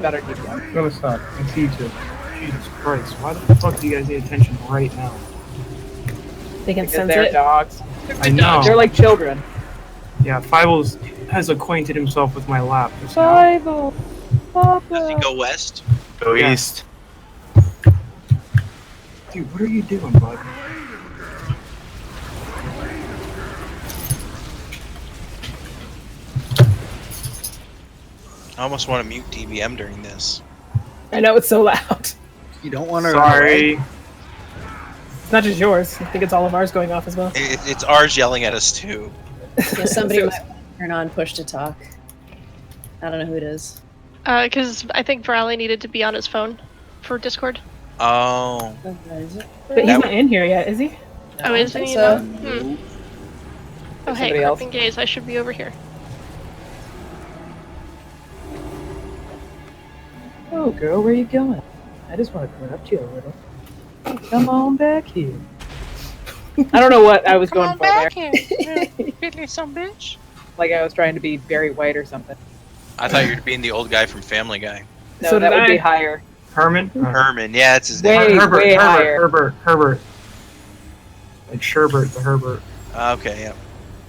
Better keep going. I'm gonna stop. I see you too. Jesus Christ, why the fuck do you guys need attention right now? They can Because sense they're it. dogs. I know. They're like children. Yeah, Fiebles has acquainted himself with my lap just now. Bible. Papa. Does he go west? Go Yeah. east. Dude, what are you doing, bud? I almost want to mute DBM during this. I know it's so loud. You don't want to. Sorry. It's not just yours. I think it's all of ours going off as well. It's ours yelling at us too. Yeah, somebody might turn on push to talk. I don't know who it is. Because I think Bradley needed to be on his phone for Discord. Oh. Is it? But he's not in here yet, is he? Oh, is think he? so. Hmm. Oh, hey, Somebody else? Carping Gaze, I should be over here. Oh, girl, where you going? I just want to come up to you a little. Come on back here. I don't know what I was going for there. Really some bitch. Like I was trying to be Barry White or something. I thought you were being the old guy from Family Guy. No, So that did would I. be higher. Herman? Herman, yeah, that's his Way- name. Herbert, higher. Herbert. Like Sherbert the Herbert. Okay, yeah.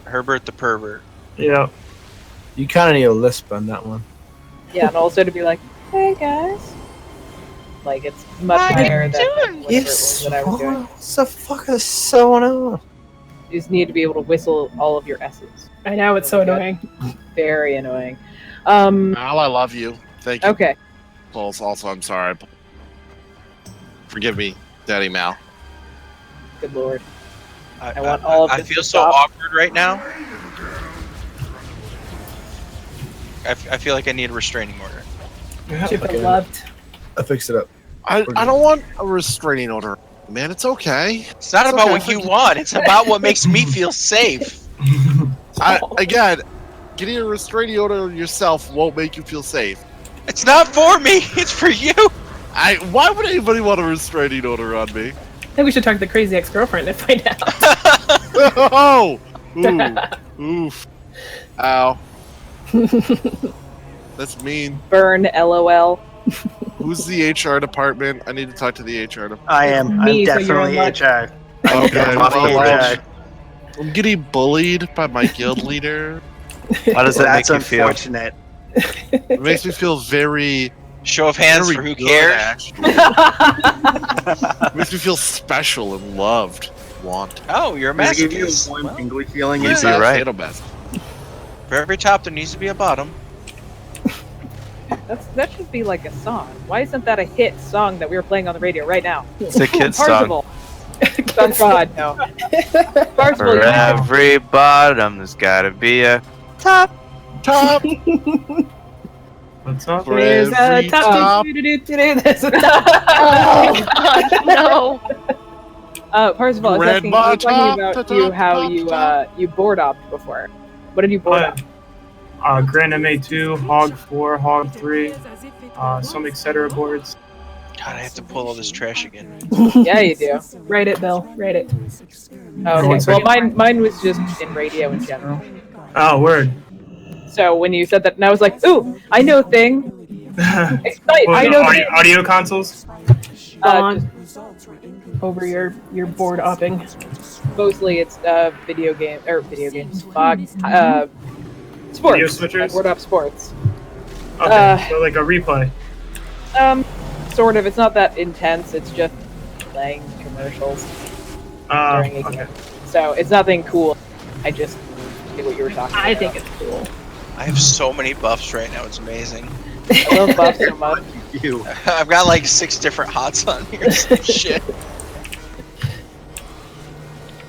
Herbert the pervert. Yeah. You kind of need a lisp on that one. Yeah, and also to be like, hey guys. Like it's much higher than whatever it was that I was doing. What the fuck is going on? You just need to be able to whistle all of your S's. I know, it's so annoying. Very annoying. Al, I love you. Thank you. Okay. Also, I'm sorry. Forgive me, Daddy Mal. Good lord. I want all of I this feel to so stop. awkward right now. I feel like I need a restraining order. Chip Okay. loved. I fixed it up. I don't want a restraining order. Man, it's okay. It's not It's about okay. what you want. It's about what makes me feel safe. Again, getting a restraining order on yourself won't make you feel safe. It's not for me. It's for you. Why would anybody want a restraining order on me? I think we should talk to the crazy ex-girlfriend and find out. Oh! Ooh. Oof. Ow. That's mean. Burn, LOL. Who's the HR department? I need to talk to the HR department. I am. Me, I'm so you're definitely in luck. HR. Okay, I'm off the well, HR. I'm getting bullied by my guild leader. Why does that That's make you feel? unfortunate. It makes me feel very, Show of hands very for who good, cares. actually. It makes me feel special and loved, wanted. Oh, you're a I'm gonna give you a masochist. warm, Well, tingly feeling You're inside. right. Sadomasochist. for every top, there needs to be a bottom. That should be like a song. Why isn't that a hit song that we were playing on the radio right now? It's a kid's song. Parzival. Oh God, no. Parzival, For you every bottom, there's gotta be a Top! What's up? For There's a every top. top. There's a Oh, God, no. Parzival, I was asking, you were talking about Top, how top. you board opped before. What did you board up? Grand MA2, Hog 4, Hog 3, some etc. boards. God, I have to pull all this trash again. Yeah, you do. Write it, Bill. Write it. Okay. One second. Well, mine was just in radio in general. Oh, word. So when you said that, and I was like, ooh, I know a thing. Excite, What, I know audio, thing. audio consoles? On over your board upping. Mostly it's video games. Fuck. Sports. Video switchers? I board up sports. Okay, so like a replay. Sort of. It's not that intense. It's just playing commercials during a Okay. game. So it's nothing cool. I just did what you were talking about. I think it's cool. I have so many buffs right now. It's amazing. I love buffs so much. You. I've got like 6 different hots on here. Some shit.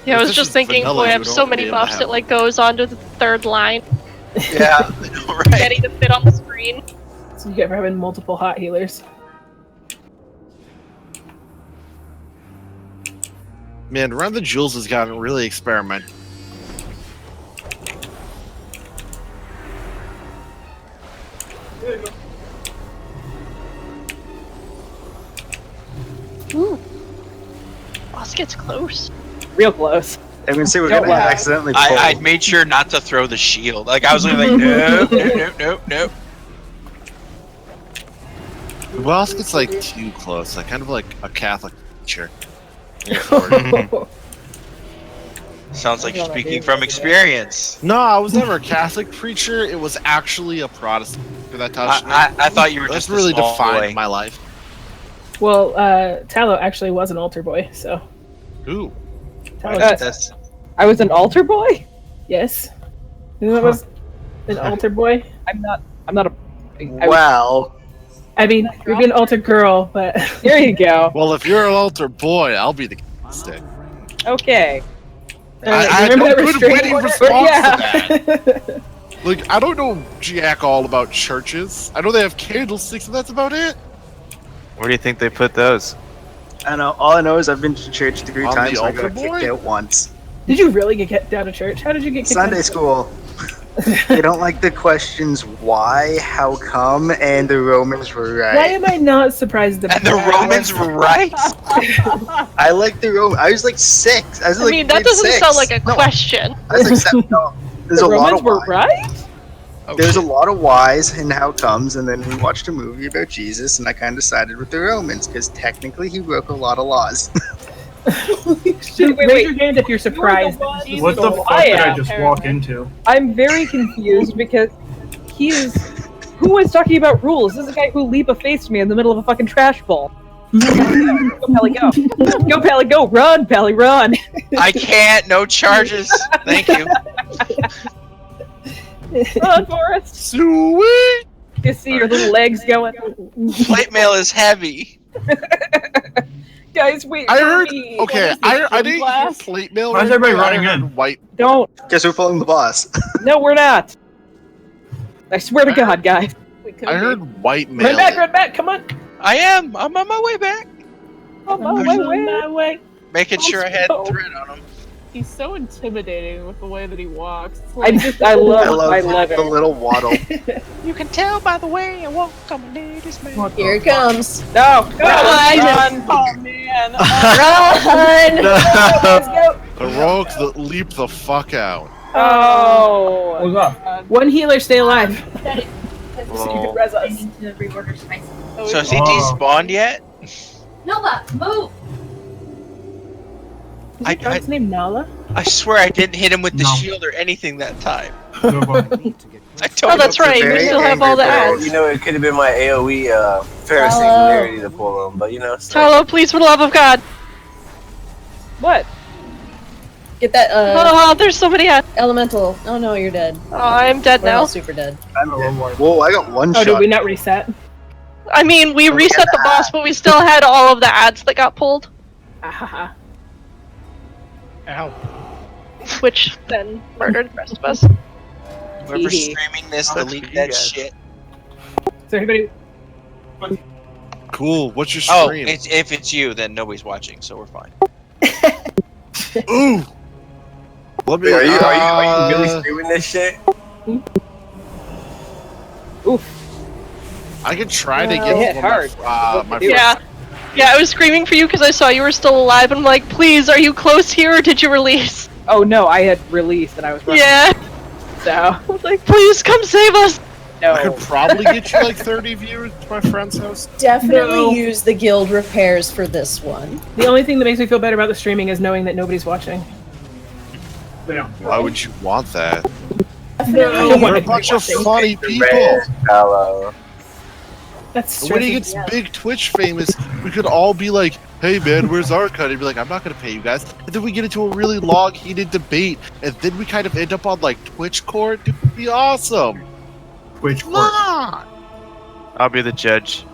Yeah, I If was this just is thinking, vanilla, boy, I you have don't so many be able to buffs, have it like goes onto the third line, Yeah, right. ready to fit on the screen. So you get for having multiple hot healers. Man, Run the Jewels has gotten really experimental. Ooh. Boss gets close. Real close. I mean, see, we're Don't gonna lie. accidentally pull. I made sure not to throw the shield. Like I was like, nope, nope, nope, nope, nope. Who else gets like too close? Like kind of like a Catholic teacher. Sounds like you're speaking from experience. No, I was never a Catholic preacher. It was actually a Protestant that touched me. I thought you were That's just a really small defined boy. my life. Well, Tallow actually was an altar boy, so. Ooh. Tallow, That's I was an altar boy? yes. That was an altar boy. I'm not a... Wow. I mean, you'd be an altar girl, but. There you go. Well, if you're an altar boy, I'll be the stick. Okay. I had remember no that good restraining witty order? response Yeah. to that. Like, I don't know jack all about churches. I know they have candlesticks, and that's about it. Where do you think they put those? I don't know. All I know is I've been to church 3 On times the and I got altar boy? kicked out once. Did you really get kicked out of church? How did you get kicked out Sunday of school. They don't like the questions why, how come, and the Romans were Why right. am I not surprised and the Romans were right. I like the Romans. I was like 6. I was I like mean, that grade doesn't 6. sound like a No, question. I was like 7. No, there's The a lot Romans of were why. right? Oh, There's a shit. lot of whys and how comes, and then we watched a movie about Jesus, and I kind of sided with the Romans because technically he broke a lot of laws. Raise wait. your hand if you're surprised. What the fuck did I just walk into? I'm very confused because he's... Who was talking about rules? This is a guy who leap-a-faced me in the middle of a fucking trash bowl. Go, Pally, go. Go, Pally, go. Run, Pally, run. I can't. No charges. Thank you. Run, Forrest. Sweet! You see your little legs going. Plate mail is heavy. Guys, wait I for heard. me. Okay, I didn't hear class? plate mail. Why is right everybody away. I running heard in? White. Don't. Guess we're pulling the boss. No, we're not. I swear to God, guys. I heard white mail. Run back, come on. I am. I'm on my way back. I'm I'm on my on way. my way. Making sure I had go. thread on him. He's so intimidating with the way that he walks. It's I like, I love the it. little waddle. You can tell by the way I walk. I'm a ladies man. Here it comes. No, go, Run. run. oh man. Run! Let's go. Heroic that leap the fuck out. Oh. What's up? One healer, stay alive. Whoa. You can res us. need to reorder spices. So has he despawned yet? Nova, move! Is your dog's name Nala? I swear I didn't hit him with the No. shield or anything that time. Nobody. I told Oh, that's him. right. We very still have all the angry ads. bird. You know, it could have been my AoE Hello. to pull them, but you know. So. Hello, please, for the love of God. What? Get that Oh, there's so many ads. elemental. Oh no, you're dead. Oh, I'm dead We're all now. super dead. Whoa, I got one Oh, shot. did we not reset? I mean, we reset the boss, but we still had all of the ads that got pulled, Ahaha. Ow. which then murdered the rest of us. Whoever's Hee hee. streaming this, Oh, that's delete for you that guys. shit. So everybody, Cool. What's your Oh, stream? if it's you, then nobody's watching, so we're fine. Ooh. Let me. Wait, are you really streaming this shit? Oof. I can try to It get hit one hard. of my Yeah. Yeah, I was screaming for you because I saw you were still alive, and I'm like, please, are you close here, or did you release? Oh no, I had released and I was running. Yeah. So I was like, please come save us. no. I could probably get you like 30 viewers to my friend's house. Definitely No. use the guild repairs for this one. the only thing that makes me feel better about the streaming is knowing that nobody's watching. Why would you want that? No. We're a bunch of funny people. Hello. That's When he stressing. gets big Twitch famous, we could all be like, hey man, where's our cut? He'd be like, I'm not gonna pay you guys. And then we get into a really long, heated debate, and then we kind of end up on like Twitch court. Dude, it'd be awesome. Which Come court? on! I'll be the judge.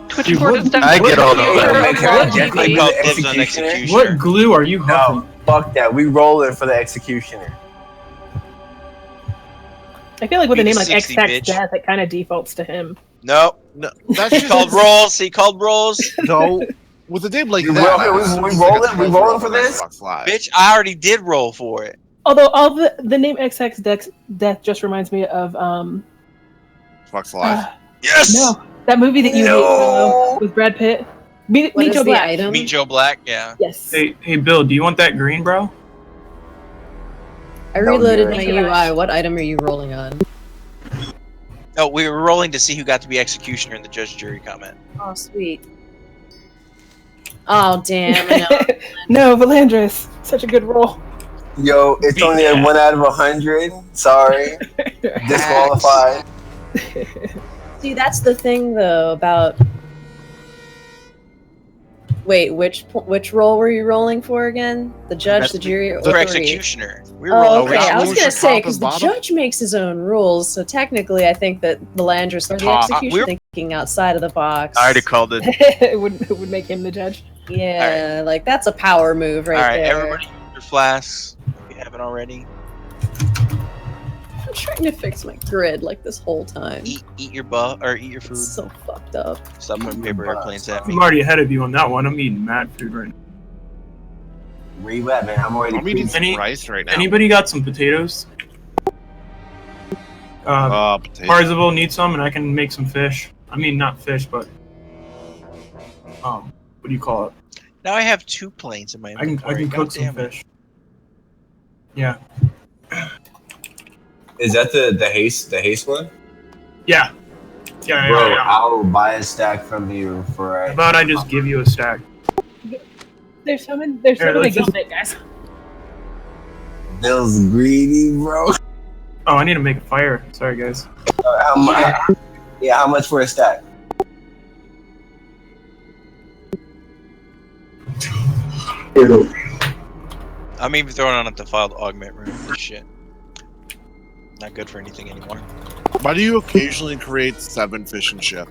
Twitch Dude, court what- is definitely. I get all You're the- a Wait, can I raw definitely TV. be Called the dibs on executioner? executioner. What glue are you huffing? No, fuck that. We rolling for the executioner. I feel like with a Beat name like 60, XX bitch. Death, it kind of defaults to him. No. No, that's He just called rolls. He called rolls. no. With a name like We that, roll- we rolling for this? Xbox Live. Bitch, I already did roll for it. Although all the name XX Death just reminds me of Xbox Live. Yes! no, that movie that you hate with Brad Pitt. Meet What is Joe the Black. item? Meet Joe Black, yeah. Yes. Hey, Bill, do you want that green, bro? I reloaded do my it. UI. What item are you rolling on? No, we were rolling to see who got to be executioner in the judge jury comment. Oh, sweet. Oh, damn. I know. No, Valandris. Such a good roll. Yo, it's only a 1 out of 100. Sorry. Disqualified. See, that's the thing, though, about... Wait, which role were you rolling for again? The judge, the jury, or For the executioner. We were Oh, rolling okay. I was rules gonna for say top because and the bottom? judge makes his own rules, so technically, I think that Valandris or the Top. executioner thinking outside of the box. I already called it. It would make him the judge. Yeah, like that's a power move right Alright, there. everybody use your flasks if you haven't already. I'm trying to fix my grid like this whole time. Eat your or eat your food. It's so fucked up. Stop putting paper airplanes at me. I'm already ahead of you on that one. I'm eating mad food right now. Where you at, man? I'm already. I'm eating some Any- rice right now. Anybody got some potatoes? Potatoes. Parzival needs some, and I can make some fish. I mean, not fish, but what do you call it? Now I have 2 planes in my I can inventory. cook God some damn it. fish. Yeah. Is that the haste one? Yeah. Yeah. Bro, Yeah. I'll buy a stack from you for. How about I just give you a stack? There's so many. There's so Here, many let's just- good guys. Bill's greedy, bro. Oh, I need to make a fire. Sorry, guys. How much? Yeah, how much for a stack? I'm even throwing on a defiled augment room. This shit. Not good for anything anymore. Why do you occasionally create 7 fish and chip?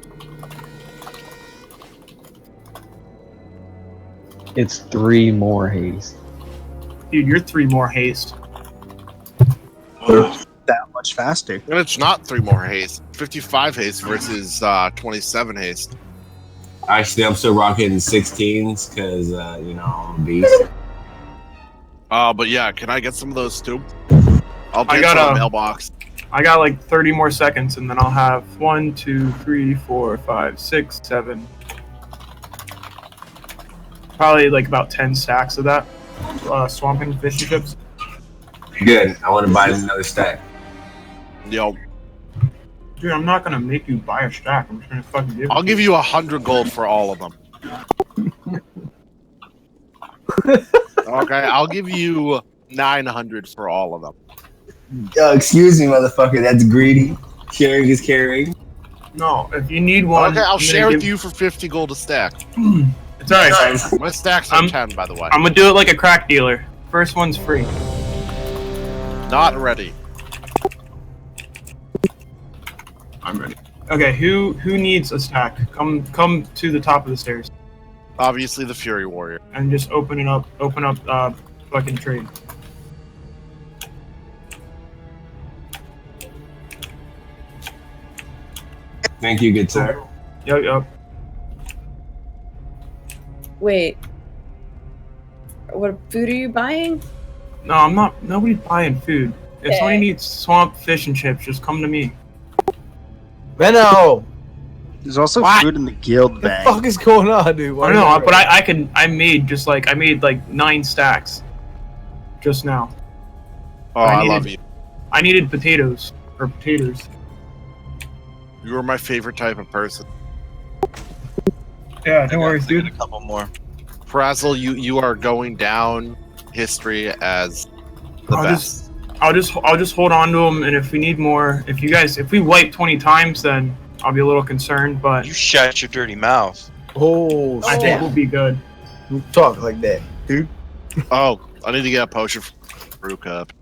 It's 3 more haste. Dude, you're 3 more haste. That much faster. And it's not 3 more haste. 55 haste versus 27 haste. Actually, I'm still rocking 16s because you know I'm a beast. But yeah, can I get some of those too? I'll I get got some a- mailbox. I got like 30 more seconds, and then I'll have 1, 2, 3, 4, 5, 6, 7. Probably like about 10 stacks of that. Swamping fish and chips. Good. I want to buy another stack. Yo, Dude, I'm not gonna make you buy a stack. I'm just gonna fucking give it. I'll give you 100 gold for all of them. Okay, I'll give you 900 for all of them. Excuse me, motherfucker. That's greedy. Sharing is caring. No, if you need one. Okay, I'll I'm share gonna with you for 50 gold a stack. It's alright, guys. My stacks are 10, by the way. I'm gonna do it like a crack dealer. First one's free. Not ready. I'm ready. Okay, who needs a stack? Come to the top of the stairs Obviously, the Fury Warrior. and just open it up. Open up fucking trade. Thank you, good sir. Yup. Wait. What food are you buying? No, I'm not. Nobody's buying food. If Okay. somebody needs swamp fish and chips, just come to me. Benno! There's also What? food in the guild What bag. the fuck is going on, dude? I don't know, but I made like 9 stacks just now. Oh, I I needed- love you. I needed potatoes or potatoes. You are my favorite type of person. Yeah, no I worries, got dude. a couple more. Frazzle, you are going down history as the I'll best. I'll just hold on to them, and if we need more, if we wipe 20 times, then I'll be a little concerned. But You shut your dirty mouth. Oh, I think we'll be good. you talk like that, dude. Oh, I need to get a potion for brew cup.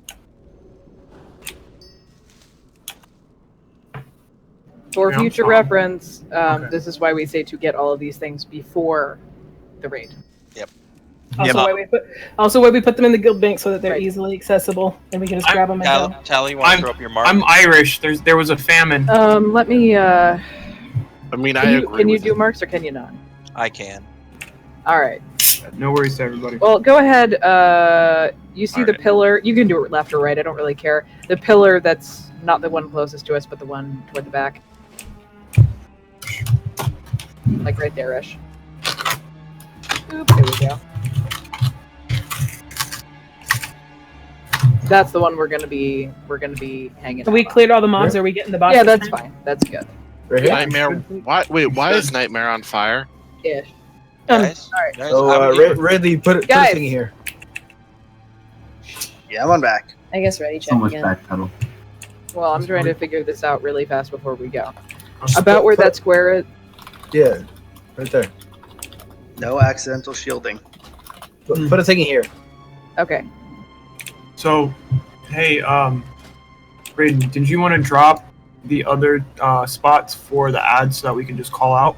For Yeah, I'm future fine. reference, Okay. this is why we say to get all of these things before the raid. Also, why we put them in the guild bank so that they're Right. easily accessible, and we can just grab them and go. Tally, you want to throw up your mark? I'm Irish. There was a famine. Let me. I mean, I agree Can you with do marks or can you not? I can. All right. No worries to everybody. Well, go ahead. You see the Alright. pillar. You can do it left or right. I don't really care. The pillar that's not the one closest to us, but the one toward the back. Like right there-ish. Oop, there we go. That's the one we're gonna be hanging. So we out on. cleared all the mobs. Are we getting the boss? Yeah, this that's time? fine. That's good. Right here. Nightmare. Why? Wait. Why is Nightmare on fire? Ish. Guys, alright. guys, So, I would give- Ridley, put a Guys. thing here. Yeah, I'm on back. I guess ready check So much again. backpedal. Well, I'm trying to figure this out really fast before we go. I'll About where that square is. Yeah, right there. No accidental shielding. Put a thing in here. Okay. So, hey, Braden, did you want to drop the other spots for the ads so that we can just call out?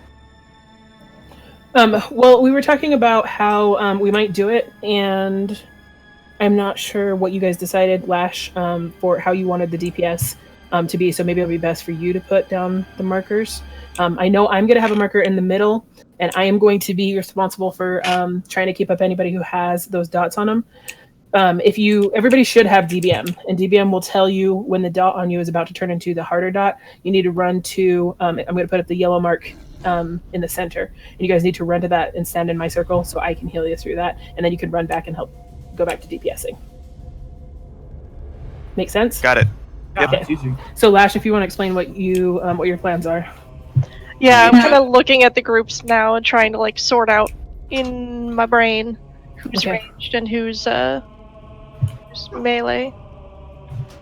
Well, we were talking about how we might do it, and I'm not sure what you guys decided, Lash, for how you wanted the DPS to be. So maybe it'll be best for you to put down the markers. I know I'm going to have a marker in the middle, and I am going to be responsible for trying to keep up anybody who has those dots on them. Everybody should have DBM, and DBM will tell you when the dot on you is about to turn into the harder dot. You need to run to, I'm going to put up the yellow mark in the center, and you guys need to run to that and stand in my circle so I can heal you through that, and then you can run back and help go back to DPSing. Make sense? Got it. Yeah, Okay. it's easy. So Lash, if you want to explain what your plans are. Yeah, I'm kind of looking at the groups now and trying to like sort out in my brain who's Okay. ranged and who's melee.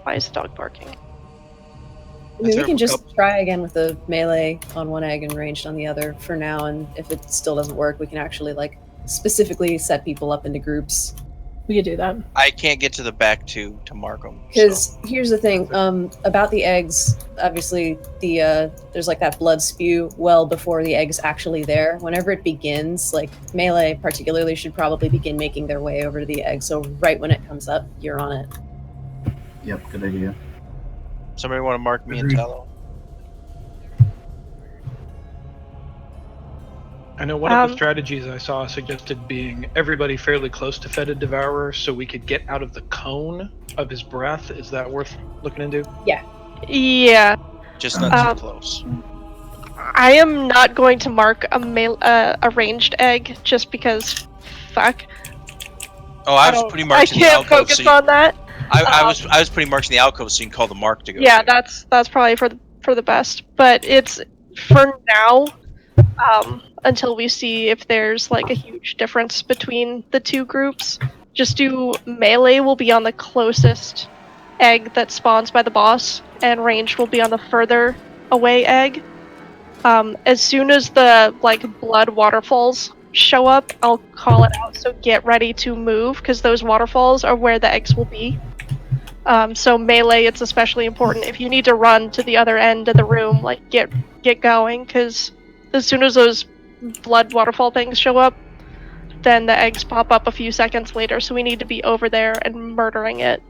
Why is the dog barking? I mean, we can just try again with the melee on one egg and ranged on the other for now, and if it still doesn't work, we can actually like specifically set people up into groups. We could do that. I can't get to the back to mark them. Because here's the thing, about the eggs, obviously there's like that blood spew well before the egg's actually there. Whenever it begins, like melee particularly should probably begin making their way over to the egg, so right when it comes up, you're on it. Yep, good idea. Somebody want to mark me and Agreed. Tallow? I know one of the strategies I saw suggested being everybody fairly close to Fetid Devourer so we could get out of the cone of his breath. Is that worth looking into? Yeah. Yeah. Just not too close. I am not going to mark a ranged egg just because, fuck. Oh, I was putting marks I in the can't alcove. focus So on that. I was putting marks in the alcove so you can call the mark to go. Yeah, that's probably for the best. But it's for now, until we see if there's like a huge difference between the two groups. Just do melee will be on the closest egg that spawns by the boss, and ranged will be on the further away egg. As soon as the like blood waterfalls show up, I'll call it out. So get ready to move because those waterfalls are where the eggs will be. So melee, it's especially important. If you need to run to the other end of the room, like get going, because as soon as those blood waterfall things show up, then the eggs pop up a few seconds later. So we need to be over there and murdering it.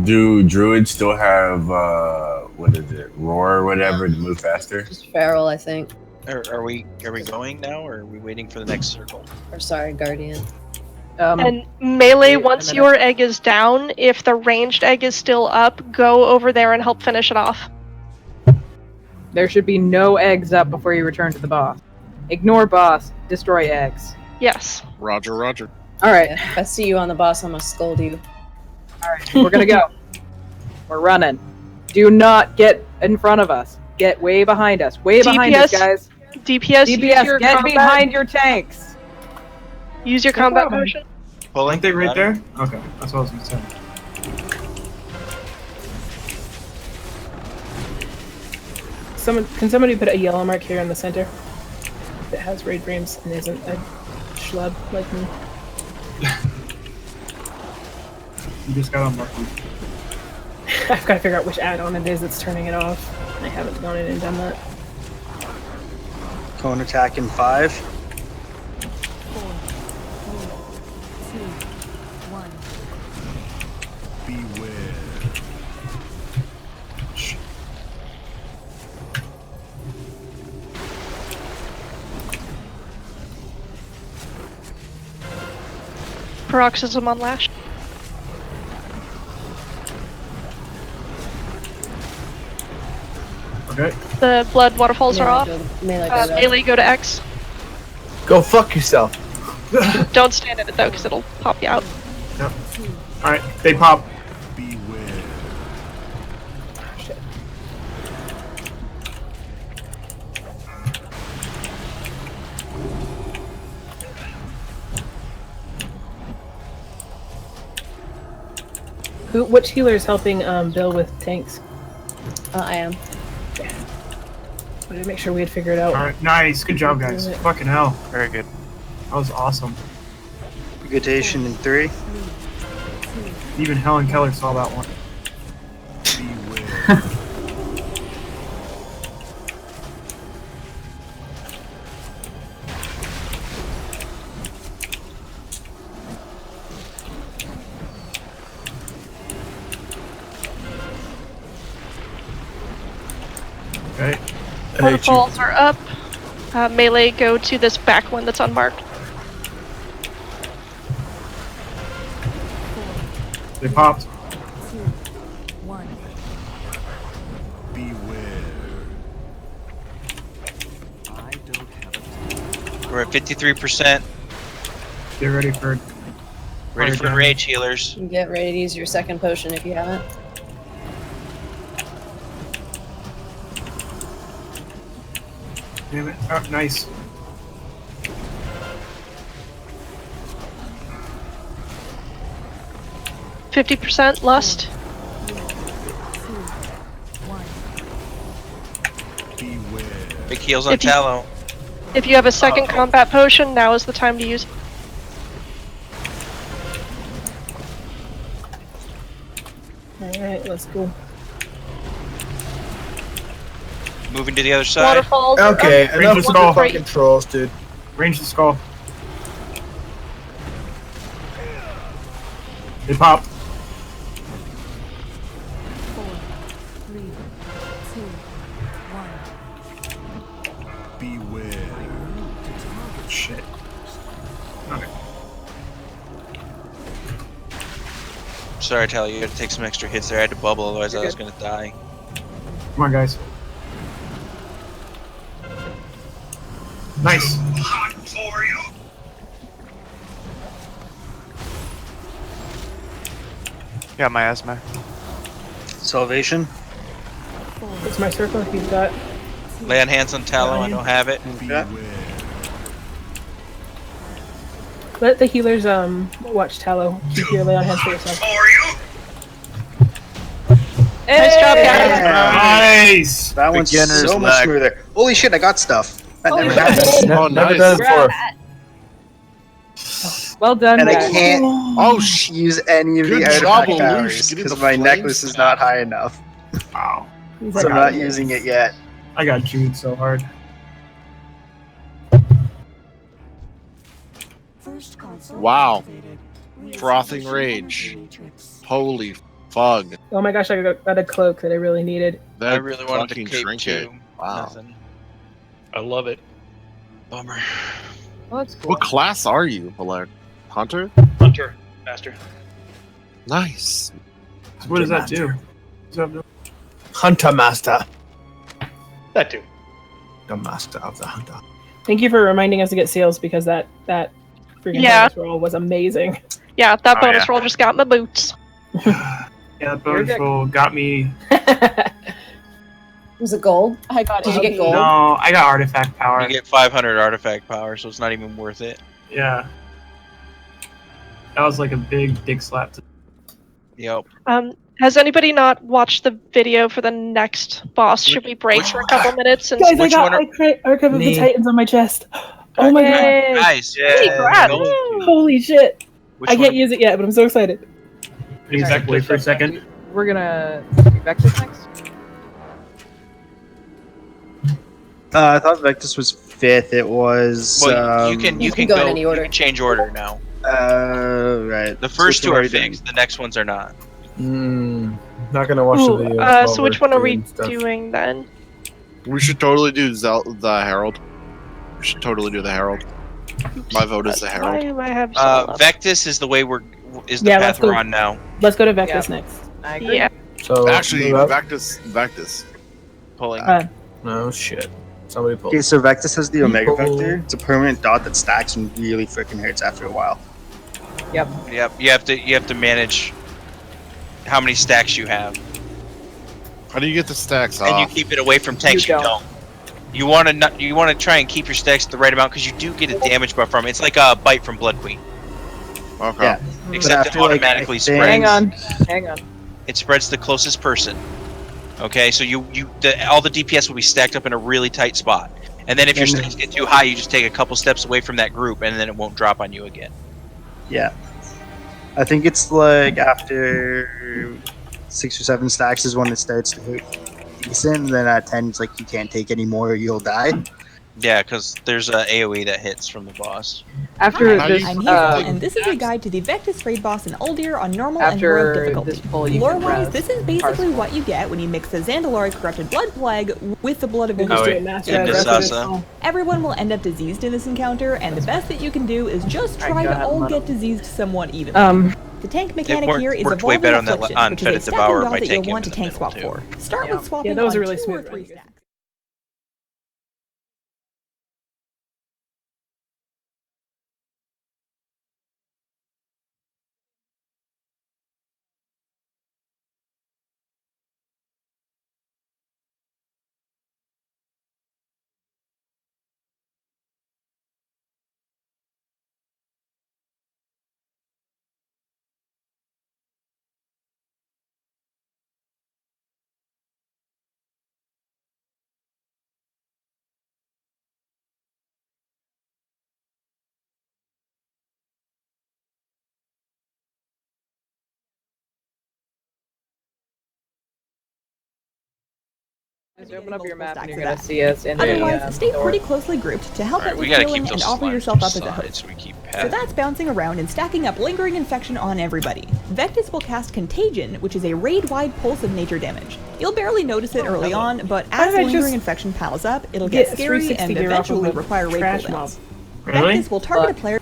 Do druids still have what is it, roar or whatever to move faster? Just feral, I think. Are we going now, or are we waiting for the next circle? Or sorry, guardian. And melee, wait a once minute. your egg is down, if the ranged egg is still up, go over there and help finish it off. There should be no eggs up before you return to the boss. Ignore boss. Destroy eggs. Yes. Roger, roger. All right. Yeah, if I see you on the boss, I'm gonna scold you. All right. We're gonna go. We're running. Do not get in front of us. Get way behind us. Way behind us, guys. DPS, use your get combat, behind your tanks. Use your combat potion. Aren't they right there? Okay, that's what I was gonna say. Can somebody put a yellow mark here in the center that has raid frames and isn't a schlub like me? You just got unlucky. I've got to figure out which add-on it is that's turning it off. I haven't gone in and done that. Cone attack in 5. 4, 3, 2, 1. Beware. Paroxysm on Lash. Okay. The blood waterfalls are off. Melee Go to X. Go fuck yourself. Don't stand in it though, because it'll pop you out. Yep. Alright, they pop. Shit. Which healer is helping Bill with tanks? I am. Wanted to make sure we had figured out. Alright, nice. Good job, guys. Fucking hell. Very good. That was awesome. Reputation in 3. Even Helen Keller saw that one. Okay. Waterfalls are up. Melee, go to this back one that's unmarked. They popped. 2, 1. We're at 53%. Get ready for. Ready for rage healers. Get ready to use your second potion if you haven't. Damn it. Oh, nice. %, lust. 2, 1. Big heals on If you- Tallow. If you have a second combat potion, now is the time to use it. Alright, let's go. Moving to the other side. Waterfalls. are Okay, up. enough with the skull. fucking trolls, dude. Range the skull. They popped. 4, 3, 2, 1. Shit. Okay. Sorry, Tallow, you gotta take some extra hits there. I had to bubble, otherwise I was gonna die. Come on, guys. Nice. Got my asthma. Salvation. It's my circle if you've got. Lay on hands on Tallow, I don't have it. Yeah. Let the healers watch Tallow. Keep your lay on hands for yourself. Nice job, guys. Nice. That one's Beginner's so much luck. smoother. Holy shit, I got stuff. That Holy never shit. happens. Oh, Never nice. done it before. Well done, And I guys. can't Oh, use any of Good the job, artifact Lelouch, powers getting because the my flame necklace is not high enough. Wow. So I'm not using it yet. I got chewed so hard. Wow. Frothing Rage. Holy fuck. Oh my gosh, I got a cloak that I really needed. That I really wanted to fucking cape trinket. too. Wow. Nothing. I love it. Bummer. Well, that's cool. What class are you, Blair? Hunter? Hunter, master. Nice. So what does that do? What's that do? Hunter Master. That too. The master of the hunter. Thank you for reminding us to get seals because that freaking bonus roll was amazing. Yeah, that Oh, bonus yeah. roll just got my boots. Yeah, that bonus roll got me. Was it gold? I got Did you get gold? No, I got artifact power. You get 500 artifact power, so it's not even worth it. Yeah. That was like a big dick slap. Yep. Has anybody not watched the video for the next boss? Should we break for a couple minutes and Guys, I Which got one Archive of the Me. Titans on my chest. Oh my god. Yay. Nice. Congrats. Go. Holy shit. Which I one? can't use it yet, but I'm so excited. Can you back away for a second? We're gonna do Vectus next. I thought Vectus was 5th. It was. Well, you can you can go in any order. You can change order now. Right. The first two are Switch fixed. The next ones are not. Not gonna watch Ooh, the video. so which one are we doing then? We should totally do the Herald. We should totally do the Herald. My vote is the Why Herald. do I have so left? Vectus is the way the Yeah, path let's we're go. on now. Let's go to Vectus next. I agree. Yeah. So Actually, move up. Vectus. Pulling. No shit. Somebody pull. Okay, so Vectus has the Omega People- Vector. It's a permanent dot that stacks and really freaking hurts after a while. Yep. Yep. You have to manage how many stacks you have, How do you get the stacks and you off? keep it away from tanks you don't. You want to try and keep your stacks at the right amount because you do get a damage buff from it. It's like a bite from Blood Queen. Okay. Yeah. Except it automatically spreads. Hang on. It spreads to the closest person. Okay, so all the DPS will be stacked up in a really tight spot. And then if your stacks get too high, you just take a couple steps away from that group, and then it won't drop on you again. Yeah. I think it's like after 6 or 7 stacks is when it starts to hit decent. And then at 10, it's like you can't take any more or you'll die. Yeah, because there's a AoE that hits from the boss. After this, I'm Hazel, and this is a guide to the Vectis raid boss in Uldir on normal and heroic difficulty. Lore-wise, this is basically what you get when you mix the Zandalari corrupted blood plague with the blood of Nissa. Everyone will end up diseased in this encounter, and the best that you can do is just try to all get diseased somewhat evenly. The tank mechanic here is worked way Evolving better on that Affliction, on which is a Fetid stepping Devourer dot by that you'll taking want him to in the tank swap middle, for. Start with swapping that was a on really 2 or smooth 3 run. stacks. Just open up your map and you're gonna see us in Otherwise, stay pretty closely grouped to help out we with gotta healing keep and those offer slimes yourself up as a aside, host. so we keep So passing. that's bouncing around and stacking up lingering infection on everybody. Vectis will cast Contagion, which is a raid-wide pulse of nature damage. You'll barely notice it early on, but as lingering infection piles up, it'll get scary and eventually require raid cooldowns. Vectis will target a player.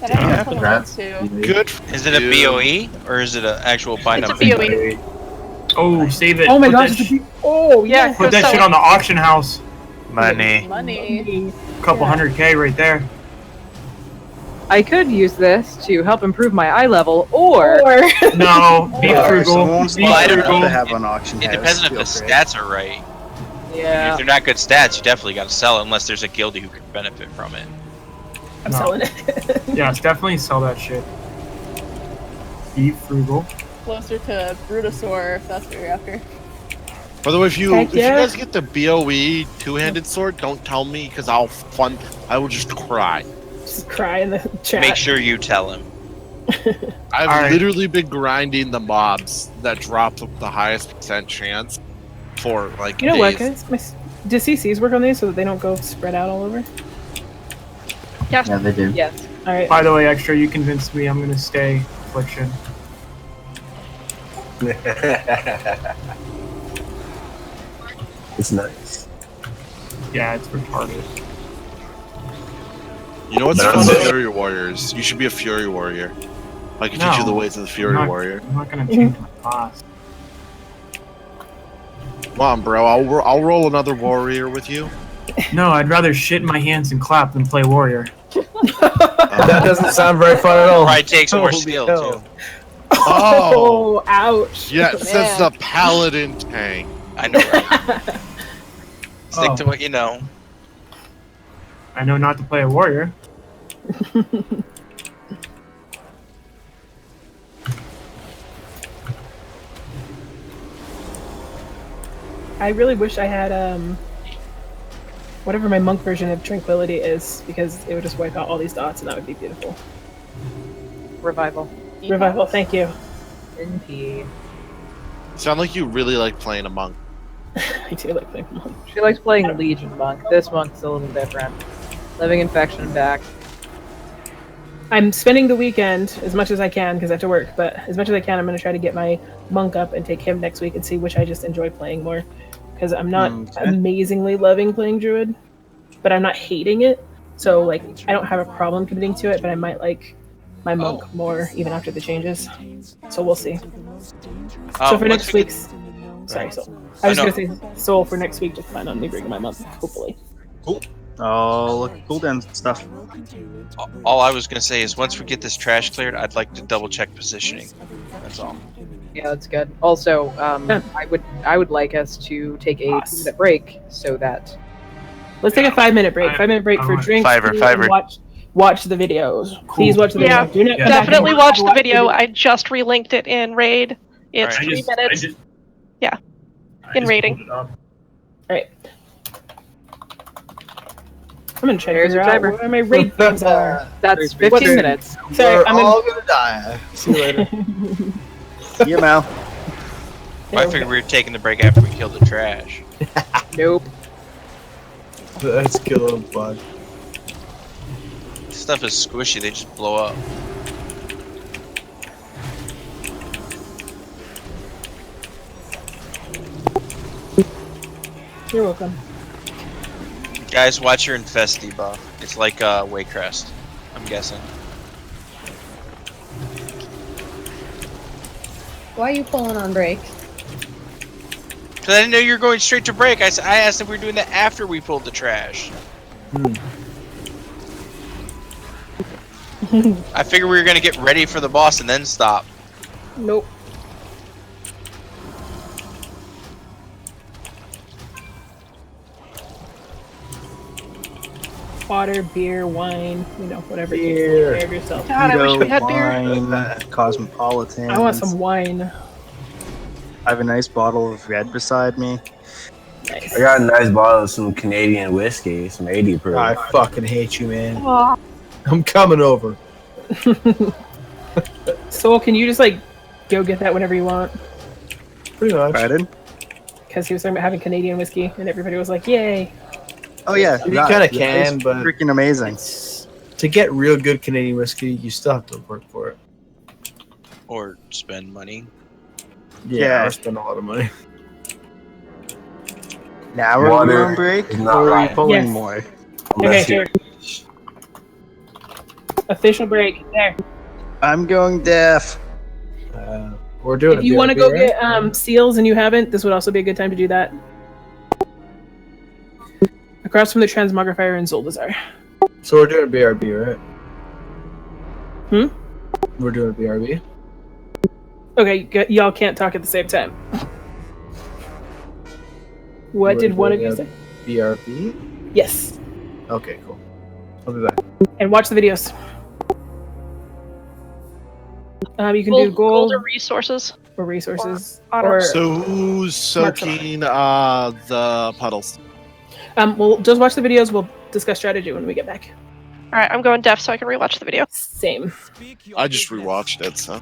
Good. Is it a BOE or is it an actual bind It's up? a BOE. Oh, save it. Oh my Put gosh, that oh yeah. Put that shit on the auction house. Money. Couple $100K right there. I could use this to help improve my eye level, or No, be frugal. Someone's Be allowed frugal. to have an auction It house. depends on if Feel the free. stats are right. Yeah. If they're not good stats, you definitely got to sell it unless there's a guildie who can benefit from it. I'm selling it. Yeah, definitely sell that shit. Be frugal. Closer to Brutosaur, if that's what you're after. By the way, if you Heck yeah. guys get the BOE two-handed sword, don't tell me because I will just cry. Just cry in the chat. Make sure you tell him. I've literally been grinding the mobs that drop the highest % chance for like You know what, days. guys? Do CCs work on these so that they don't go spread out all over? Yes. Yeah, they do. Yes. All right. By the way, Extra, you convinced me I'm gonna stay Affliction. It's nice. Yeah, it's retarded. You know what's But fun? I'm- Fury Warriors. You should be a Fury Warrior. I can teach you the No, ways of the Fury I'm not- Warrior. I'm not gonna change my class. Come on, bro. I'll roll another warrior with you. No, I'd rather shit in my hands and clap than play warrior. That doesn't sound very fun at all. Probably takes more Holy skill hell. too. Oh, ouch. yes, that's the paladin tank. I know, right? Stick Oh. to what you know. I know not to play a warrior. I really wish I had whatever my monk version of Tranquility is, because it would just wipe out all these dots and that would be beautiful. Revival. Revival, thank you. Indeed. Sound like you really like playing a monk. I do like playing monk. She likes playing Legion Monk. This monk's a little different. Living infection back. I'm spending the weekend as much as I can because I have to work, but as much as I can, I'm going to try to get my monk up and take him next week and see which I just enjoy playing more. Because I'm not amazingly loving playing Druid, but I'm not hating it. So, like, I don't have a problem committing to it, but I might like my monk more even after the changes. So we'll see. So for next week's... Sorry, Soul. I was going to say Soul for next week, just plan on me bringing my monk, hopefully. Cool. Oh, look, cooldown stuff. All I was gonna say is once we get this trash cleared, I'd like to double check positioning. That's all. Yeah, that's good. Also, I would like us to take a 2-minute break so that. Let's take a 5-minute break. 5-minute break for drinks. Fiver. And watch the videos. Please watch the video. Yeah, Do not come definitely back watch the video. I just relinked it in Raid. It's Alright. 3 minutes. Yeah, in raiding. Alright. I'm gonna try to There's figure your out timer. where my raid things are. That's 15 minutes. Sorry, We're all gonna die. See you later. See you, Mal. I figured we were taking the break after we killed the trash. Nope. Let's kill a bug. This stuff is squishy, they just blow up. You're welcome. Guys, watch your infest debuff. It's like Waycrest, I'm guessing. Why are you pulling on break? Because I didn't know you were going straight to break. I asked if we were doing that after we pulled the trash. I figured we were going to get ready for the boss and then stop. Nope. Water, beer, wine, whatever you take care of yourself. God, I wish we had beer. Wine, Cosmopolitan. I want some wine. I have a nice bottle of red beside me. Nice. I got a nice bottle of some Canadian whiskey, some 80 proof. I fucking hate you, man. Aw. I'm coming over. Soul, can you just go get that whenever you want? Pretty much. Pardon? Because he was talking about having Canadian whiskey, and everybody was like, "Yay!" Oh yeah, You kind of can, it's but freaking amazing. to get real good Canadian whiskey, you still have to work for it. Or spend money. Yeah, or spend a lot of money. Now we're Water on break, is not or are we right. pulling Yes. more? Okay, sure. Official break there. I'm going deaf. We're doing. If you want to go get seals and you haven't, this would also be a good time to do that. Across from the transmogrifier in Zuldazar. So we're doing BRB, right? Hmm? We're doing BRB. Okay, y'all can't talk at the same time. What did one of you say? BRB? Yes. Okay, cool. I'll be back. And watch the videos. You can do gold or resources. Or resources. Or So who's soaking the puddles? We'll just watch the videos. We'll discuss strategy when we get back. All right, I'm going deaf so I can rewatch the video. Same. I just rewatched it, so.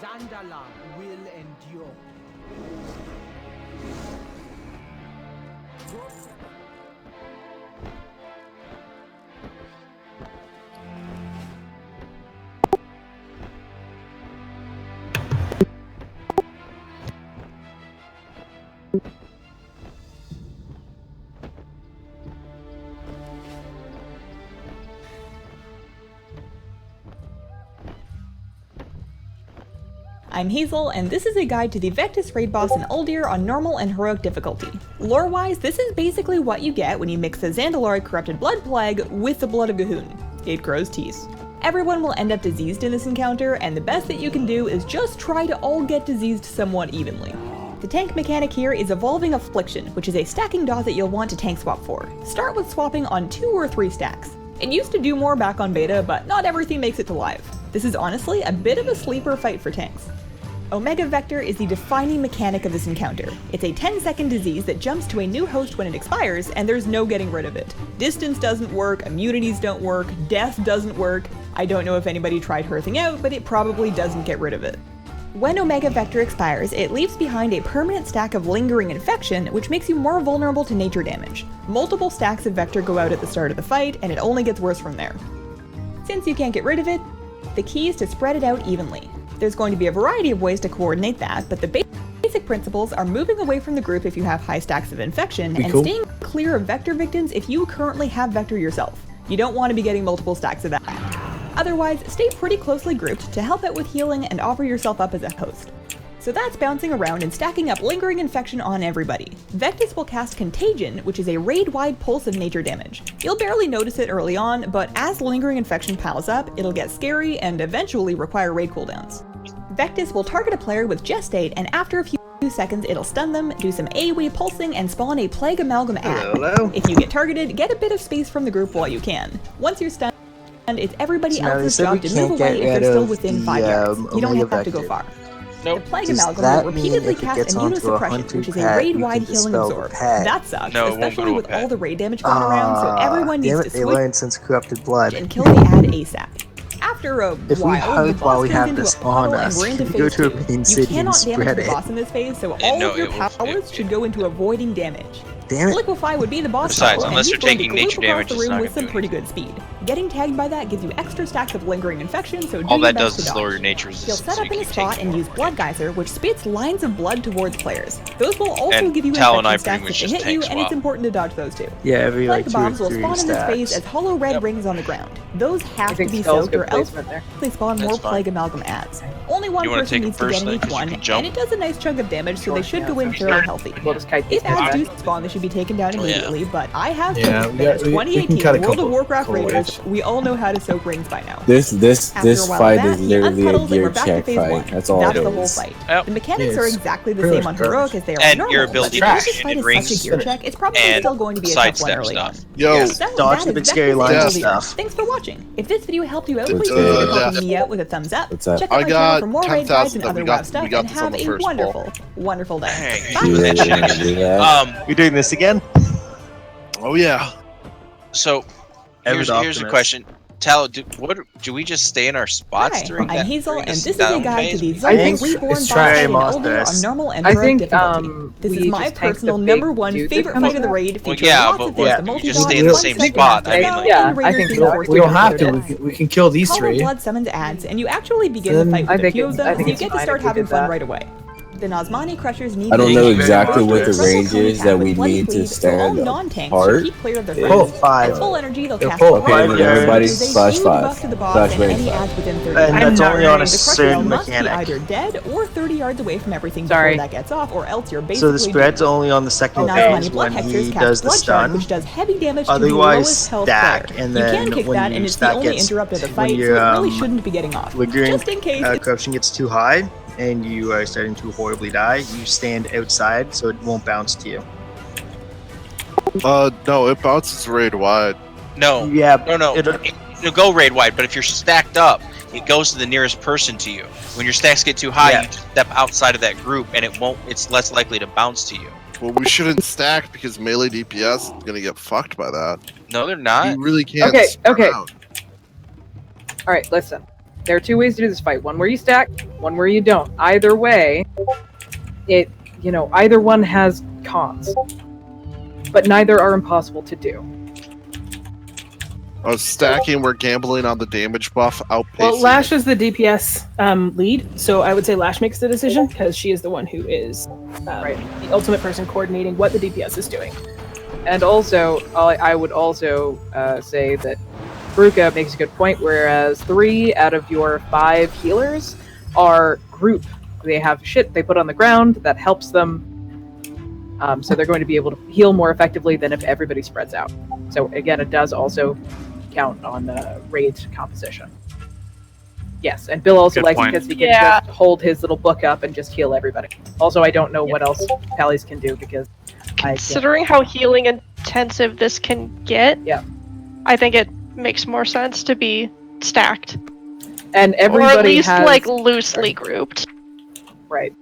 Zandala will endure. I'm Hazel, and this is a guide to the Vectis raid boss in Uldir on normal and heroic difficulty. Lore-wise, this is basically what you get when you mix the Zandalari corrupted blood plague with the blood of Gahun. It grows teeth. Everyone will end up diseased in this encounter, and the best that you can do is just try to all get diseased somewhat evenly. The tank mechanic here is Evolving Affliction, which is a stacking dot that you'll want to tank swap for. Start with swapping on 2 or 3 stacks. It used to do more back on beta, but not everything makes it to live. This is honestly a bit of a sleeper fight for tanks. Omega Vector is the defining mechanic of this encounter. It's a 10-second disease that jumps to a new host when it expires, and there's no getting rid of it. Distance doesn't work, immunities don't work, death doesn't work. I don't know if anybody tried hearthing out, but it probably doesn't get rid of it. When Omega Vector expires, it leaves behind a permanent stack of lingering infection, which makes you more vulnerable to nature damage. Multiple stacks of Vector go out at the start of the fight, and it only gets worse from there. Since you can't get rid of it, the key is to spread it out evenly. There's going to be a variety of ways to coordinate that, but the basic principles are moving away from the group if you have high stacks of infection, and staying clear of Vector victims if you currently have Vector yourself. You don't want to be getting multiple stacks of that. Otherwise, stay pretty closely grouped to help out with healing and offer yourself up as a host. So that's bouncing around and stacking up lingering infection on everybody. Vectis will cast Contagion, which is a raid-wide pulse of nature damage. You'll barely notice it early on, but as lingering infection piles up, it'll get scary and eventually require raid cooldowns. Vectis will target a player with Gestate, and after a few seconds it'll stun them, do some AoE pulsing, and spawn a Plague Amalgam ad. If you get targeted, get a bit of space from the group while you can. Once you're stunned, it's everybody else's job to move away if they're still within 5 yards. You don't have to go far. Nope. The Plague Amalgam will repeatedly cast Immunosuppression, which is a raid-wide healing absorb. That sucks, especially with all the raid damage going around, so everyone needs to switch since corrupted blood. and kill the ad ASAP. After a If we while, hug the while boss we turns have into this a puddle on and us, we're into we go phase to a 2. main You city and cannot damage spread the it. boss in this phase, so all of your powers should go into avoiding damage. Damn it. Liquefy would be the boss Besides, battle, and unless he's you're going to taking gloop nature across damage, the it's room not with gonna some do pretty good speed. Getting tagged by that gives you extra stacks of lingering infection, so do All your that best does to is lower dodge. your nature resistance. He'll set so up you in a can spot take and more. use Blood Geyser, which spits lines of blood towards players. Those will also And give you Tal and I infection pretty stacks much if they just hit you, tank and it's swap. important to dodge those too. Yeah, every like Plague 2 or bombs will 3 spawn in this phase stacks. as hollow red rings on the ground. Those have to think be Skull's soaked good or else placement there. they spawn That's more fine. Plague Amalgam ads. Only one You wanna person take 'em needs to get first in then, each 'cause you one, can jump? and it does a nice chunk of damage, so they should yeah, go in so fairly healthy. We'll just kite these If ads guys do back. spawn, they should be taken down immediately, but I have Yeah, proof we that got- as we can 2018 cut a World of couple Warcraft cool Raiders, we all know how to soak rings by now. This After a while fight of is that, he literally a unpuddles and gear we're back to check phase fight. 1. That's all That's it the whole is. fight. Yep. The mechanics Yeah, are it's exactly the pretty same much on heroic as they are on And normal, your but ability because to this fight is rings such a gear check, it's probably and still going to be a tough one sidestep early on. stuff. Yo, Yes. So Dodge that the is big scary Vectis line Uldir. stuff. Thanks for watching. If this video helped you out, What's please consider up? helping me out with a thumbs up. What's up? Check out I my channel got for more raid 10,000 guides and that other we WoW got stuff, and this on have the a first ball. wonderful day. Dang. Bye. You really gonna do that? You're doing this again? Oh yeah. So here's a Optimus. question. Tal, do we just stay in our spots Hi, during I'm that? Hazel, during and this is a down guide to phase? the I Zoltan think Reborn it's boss fight in trying Uldir best. on normal and I heroic think difficulty. This is we my just tank the personal big number one dude that favorite comes fight of the out. raid, Well, featuring yeah, lots but of things what- to you multi-dodge, just stay in the one same step spot. back, I mean, like- Yeah, and I raiders think being so. forced We to don't go have for to. their We can kill these Hollow 3. Blood summons ads, and you actually begin Then- the fight I with a think few of it's- them, I think so you it's get to fine start if we having did fun that. right away. The Nazmani crushers need I don't to know be exactly what the Triple range pony is attack that with we bloody need to cleave, so all stand non-tanks should apart. keep clear of their Pull friends. 5. At full energy, they'll Yeah, cast pull. Barrage Okay, Blast, everybody which is a slash huge five. buff to the boss Slash and range any five. ads within 30 And yards. that's only on a The certain crusher must be mechanic. either dead or 30 yards away from everything Sorry. before that gets off, or else you're basically So the spread's doomed. only on the second The phase Nazmani when Blood he Hexers does cast the Blood Shard, stun. which does heavy damage to the Otherwise, lowest health stack, player. and You then can kick when that, you and it's the stack only gets- interrupt of the when fight, so your, it really shouldn't be getting off. lingering Just in case, corruption gets too high and you are starting to horribly die, you stand outside so it won't bounce to you. No, it bounces raid wide. No. Yeah, No. It'll go raid wide, but if you're stacked up, it goes to the nearest person to you. When your stacks get too high, Yeah. you just step outside of that group, and it's less likely to bounce to you. Well, we shouldn't stack because melee DPS is gonna get fucked by that. No, they're not. You really can't. Okay, spread okay. out. All right, listen. There are 2 ways to do this fight. One where you stack, one where you don't. Either way, either one has cons, but neither are impossible to do. Stacking, we're gambling on the damage buff outpacing. Well, Lash is the DPS lead, so I would say Lash makes the decision because she is the one who is the ultimate person coordinating what the DPS is doing. And also, I would also say that Bruka makes a good point, whereas 3 out of your 5 healers are group. They have shit they put on the ground that helps them, so they're going to be able to heal more effectively than if everybody spreads out. So again, it does also count on raid composition. Yes, and Bill also Good likes point. because he can just hold his little book up and just heal everybody. Also, I don't know what else Pallies can do because Considering how healing intensive this can get, I think it makes more sense to be stacked. And everybody or at least has, like loosely grouped. Right.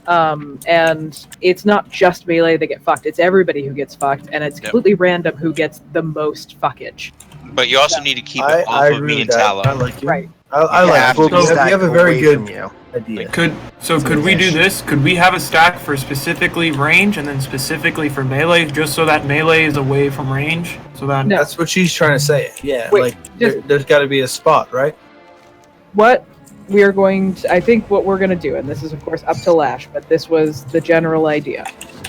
And it's not just melee that get fucked, it's everybody who gets fucked, and it's completely random who gets the most fuckage. But you also need to keep I it off of agree me with and that. Tallow. I like you. Right. I like So- you. You have a very good you. idea. Could we do this? Could we have a stack for specifically range and then specifically for melee, just so that melee is away from range? So that That's what she's trying to say. Yeah, Wait, like there's got to be a spot, right? What we are going to, I think what we're going to do, and this is of course up to Lash, but this was the general idea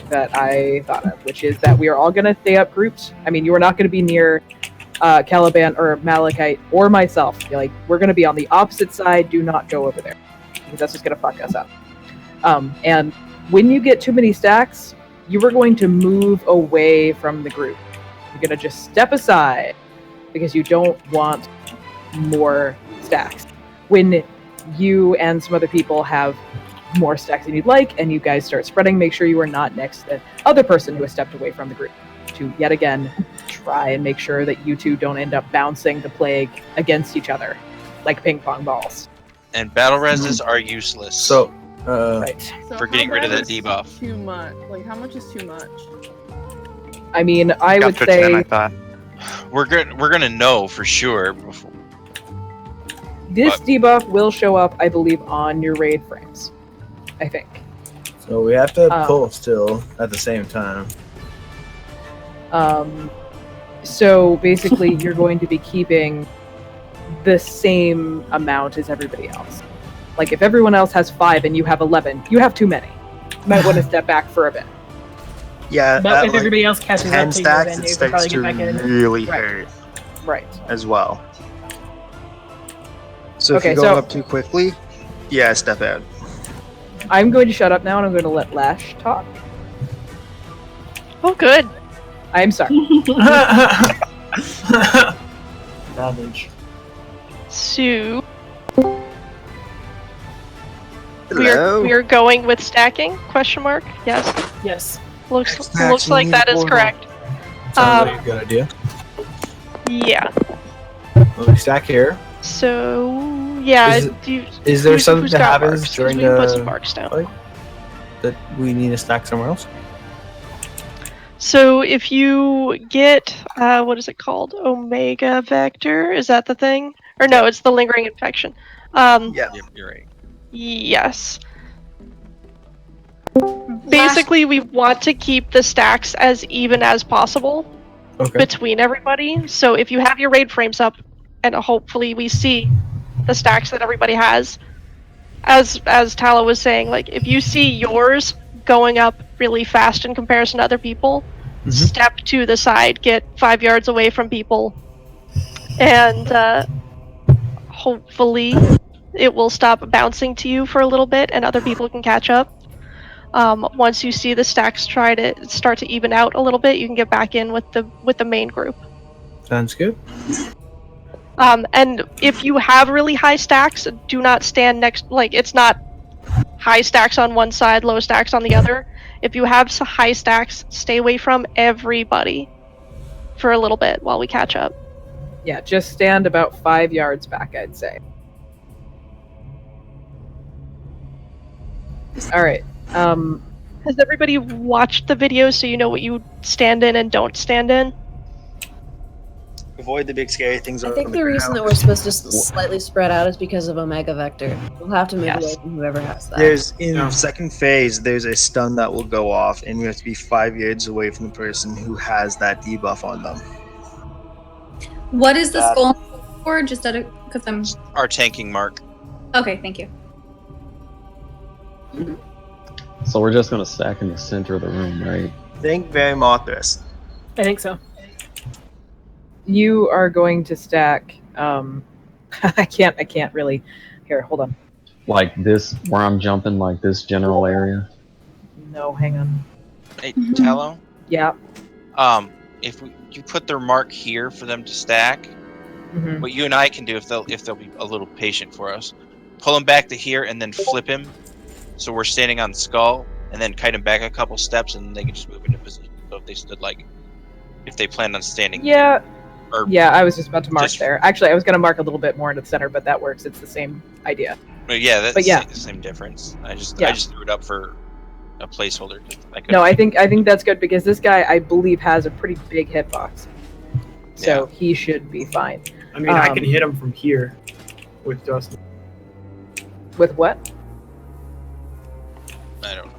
that I thought of, which is that we are all going to stay up grouped. I mean, you are not going to be near Caliban or Malachite or myself, you're like, we're going to be on the opposite side. Do not go over there because that's just going to fuck us up. And when you get too many stacks, you are going to move away from the group. You're going to just step aside because you don't want more stacks. When you and some other people have more stacks than you'd like and you guys start spreading, make sure you are not next to the other person who has stepped away from the group to yet again try and make sure that you two don't end up bouncing the plague against each other like ping pong balls. And battle reses are useless. So, right. So for getting how rid of bad that is debuff. Too much. Like, how much is too much? I mean, I would say we're gonna know for sure before. This debuff will show up, I believe, on your raid frames. I think. So we have to pull still at the same time. So basically, you're going to be keeping the same amount as everybody else. Like, if everyone else has 5 and you have 11, you have too many. You might want to step back for a bit. Yeah, But if everybody else catches 10 up to you, stacks, then it you can probably starts get to back in. really Right. hurt Right. as well. So if Okay, you're going so- up too quickly, yeah, step out. I'm going to shut up now and I'm going to let Lash talk. Oh, good. I'm sorry. Savage. So Hello? we are going with stacking? Question mark. Yes. Yes. Looks like that is correct. Sounds like a good idea. Yeah. Well, we stack here. So yeah. Is there something who's that got happens marks? 'Cause during we can put the some marks down. fight that we need to stack somewhere else? So if you get what is it called? Omega vector? Is that the thing? Or no, it's the lingering infection. Yeah. Yep, you're right. Yes. Basically, we want to keep the stacks as even as possible between everybody. So if you have your raid frames up, and hopefully we see the stacks that everybody has, as Tala was saying, like if you see yours going up really fast in comparison to other people, step to the side, get 5 yards away from people, and hopefully it will stop bouncing to you for a little bit and other people can catch up. Once you see the stacks start to even out a little bit, you can get back in with the main group. Sounds good. And if you have really high stacks, do not stand next. Like it's not high stacks on one side, low stacks on the other. If you have high stacks, stay away from everybody for a little bit while we catch up. Yeah, just stand about 5 yards back, I'd say. All right. Has everybody watched the video so you know what you stand in and don't stand in? Avoid the big scary things. I think the reason that we're supposed to slightly spread out is because of Omega Vector. We'll have to move away from whoever has that. There's in second phase, there's a stun that will go off, and we have to be 5 yards away from the person who has that debuff on them. What is the skull for? Just because I'm. Our tanking mark. Okay, thank you. So we're just gonna stack in the center of the room, right? Think very Mothras. I think so. You are going to stack. I can't really. Here, hold on. Like this, where I'm jumping, like this general area. No, hang on. Hey, Tallow? Yeah. If you put their mark here for them to stack, what you and I can do if they'll be a little patient for us, pull him back to here and then flip him, so we're standing on the skull, and then kite him back a couple steps, and they can just move into position. So if they stood if they planned on standing. Yeah. Or Yeah, I was just about to mark there. Actually, I was going to mark a little bit more into the center, but that works. It's the same idea. But yeah, that's But yeah. the same difference. I just Yeah. threw it up for a placeholder. No, I think that's good because this guy, I believe, has a pretty big hitbox, so he should be fine. I mean, I can hit him from here with Dustin. With what? I don't know.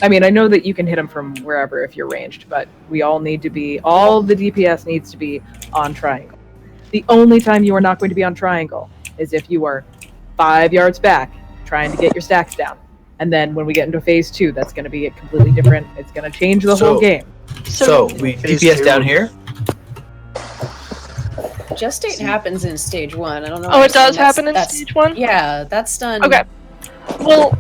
I mean, I know that you can hit him from wherever if you're ranged, but we all need to be. All the DPS needs to be on triangle. The only time you are not going to be on triangle is if you are 5 yards back trying to get your stacks down. And then when we get into phase 2, that's going to be completely different. It's going to change the whole game. So we DPS down here. Gestate happens in stage 1. I don't know. Oh, why it does that's- happen in that's- stage 1? Yeah, that's done. Okay. Well,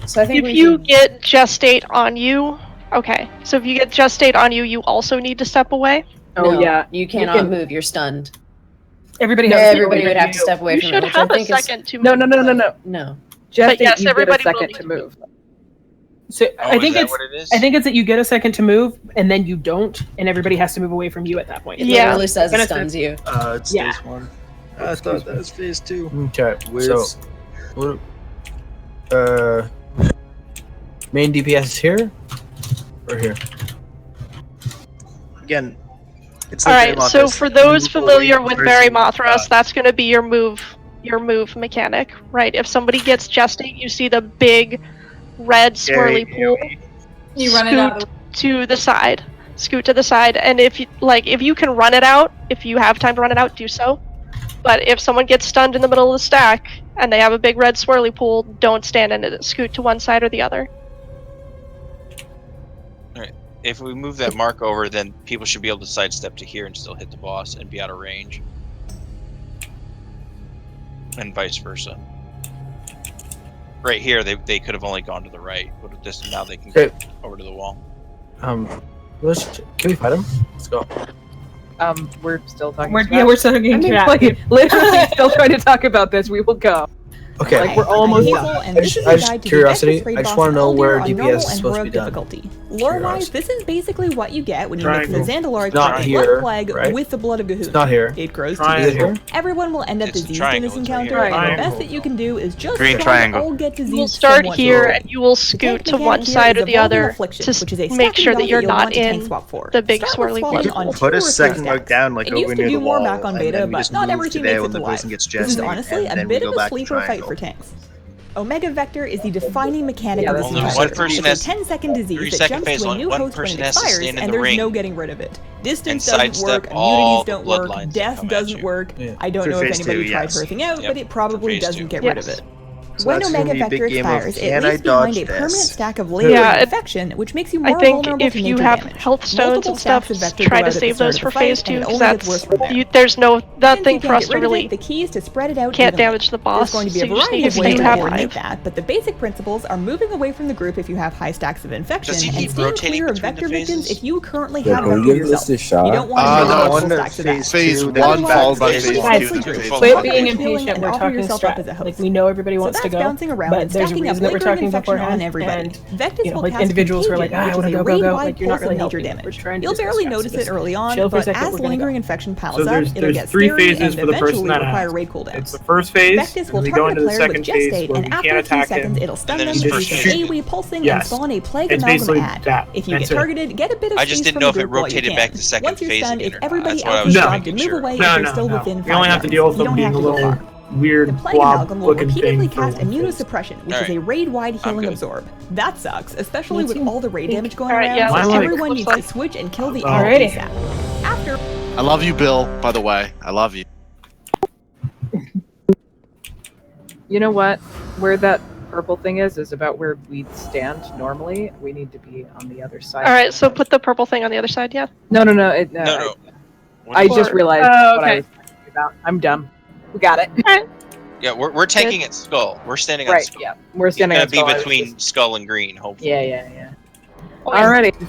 so I think if you get gestate on you, okay. So if you get gestate on you, you also need to step away. Oh, yeah. You cannot move. You're stunned. Everybody Everybody would have to step away You from should it, which have I a think is second to No, move. no. Just But yes, you get a everybody will second need to to move. So Oh, I think is that it's what it is? I think it's that you get a second to move and then you don't, and everybody has to move away from you at that point. It literally says it stuns you. It's Yeah. phase 1. I thought that was phase 2. Okay, so what? Main DPS is here or here? Again, it's All like right. So for those familiar with Barry Mothras, that's going to be your move mechanic, right? If somebody gets gestate, you see the big red swirly pool. You run it out. To the side. Scoot to the side, and if you can run it out, if you have time to run it out, do so. But if someone gets stunned in the middle of the stack and they have a big red swirly pool, don't stand in it. Scoot to one side or the other. Alright. If we move that mark over, then people should be able to sidestep to here and still hit the boss and be out of range. And vice versa. Right here, they could have only gone to the right, but with this now they can go over to the wall. Can we fight him? Let's go. We're still talking. We're still talking. I mean, crap. like, literally still trying to talk about this. We will go. Okay. Like, we're almost Hazel, done. and this is I a just guide to curiosity. the Vectis raid I just boss want to know Uldir where on DPS normal is and supposed to be heroic done. difficulty. Lore-wise, this is basically what you get when you mix the Triangle. Zandaloric Not Blood here, Plague right? with the Blood of Gahoon. It's not here. It grows Triangle. to everyone will end up It's a diseased in triangle, this it's right encounter, here. and the Triangle. best that you can do is just Green try triangle. to all get diseased You will start somewhat here slowly. and you will The scoot tank to mechanic one here side is or the Evolving other Affliction, to which is a make sure stacking that you're build not you'll want to tank in swap for. the big Start with swirly swapping pool. on Put 2 a or 3 second stacks. look down, like It used over to near do the more wall, back on and beta, then we but just not move everything to there makes when it the to person live. gets This is gestate, honestly and a then we bit go of a back to sleeper fight triangle. for tanks. Omega Vector is the defining mechanic Yeah, of this that's Only encounter. one person It's has a 10-second disease 3 that second jumps phase. to a Only new one host when person it has to expires, stand in and the there's ring no getting rid of it. Distance and doesn't work, sidestep all immunities the don't work, bloodlines that death come at doesn't you. work. Yeah. I don't For know if phase anybody two, tried yes. earthing out, Yep, but it probably phase doesn't two. get rid of Yes. it. So When that's gonna Omega be a big Vector game of, expires, it can I leaves behind dodge a permanent this? stack of latent Yeah, infection, which makes you I more think vulnerable if to you nature have damage. health stones Multiple and stuff, stacks of Vector try go to out at the save start those of for the fight, phase and 2 it because only gets worse from there. there's no that Since thing you for can't us get to rid of really it, the key is to spread it out can't evenly. damage the boss. There's going to be so a you just variety need of to ways stay to have coordinate life. that, but the basic principles are moving away from the group if you have high stacks of infection, Does he and keep staying rotating clear of between the Vector victims phases? if you currently Yeah, have can we Vector give this yourself. a shot? You don't want to No, go I multiple wonder stacks of that. Phase two, 1 then followed by phase phase one. 2. Guys, then phase Quit 3. being Healing impatient. and We're offer talking yourself strat. up as a host. Like, we know everybody So wants to that's go, bouncing around but and there's a stacking up reason that we're lingering talking infection beforehand. on everybody. And Vectis you know, will like cast individuals who are like, Contagion, I which want is to a go, raid-wide like you're not pulse of really nature helping. We're damage. trying to You'll barely discuss notice this. it early on, Chill for a but second, as we're gonna lingering go. infection piles So up, there's it'll get 3 scary phases and for the person eventually that require has. raid cooldowns. It's the first phase, Vectis and will we go target into a the player with second phase gestate, where and we after can't a few attack seconds, him. it'll stun And then them, it's produce first an shoot. AoE pulsing, and Yes. spawn a plague It's amalgam basically ad. that. If you get That's it. targeted, get a bit of I just space didn't from know the if it group while you rotated can. back to second Once you're phase stunned, again if or not. everybody That's what I else was is just jobbed, making move sure. away No, if they're no, still no. within We 5 only have to yards. deal with You them don't being have a to go little far. weird The Plague blob Amalgam will looking repeatedly thing. cast Immunosuppression, which is a raid-wide healing good. absorb. That sucks, especially with all the raid damage going Alright, around, yeah, so that's what it everyone looks needs like. to switch and kill the Alrighty. ASAP. After I love you, Bill, by the way. I love you. You know what? Where that purple thing is about where we stand normally. We need to be on the other side. Alright, so put the purple thing on the other side, yeah? No. No. I just realized Oh, what I okay. was talking about. I'm dumb. We got it. Yeah, we're tanking at Skull. We're standing on Right, Skull. yeah. We're He's standing gonna on be Skull. I was between Skull and Green, hopefully. Yeah. Alrighty.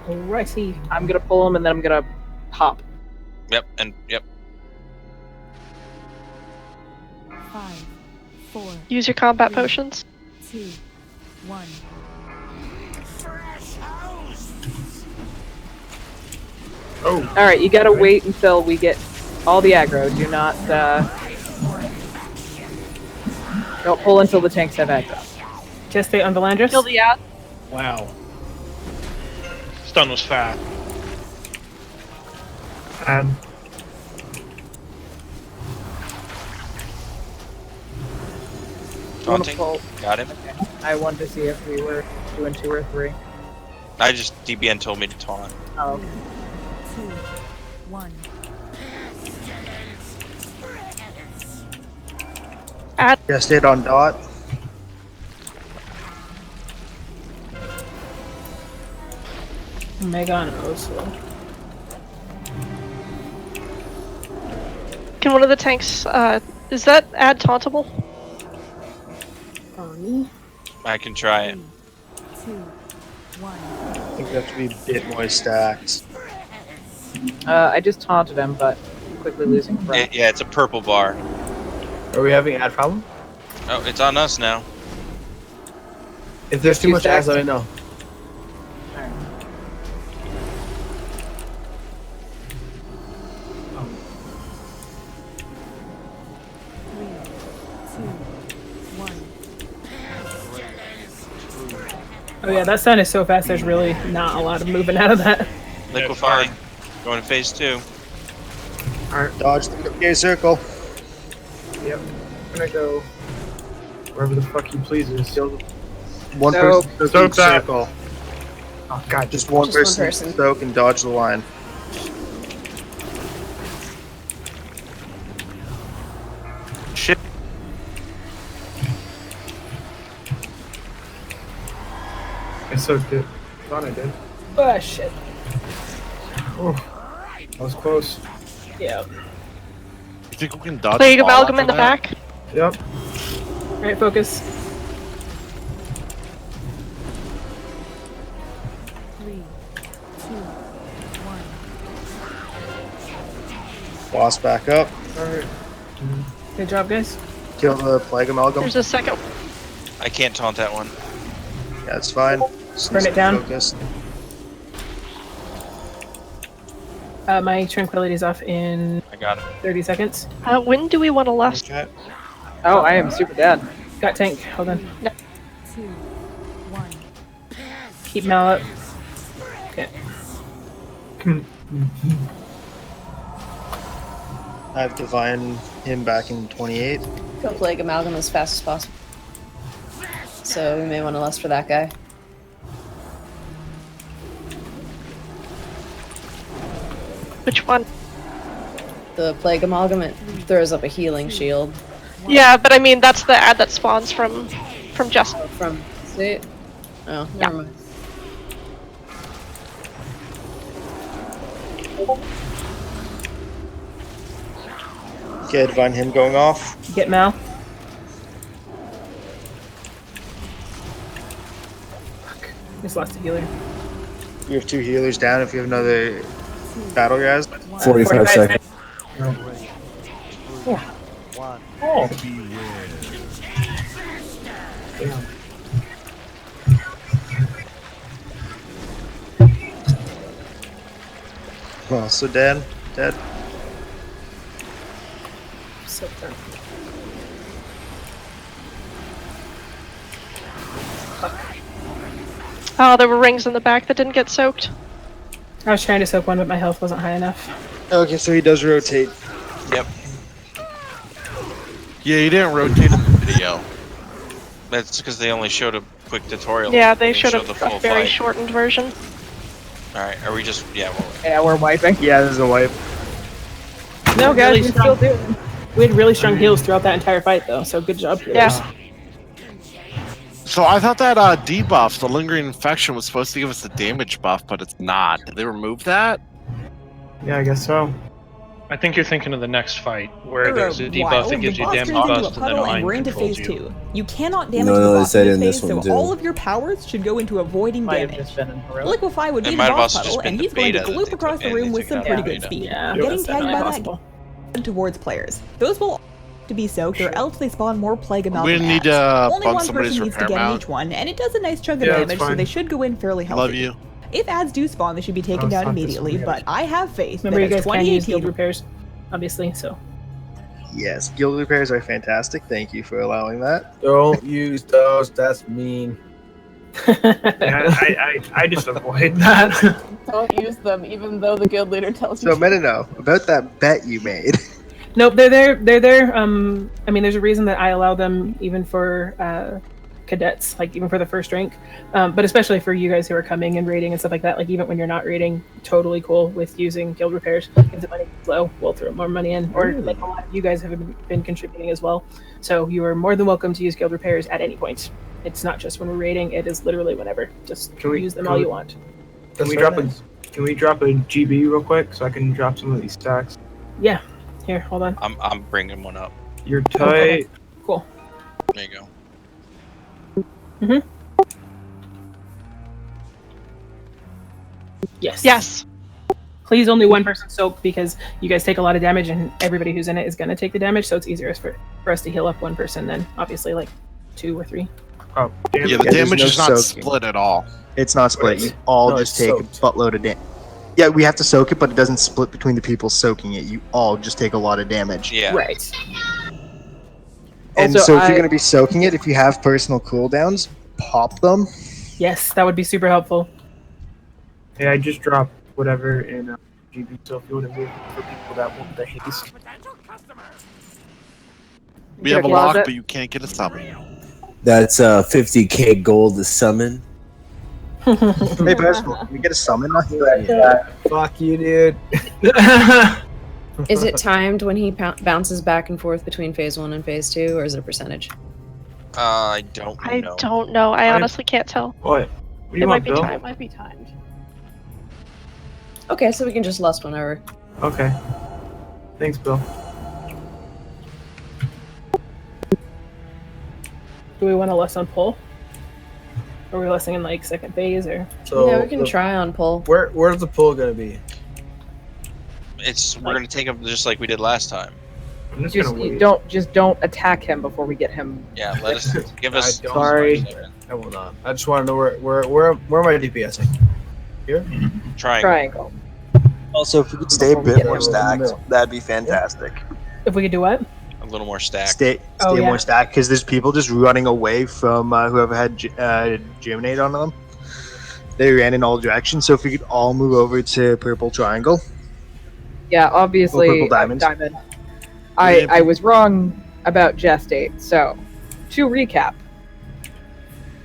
Alrighty. I'm gonna pull him and then I'm gonna hop. Yep. 5, 4, Use your combat potions. 2, 1. Oh. Alright, you gotta wait until we get all the aggro. Do not, don't pull until the tanks have aggro. Gestate on Valandris. Kill the ad. Wow. Stun was fast. Taunting. Pull. Got him. I wanted to see if we were doing 2 or 3. I just DBN told me to taunt. Oh, okay. 2, 1. Gestate on dot. Omega on Oslo. Can one of the tanks, is that ad tauntable? I can try it. 2, 1. I think we have to be a bit more stacked. I just taunted him, but I'm quickly losing front. Yeah, it's a purple bar. Are we having ad problem? Oh, it's on us now. If there's too much ads, let me know. Oh yeah, that stun is so fast. There's really not a lot of moving out of that. Liquefy. Going to phase 2. Alright. Dodge the gear circle. Yep. I'm gonna go wherever the fuck he pleases. One person soak each that. circle. Oh god, Just one person soak and dodge the line. Shit. I soaked it. Thought I did. Oh shit. Oh, that was close. Yeah. You think we can dodge Plague the ball amalgam in after the that? back. Yep. Alright, focus. 3, 2, 1. Boss back up. Alright. Good job, guys. Kill the plague amalgam. There's a second. I can't taunt that one. Yeah, it's fine. Just Burn it down. focus. My tranquility's off in I got it. 30 seconds. When do we want to last? Oh, I am super dead. Got tank. Hold on. 2, 1. Keep Mal up. Okay. I have Divine him back in 28. Go plague amalgam as fast as possible. So we may want to lust for that guy. Which one? The plague amalgam, it throws up a healing shield. Yeah, but I mean that's the ad that spawns from Justin. From see? Oh, never mind. Okay, Divine him going off. Get Mal. Fuck. Just lost a healer. You have 2 healers down if you have another battle guys. 45 seconds. Yeah. Oh. Well, so dead. So done. Oh, there were rings in the back that didn't get soaked. I was trying to soak one, but my health wasn't high enough. Okay, so he does rotate. Yep. Yeah, he didn't rotate in the video. That's because they only showed a quick tutorial. Yeah, they showed the full a very fight. shortened version. Alright, are we just... Yeah, Yeah, we're wiping. Yeah, there's a wipe. No, guys, Really we still do. We had really strong heals throughout that entire fight, though, so good job, healers. Yeah. So I thought that debuff, the lingering infection, was supposed to give us the damage buff, but it's not. Did they remove that? Yeah, I guess so. I think you're thinking of the next fight, where For there's a debuff while, that gives the you boss damage turns into a bust and then puddle, and mind we're into controls phase you. 2. You cannot damage No, the they boss said in in this this phase, so one, too. all of your powers should go into avoiding Might have damage. just been in heroic. Liquefy would It be the might have boss also just puddle, and been he's the going to beta that gloop they across took the room into with some account. pretty good speed. Yeah, Getting that's tagged by definitely that possible. towards players. Those will to be soaked, or else they spawn more plague amalgam. We need ads. to Only bump one somebody's person needs to repair get in mount. each one, and it does a nice chunk of Yeah, that's damage, so fine. they should go in fairly healthy. Love you. If ads do spawn, they should be taken Oh, down fuck this immediately, one, but I have faith Remember, you that guys at can use 2018 guild repairs, obviously, so. Yes, guild repairs are fantastic. Thank you for allowing that. Don't use those. That's mean. Yeah, I just avoid that. Don't use them, even though the guild leader tells you. So, Menino, about that bet you made. Nope, they're there. They're there. I mean, there's a reason that I allow them even for cadets, like even for the first rank, but especially for you guys who are coming and raiding and stuff like that. Like even when you're not raiding, totally cool with using guild repairs. If the money is low, we'll throw more money in, or like a lot of you guys have been contributing as well. So you are more than welcome to use guild repairs at any point. It's not just when we're raiding; it is literally whenever. Just use them all you want. Can we drop a GB real quick so I can drop some of these stacks? Yeah. Here, hold on. I'm bringing one up. You're tight. Cool. There you go. Mm-hmm. Yes. Yes. Please, only one person soak because you guys take a lot of damage and everybody who's in it is going to take the damage, so it's easier for us to heal up one person than obviously like 2 or 3. Oh, yeah, the damage is not split at all. It's not split. You all just take a buttload of damage. Yeah, we have to soak it, but it doesn't split between the people soaking it. You all just take a lot of damage. Yeah. Right. And Also, so if you're going to be soaking it, if you have personal cooldowns, pop them. Yes, that would be super helpful. Hey, I just dropped whatever in GB, so if you want to move for people that want the haste. We have a lock, but you can't get a summon. That's 50k gold to summon. Hey, Personal, can we get a summon? Fuck you, dude. Is it timed when he bounces back and forth between phase 1 and phase 2, or is it a percentage? I don't know. I don't know. I honestly can't tell. What? It might be timed. Might be timed. Okay, so we can just lust whenever. Okay. Thanks, Bill. Do we want to lust on pull? Are we lusting in like second phase or? So yeah, we can try on pull. Where's the pull gonna be? We're gonna take him just like we did last time. Just don't attack him before we get him. Yeah, let us give us. Sorry. I will not. I just want to know where am I DPSing? Here? Triangle. Also, if we could stay a bit more stacked, that'd be fantastic. If we could do what? A little more stacked. Stay more stacked, because there's people just running away from whoever had Germinate on them. They ran in all directions, so if we could all move over to Purple Triangle. Yeah, obviously, Purple Diamond. I was wrong about Gestate, so to recap.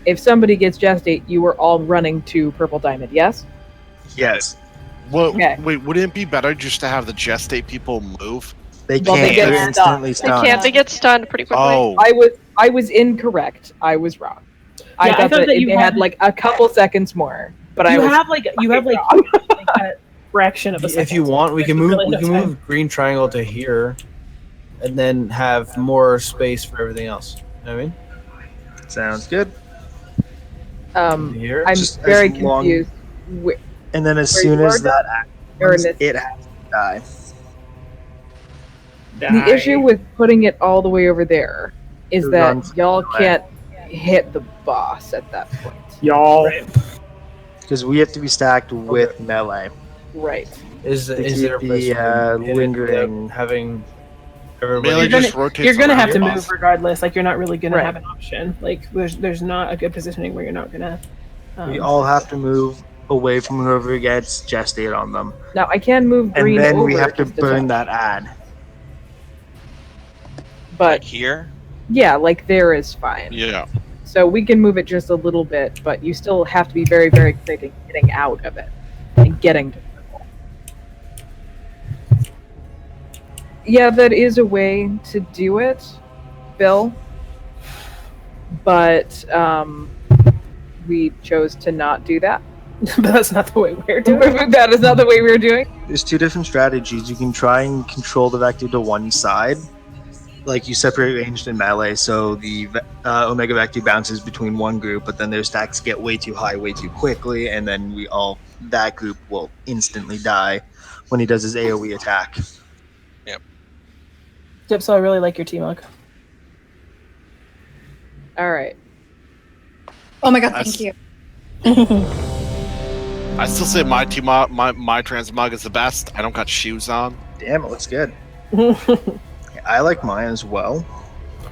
If somebody gets Gestate, you were all running to Purple Diamond, yes? Yes. Well, Okay. wait, wouldn't it be better just to have the Gestate people move? They can't. They're instantly stunned. They can't. They get stunned pretty quickly. Oh. I was incorrect. I was wrong. I thought that you they had like a couple seconds more, but you I have like a fraction of a second. If you want, we can move green triangle to here, and then have more space for everything else. You know what I mean? Sounds good. Here? I'm Just very as long- confused. And then as Where soon you as are that happens, Or in it has to die. The issue with putting it all the way over there is It that runs y'all away. can't hit the boss at that point. Y'all. Because we have to be stacked with melee. Right. Is To there a keep place the where we can hit it lingering without having everybody? Melee just rotates You're gonna around have to the move boss. regardless. Like you're not really gonna Right. have an option. Like there's not a good positioning where you're not gonna. We all have to move away from whoever gets Gestate on them. Now I can move And green then over we have to just burn touch. that ad. But Here? yeah, like there is fine. Yeah. So we can move it just a little bit, but you still have to be very, very quick in getting out of it and getting to purple. Yeah, that is a way to do it, Bill. But we chose to not do that. But that's not the way we're doing it. That is not the way we were doing. There's two different strategies. You can try and control the vector to one side. Like you separate ranged and melee, so the Omega Vector bounces between one group, but then their stacks get way too high way too quickly, and then that group will instantly die when he does his AoE attack. Yep. So I really like your T-Mog. All right. Oh my god, thank you. I still say my transmog is the best. I don't got shoes on. Damn, it looks good. I like mine as well.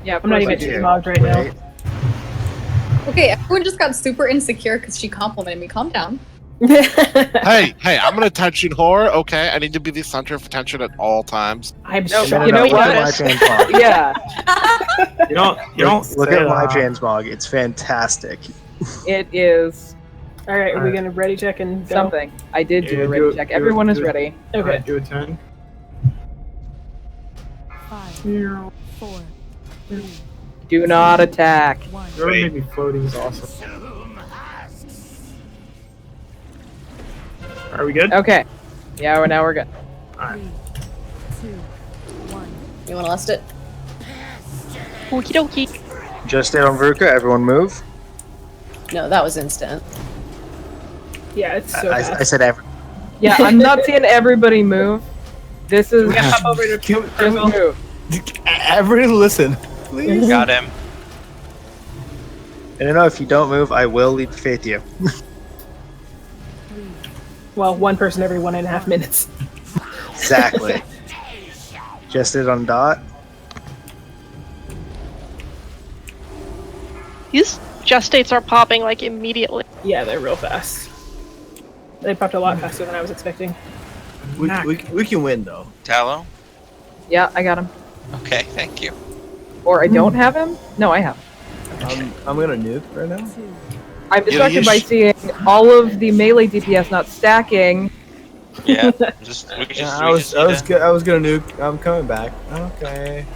Yeah, I'm not even T-Mogged right now. Okay, everyone just got super insecure because she complimented me. Calm down. hey, I'm an attention whore. Okay, I need to be the center of attention at all times. I'm No, shocked. you know Look what? at my transmog. Yeah, You don't Look say at my that. transmog. It's fantastic. it is All right, are we gonna ready check and go? something. I did do Yeah, a ready check. Everyone is ready. Okay. Alright, do a 10. 5, 4, 3, Do not attack. 1. Whoever made me floating is awesome. Are we good? Okay. Yeah, now we're good. Alright. 3, 2, You want to list it? Okie dokie. Just stay on Veruca. Everyone move. No, that was instant. Yeah, it's so fast. I said every. Yeah, I'm not seeing everybody move. This is. Yeah, hop over to Just move. Everybody listen, please. Got him. I don't know if you don't move, I will lead the faith to you. Well, one person every 1.5 minutes. Exactly. Just did on dot. These gestates are popping like immediately. Yeah, they're real fast. They popped a lot faster than I was expecting. We can win though. Tallow? Yeah, I got him. Okay, thank you. Or I don't have him? No, I have him. I'm gonna nuke right now. I'm distracted by seeing all of the melee DPS not stacking. Yeah, I was gonna nuke. I'm coming back. Okay.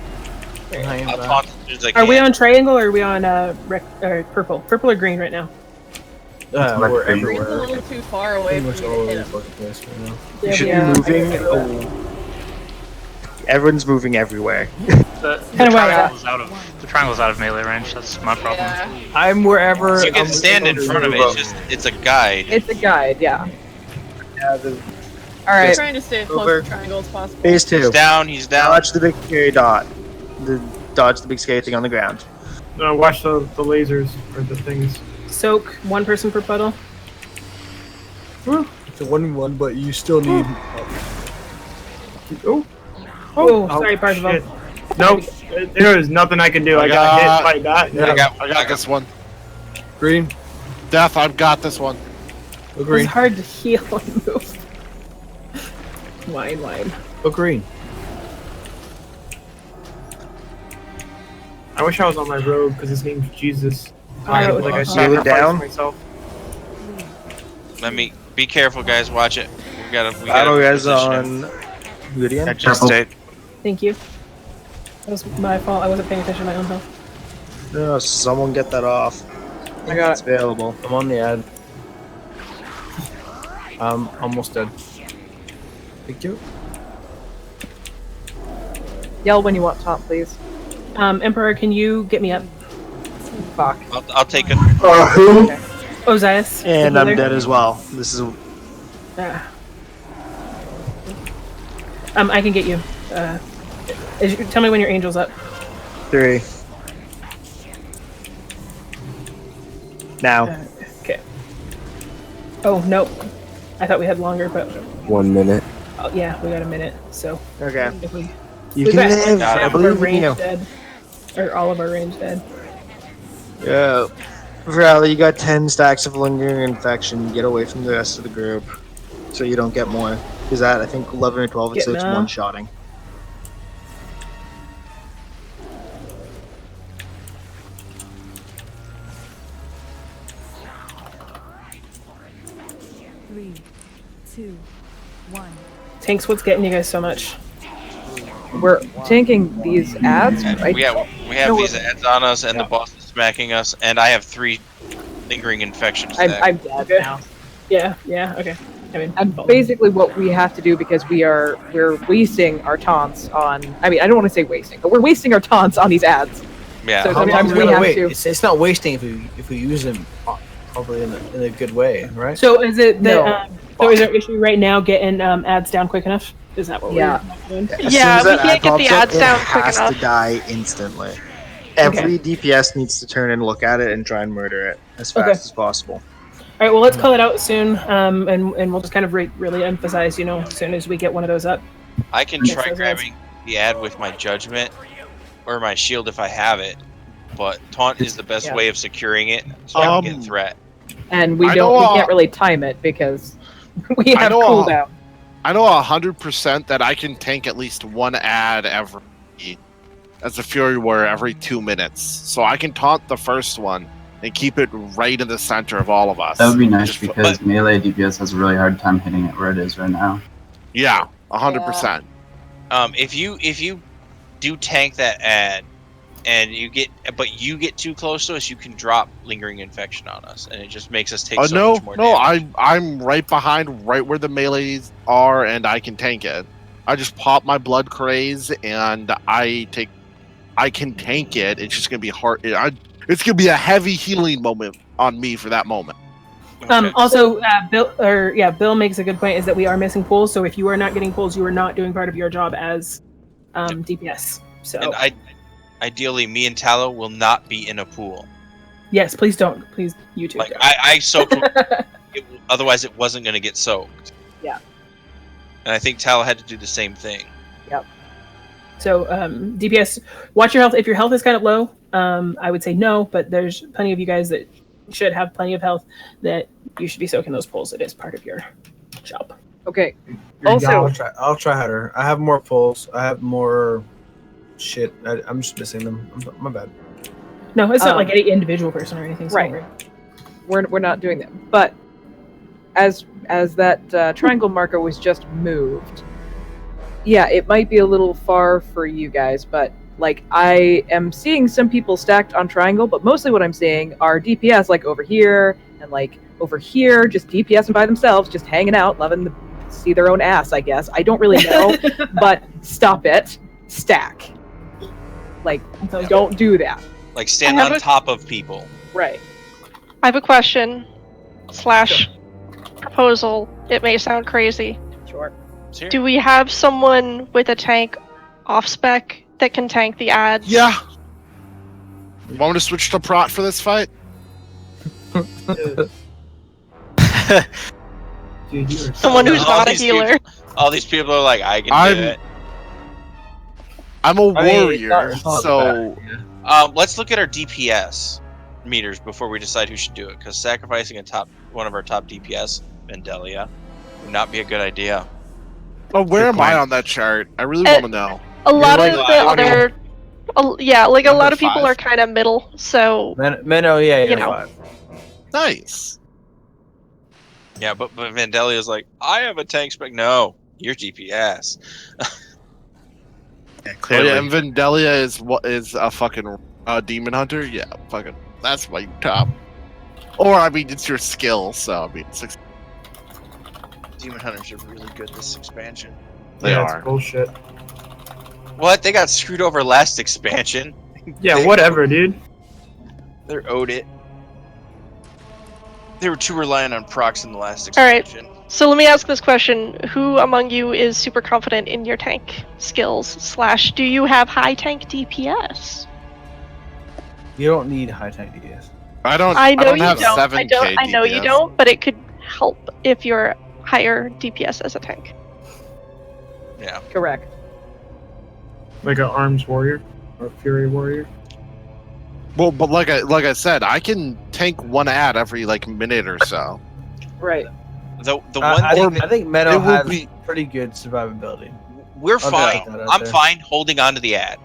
Are we on triangle or are we on purple? Purple or green right now? We're Green's everywhere. a little too far away Pretty from much you all to over hit the him. fucking place right now. You should be moving. Everyone's moving everywhere. Kinda why The triangle's out of melee range. That's my problem. I'm wherever. You can stand in front of it. It's a guide. It's a guide, yeah. Yeah, All right. I'm trying to stay as close to triangle as possible. Phase 2. He's down. He's down. Dodge the big scary dot. Dodge the big scary thing on the ground. No, watch the lasers or the things. Soak, one person per puddle. It's a 1v1, but you still need. Oh, sorry, Parzival. Shit. Nope, there is nothing I can do. I got hit by that. Yeah. I got this one. Green. Death, I've got this one. Go green. It's hard to heal and move. Wine. Go green. I wish I was on my rogue because his name's Jesus. I Oh, like I slow it down. myself. Let me be careful, guys. Watch it. We gotta Battle guys position. on Guardian. Just stayed. Thank you. That was my fault. I wasn't paying attention to my own health. No, someone get that off. I got It's available. I'm on the ad. Almost dead. Thank you. Yell when you want top, please. Emperor, can you get me up? Fuck. I'll take it. Who? Osias. And the I'm healer. dead as well. This is. I can get you. Tell me when your angel's up. 3. Now. Okay. Oh, nope. I thought we had longer, but 1 minute. oh, yeah, we got a minute. So Okay. if we You we've can got live. half I of our believe in range you. dead, or all of our range dead. Yeah. Rally, you got 10 stacks of lingering infection. Get away from the rest of the group so you don't get more. Because that, I think 11 or 12, it's Get now. one-shotting. Three, two, one. Tanks, what's getting you guys so much? We're tanking these ads, right? We have these ads on us, and the boss is smacking us, and I have 3 lingering infections. I'm dead now. Yeah, okay. I mean, and basically what we have to do, because we're wasting our taunts on. I mean, I don't want to say wasting, but we're wasting our taunts on these ads. Yeah. So sometimes we have to. It's not wasting if we use them probably in a good way, right? So is it that? No. So is our issue right now getting ads down quick enough? Is that what Yeah. we're doing? Yeah, we can't get the ads down quick It has enough. to die instantly. Every DPS needs to turn and look at it and try and murder it as fast as possible. All right, well, let's call it out soon, and we'll just kind of really emphasize, as soon as we get one of those up. I can Yes, try those grabbing the ad with my judgment or my shield if I have it, but taunt is the best way of securing it, so I don't get a threat. And we I don't. know, We can't really time it because we have cooldown. I know 100% that I can tank at least one ad as a Fury Warrior every 2 minutes. So I can taunt the first one and keep it right in the center of all of us. That would be nice because melee DPS has a really hard time hitting it where it is right now. Yeah, 100%. If you do tank that ad, and you get too close to us, you can drop lingering infection on us, and it just makes us take so much more damage. I'm right behind, right where the melees are, and I can tank it. I just pop my blood craze and I can tank it. It's just gonna be hard. It's gonna be a heavy healing moment on me for that moment. Okay. Also, Bill makes a good point. Is that we are missing pulls. So if you are not getting pulls, you are not doing part of your job as DPS. So And ideally, me and Tallow will not be in a pool. yes, please don't. Please, you two. Like don't. I soaked. Otherwise, it wasn't going to get soaked. Yeah. And I think Tallow had to do the same thing. Yep. So DPS, watch your health. If your health is kind of low, I would say no. But there's plenty of you guys that should have plenty of health that you should be soaking those pulls. It is part of your job. Okay. Also, I'll try harder. I have more pulls. I have more shit. I'm just missing them. My bad. No, it's not like any individual person or anything. So Right. We're not doing them. But as that triangle marker was just moved, yeah, it might be a little far for you guys, but like I am seeing some people stacked on triangle, but mostly what I'm seeing are DPS like over here and like over here, just DPSing by themselves, just hanging out, loving to see their own ass, I guess. I don't really know, but stop it. Stack. Like, don't do that. Like stand on top of people. Right. I have a question / proposal. It may sound crazy. Sure. Do we have someone with a tank off spec that can tank the ads? Yeah. Want me to switch to prot for this fight? Dude, someone who's not a healer. All these people are like, I can do it. I'm a warrior, so let's look at our DPS meters before we decide who should do it. Because sacrificing one of our top DPS, Vandalia, would not be a good idea. Oh, where am I on that chart? I really want to know. A lot of the other, like a lot of people are kind of middle. So you know. Nice. Yeah, but Vandalia's like, I have a tank spec. No, you're DPS. Yeah, clearly. Oh, yeah, and Vandalia is a fucking demon hunter. Yeah, fucking that's my top. Or I mean, it's your skill. So I mean, demon hunters are really good this expansion. They are. It's bullshit. What? They got screwed over last expansion. Yeah, whatever, dude. They're owed it. They were too reliant on procs in the last All expansion. right. So let me ask this question: who among you is super confident in your tank skills? / do you have high tank DPS? You don't need high tank DPS. I don't. I know don't you have don't. 7K I know you don't. But it could help if you're higher DPS as a tank. Yeah. Correct. Like an arms warrior or a fury warrior. Well, but like I said, I can tank one ad every like minute or so. Right. The one I think Meadow has pretty good survivability. We're fine. I'm fine holding on to the ad,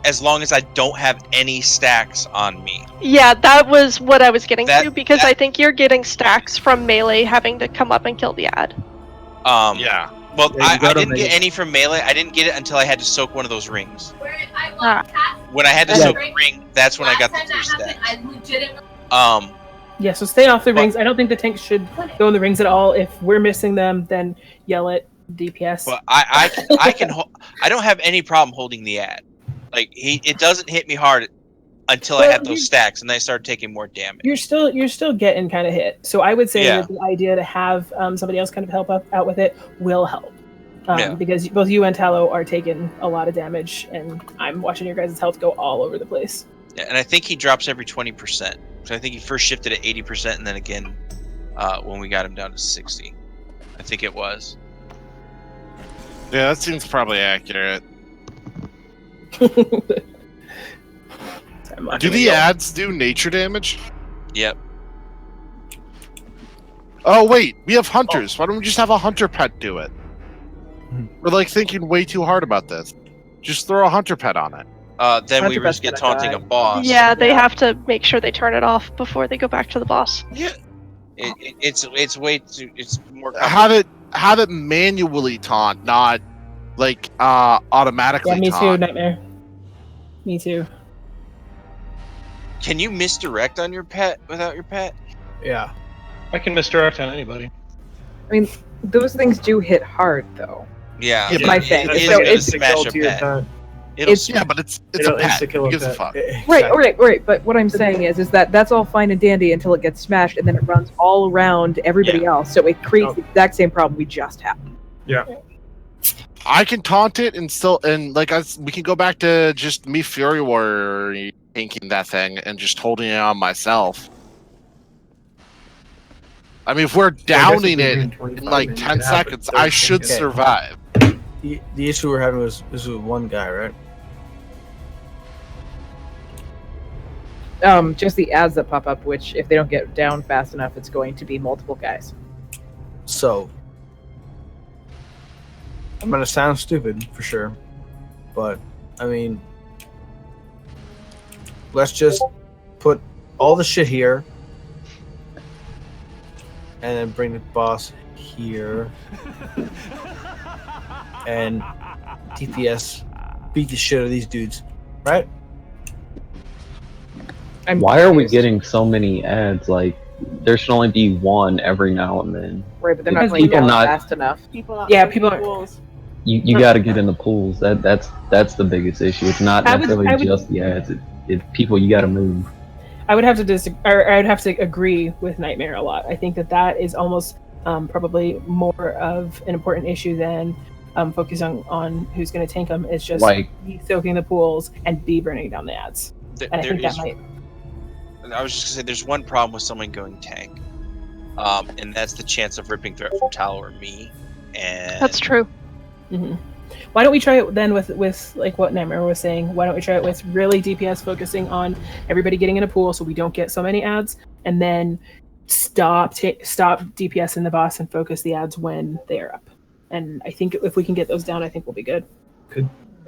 as long as I don't have any stacks on me. Yeah, that was what I was getting to, because I think you're getting stacks from melee having to come up and kill the ad. Yeah. Well, I didn't get any from melee. I didn't get it until I had to soak one of those rings. When I had to soak a ring, that's when I got the 3 stacks. Yeah, so stay off the rings. I don't think the tank should go in the rings at all. If we're missing them, then yell at DPS. But I don't have any problem holding the ad. Like it doesn't hit me hard until I had those stacks, and then I started taking more damage. You're still getting kind of hit. So I would say that the idea to have somebody else kind of help out with it will help. Because both you and Tallow are taking a lot of damage, and I'm watching your guys' health go all over the place. Yeah, and I think he drops every 20%. So I think he first shifted at 80%, and then again when we got him down to 60. I think it was. Yeah, that seems probably accurate. Do the ads do nature damage? Yep. Oh wait, we have hunters. Why don't we just have a hunter pet do it? We're like thinking way too hard about this. Just throw a hunter pet on it. Then we risk it taunting a boss. Yeah, they have to make sure they turn it off before they go back to the boss. Yeah. It's way too. It's more. Have it manually taunt, not like automatically. Yeah, me taunt. too, Nightmare. Me too. Can you misdirect on your pet without your pet? Yeah. I can misdirect on anybody. I mean, those things do hit hard, though. Yeah, It's my thing. It is So gonna it's smash a pet. Yeah, but it's a pet. insta-kill Who a gives a pet. fuck? Right. But what I'm saying is that that's all fine and dandy until it gets smashed, and then it runs all around everybody else. So it creates the exact same problem we just had. Yeah. I can taunt it and still, and like we can go back to just me Fury Warrior tanking that thing and just holding it on myself. I mean, if we're downing it in like 10 seconds, I should survive. The issue we're having is with one guy, right? Just the ads that pop up, which if they don't get down fast enough, it's going to be multiple guys. So, I'm gonna sound stupid for sure, but I mean, let's just put all the shit here, and then bring the boss here, and DPS beat the shit out of these dudes, right? Why are we getting so many ads? Like, there should only be one every now and then. Right, but they're not Because going people down not- fast enough. People are. You got to get in the pools. That's the biggest issue. It's not necessarily just the ads. It's people you got to move. I would have to I would have to agree with Nightmare a lot. I think that is almost probably more of an important issue than focusing on who's going to tank them. It's just Like- B soaking the pools and B burning down the ads. And I think that might. I was just gonna say, there's one problem with someone going tank, and that's the chance of ripping threat from Tal or me. And That's true. Mm-hmm. Why don't we try it then with like what Nightmare was saying? Why don't we try it with really DPS focusing on everybody getting in a pool so we don't get so many ads, and then stop DPS in the boss and focus the ads when they're up. And I think if we can get those down, I think we'll be good.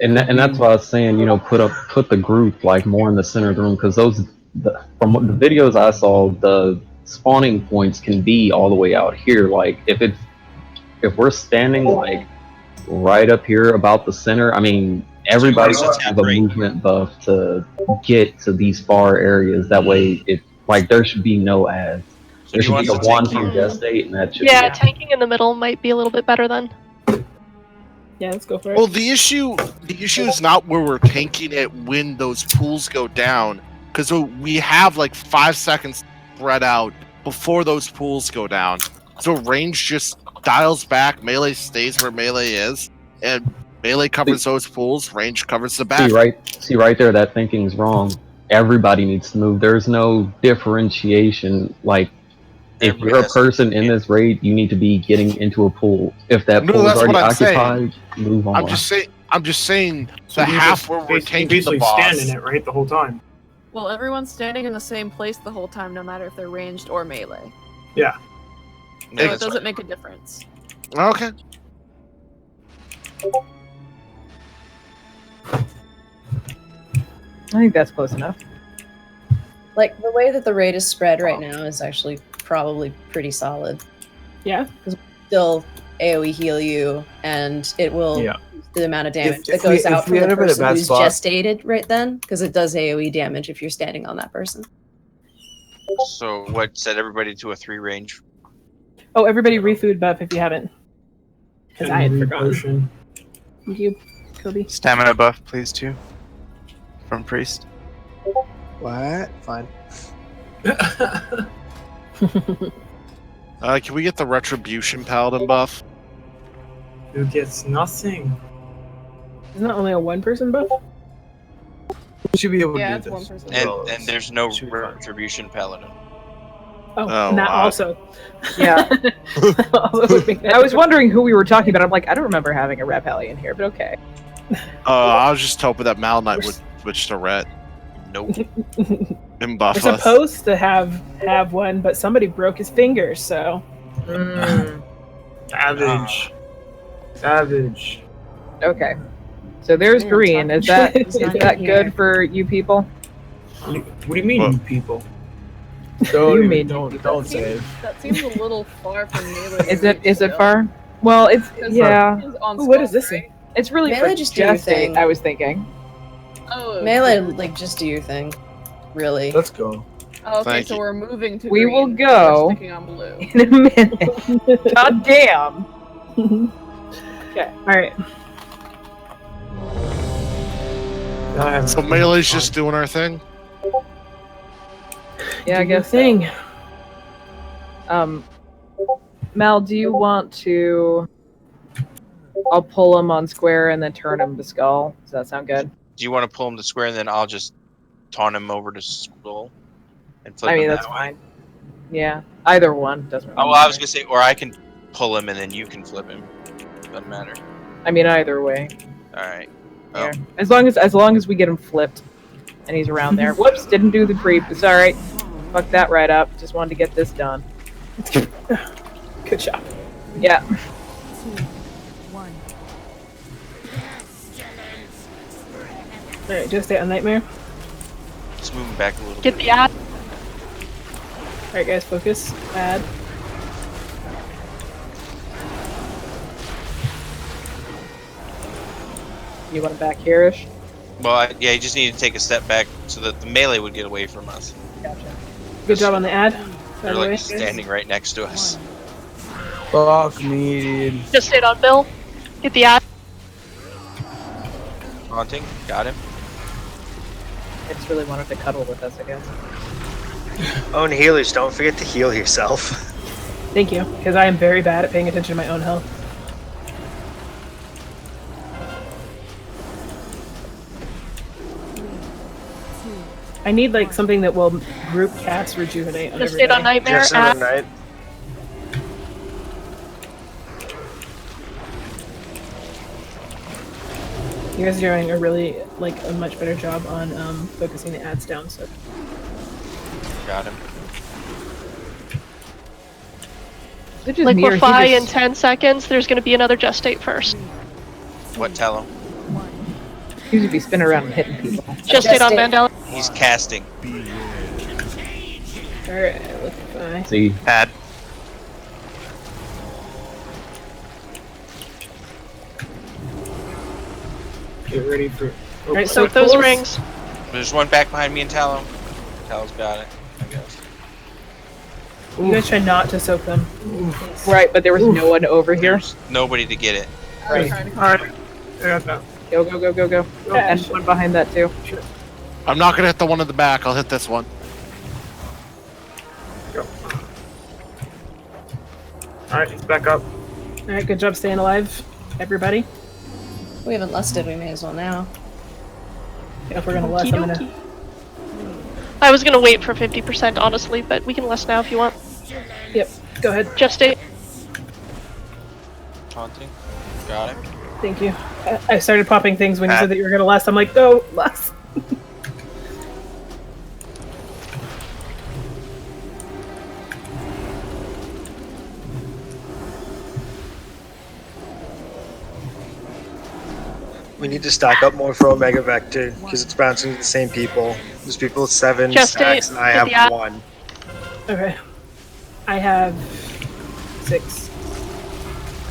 And that's why I was saying, put the group like more in the center of the room, because from the videos I saw, the spawning points can be all the way out here. Like if we're standing like right up here about the center, I mean everybody should have a movement buff to get to these far areas. That way, there should be no ads. There should be a one from guest state, and that should Yeah, tanking in the middle might be a little bit better then. Yeah, let's go for it. Well, the issue is not where we're tanking it when those pools go down, because we have like 5 seconds spread out before those pools go down. So range just dials back, melee stays where melee is, and melee covers those pools, range covers the back. See right there, that thinking's wrong. Everybody needs to move. There's no differentiation. Like, if you're a person in this raid, you need to be getting into a pool. If that pool is already occupied, move on. I'm just saying the half where we're tanking the boss. Stand in it, right, the whole time. Well, everyone's standing in the same place the whole time, no matter if they're ranged or melee. Yeah. So it doesn't make a difference. Okay. I think that's close enough. Like, the way that the raid is spread right now is actually probably pretty solid. Yeah? Because still AoE heal you, and it will the amount of damage that If goes we out from end the up in a person bad who's spot- gestated right then, because it does AoE damage if you're standing on that person. So what, set everybody to a 3 range? Oh, everybody refood buff if you haven't. Because I had forgotten. Thank you, Kobe. Stamina buff, please, too. From Priest. What? Fine. Can we get the Retribution Paladin buff? Who gets nothing? Isn't that only a one-person buff? We should be able Yeah, to do it's this. 1%. And there's no Retribution Paladin. Oh, and that also. Yeah. I was wondering who we were talking about. I'm like, I don't remember having a rep alley in here, but okay. I was just hoping that Malnite would switch to Ret. Nope. And buff We're us. supposed to have one, but somebody broke his fingers, so. Savage. Savage. Okay. So there's green. Is that It's is not that in here. good for you people? What do you mean, you people? Don't say it. That seems a little far from melee. Is it far? Well, it's yeah. What is this? Right? It's really Melee for just do your gestate, thing. I was thinking. Oh, Melee, like, just do your thing. Really. Let's go. Oh, okay, Thank so you. we're moving to We green. will and go. we're sticking on blue. In a minute. God damn. Okay. All right. So Melee's just doing our thing. Yeah, I guess thing. Mal, do you want to? I'll pull him on square and then turn him to skull. Does that sound good? Do you want to pull him to square and then I'll just taunt him over to skull and flip I mean, him that's that way? fine. Yeah, either one doesn't really Oh, well, I was matter. gonna say, or I can pull him and then you can flip him. Doesn't matter. I mean, either way. All right. Yeah. As long as we get him flipped, and he's around there. Whoops! Didn't do the creep. It's all right. Fuck that right up. Just wanted to get this done. Good job. Yeah. 2, 1. All right, just stay on nightmare. Just moving back a little Get bit. the ad. All right, guys, focus. Add. You want him back here-ish? Well, yeah, you just need to take a step back so that the melee would get away from us. Gotcha. Good job on the ad. They're By the like way, standing right next to us. Fuck me, dude. Just stayed on Bill. Get the ad. Haunting, got him. I just really wanted to cuddle with us, I guess. Own healers, don't forget to heal yourself. Thank you, because I am very bad at paying attention to my own health. I need like something that will group cast rejuvenate on Just stayed on everybody. nightmare. Just Ad. on night. You guys are doing a really a much better job on focusing the ads down. So Got him. Like we're 5 in 10 seconds. There's going to be another gestate first. What? Tell him. He should be spinning around and hitting people. Gestate on Mandela. He's casting. Alright, look fine. See. Add. Get ready for. Alright, Soak so those pulls. rings. There's one back behind me and Tallow. Tallow's got it, I guess. You guys try not to soak them. Right, but there was no one over here. There's nobody to get it. Right. Alright. I got that. Go, go, go, go, go. And one behind that, too. I'm not gonna hit the one in the back. I'll hit this one. Go. Alright, he's back up. Alright, good job staying alive, everybody. We haven't lusted, we may as well now. Yeah, if we're gonna lust, I'm gonna... I was gonna wait for 50%, honestly, but we can lust now if you want. Yep, go ahead. Gestate. Taunting. Got it. Thank you. I started popping things when you said that you were gonna lust. I'm like, go, lust. We need to stack up more for Omega Vector because it's bouncing to the same people. There's people with 7 Just stacks and I hit the have ad. 1. Okay. I have 6.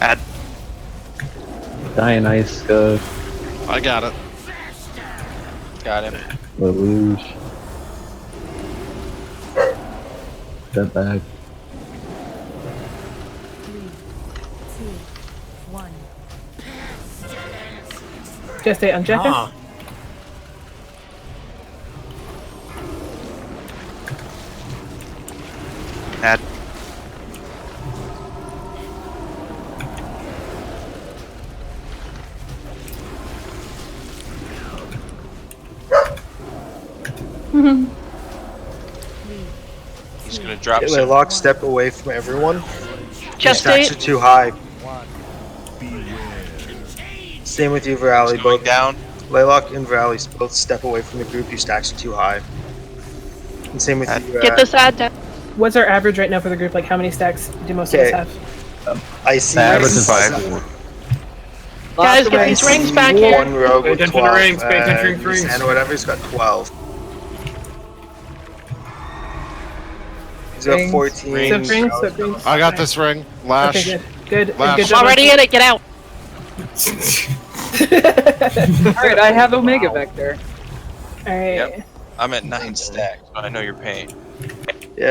Add. Dionysus, I got it. Got him. Lelouch. Step back. 3, 2, 1. Gestate on Jekka. Ah. Add. He's gonna drop Okay, some. Laylock, step away from everyone. Your stacks are Gestate. too high. Same with you, Virali. Going Both down. Laylock and Virali both step away from the group. Your stacks are too high. And same with you. Get this ad down. What's our average right now for the group? Like, how many stacks do most of us Okay. have? I see. The average is I 5. see Guys, get these rings back here. One rogue Pay with attention to 12. rings, pay attention to rings. And whatever's got 12. He's got Rings. 14. Soak rings, soak rings. I got this ring. Lash. Okay, good. Good. Lash. Good job. Already in it. Get out. Alright, I have Omega Vector. Alright. Yep. I'm at 9 stacks, but I know your pain. Yeah,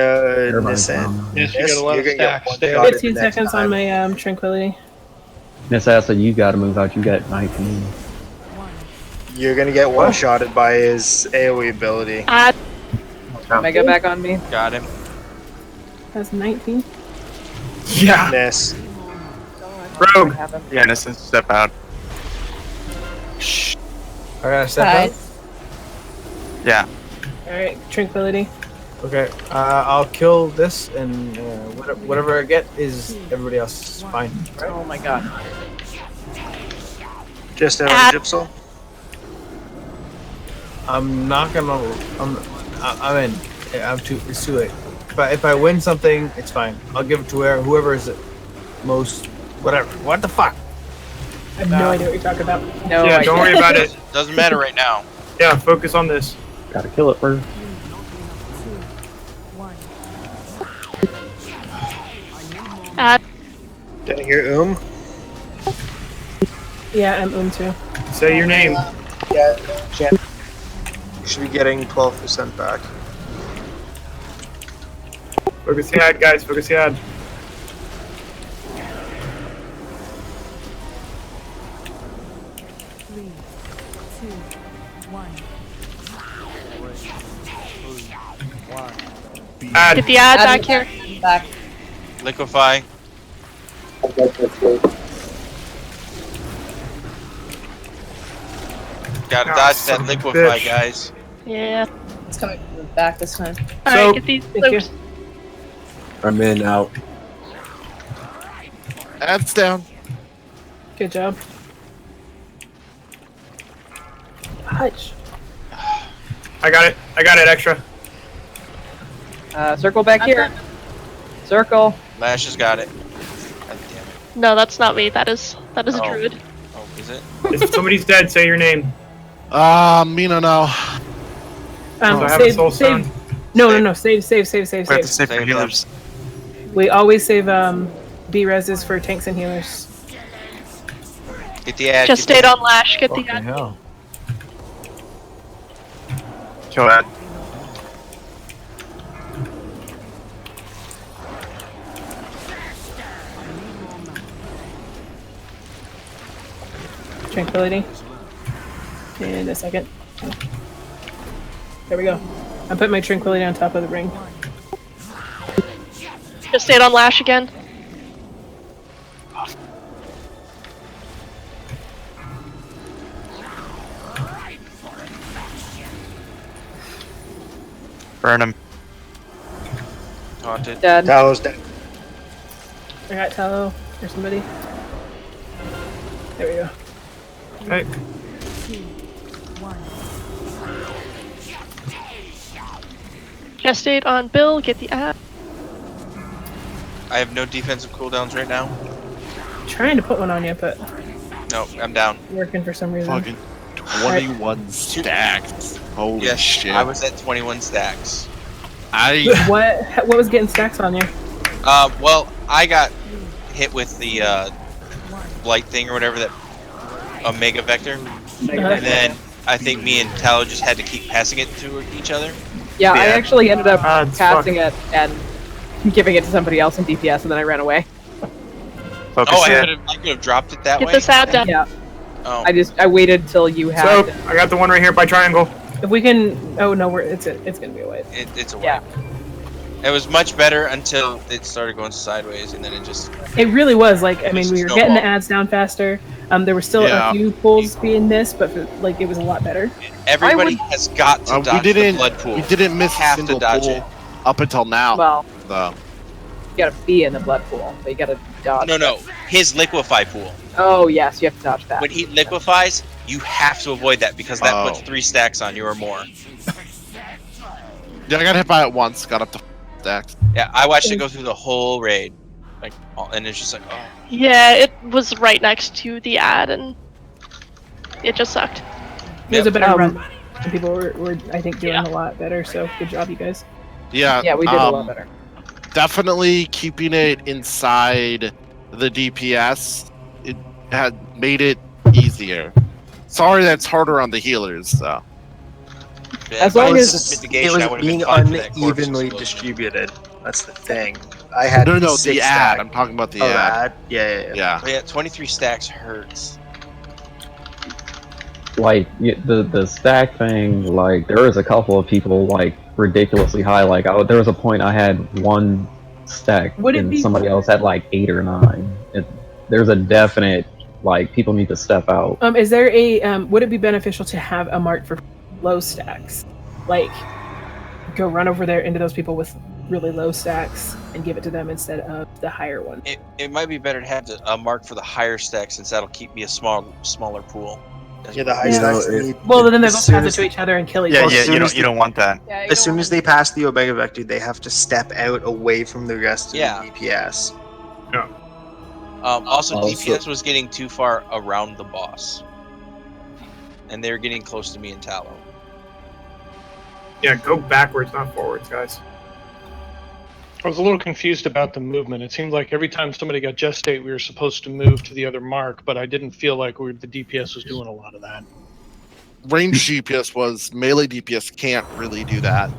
Everybody's Nissan. down. Yes, you got a lot you're of gonna get stacks. one Stay shot on. at the 15 next seconds time. on my tranquility. Miss Asa, you gotta move out. You got 19. You're gonna get one-shotted by his AoE ability. Omega back on me. Got him. That's 19. Yeah. Miss. Rogue. Yeah, innocent, step out. I gotta step Hi. out. Yeah. Alright, tranquility. Okay, I'll kill this, and whatever I get is everybody else fine. Right? Oh my god. Just out of Gypsel. I'm not gonna. I'm in. It's too late. If I win something, it's fine. I'll give it to whoever is the most. Whatever. What the fuck? I have no idea what you're talking about. No. Yeah, don't worry about it. Doesn't matter right now. Yeah, focus on this. Gotta kill it first. Did I hear Yeah, I'm too. Say your name. Yeah, Jen. You should be getting 12% back. Focus the ad, guys. Focus the ad. Ad. Get the ad back here. Back. Liquefy. Gotta dodge that liquefy, guys. Yeah. It's coming back this time. Alright, get these loops. I'm in, out. Ad's down. Good job. Hutch. I got it. I got it. Extra. Circle back here. Circle. Lash has got it. God damn it. No, that's not me. That is a Oh. druid. Oh, is it? If somebody's dead, say your name. Mina now. So I have a soul stone. No. Save. We have to save for Save healers. We always save B reses for tanks and healers. Get the ad. Just stayed on Lash. Get the ad. Hell. Kill Ad. Tranquility. In a second. There we go. I put my tranquility on top of the ring. Just stayed on Lash again. Burn him. Taunted. Dead. Talos dead. I got Tallow or somebody. There we go. Okay. Just stayed on Bill. Get the ad. I have no defensive cooldowns right now. Trying to put one on you, but No, I'm down. working for some reason. Fucking 21 stacks. Holy Yes, shit. I was at 21 stacks. What was getting stacks on you? Well, I got hit with the blight thing or whatever, that Omega Vector. And then I think me and Tallow just had to keep passing it to each other. Yeah, I actually ended up it's passing it and giving it to somebody else in DPS, and then I ran away. Focus Oh, I it. could have dropped it that Get way. this ad down. Yeah. Oh. I waited till you had. So I got the one right here by triangle. If we can, oh no, it's gonna be a wipe. It's a wipe. Yeah. It was much better until it started going sideways, and then it just. It really was like, I mean, Just we were snowball. getting the ads down faster. There were still Yeah. a few pulls being missed, but like it was a lot better. Everybody has got to dodge the blood pool. We didn't miss a Have to single dodge pool it. up until now. Well, though. you gotta be in the blood pool, but you gotta dodge. No, his liquefy pool. Oh yes, you have to dodge that. When he liquefies, you have to avoid that because that Oh. puts 3 stacks on you or more. Yeah, I got hit by it once. Got up to stacks. Yeah, I watched it go through the whole raid, like, and it's just like, oh. Yeah, it was right next to the ad, and it just sucked. It was a better run. And people were I think, doing a lot better. So good job, you guys. Yeah. Yeah, we did a lot better. Definitely keeping it inside the DPS. It had made it easier. Sorry, that's harder on the healers, though. As long as mitigation, it I was would've been being fine for that corpse unevenly explosion. distributed. That's the thing. I had no, six the stack. ad. I'm talking about the Oh, ad. Yeah. So yeah, 23 stacks hurts. Like the stack thing, like there was a couple of people like ridiculously high. Like there was a point I had 1 stack Would it and be- somebody else had like 8 or 9. There's a definite like people need to step out. Is there a would it be beneficial to have a mark for low stacks? Like go run over there into those people with really low stacks and give it to them instead of the higher one. It might be better to have a mark for the higher stacks since that'll keep me a smaller pool. Yeah, the high stacks need. Well, then they'll as go soon pass it as- to each other and kill each Yeah, other. yeah, you don't want that. As soon as they pass the Omega Vector, they have to step out away from the rest of Yeah. the DPS. Also, DPS was getting too far around the boss, and they were getting close to me and Tallow. Yeah, go backwards, not forwards, guys. I was a little confused about the movement. It seemed like every time somebody got gestate, we were supposed to move to the other mark, but I didn't feel like the DPS was doing a lot of that. Range DPS was melee DPS can't really do that.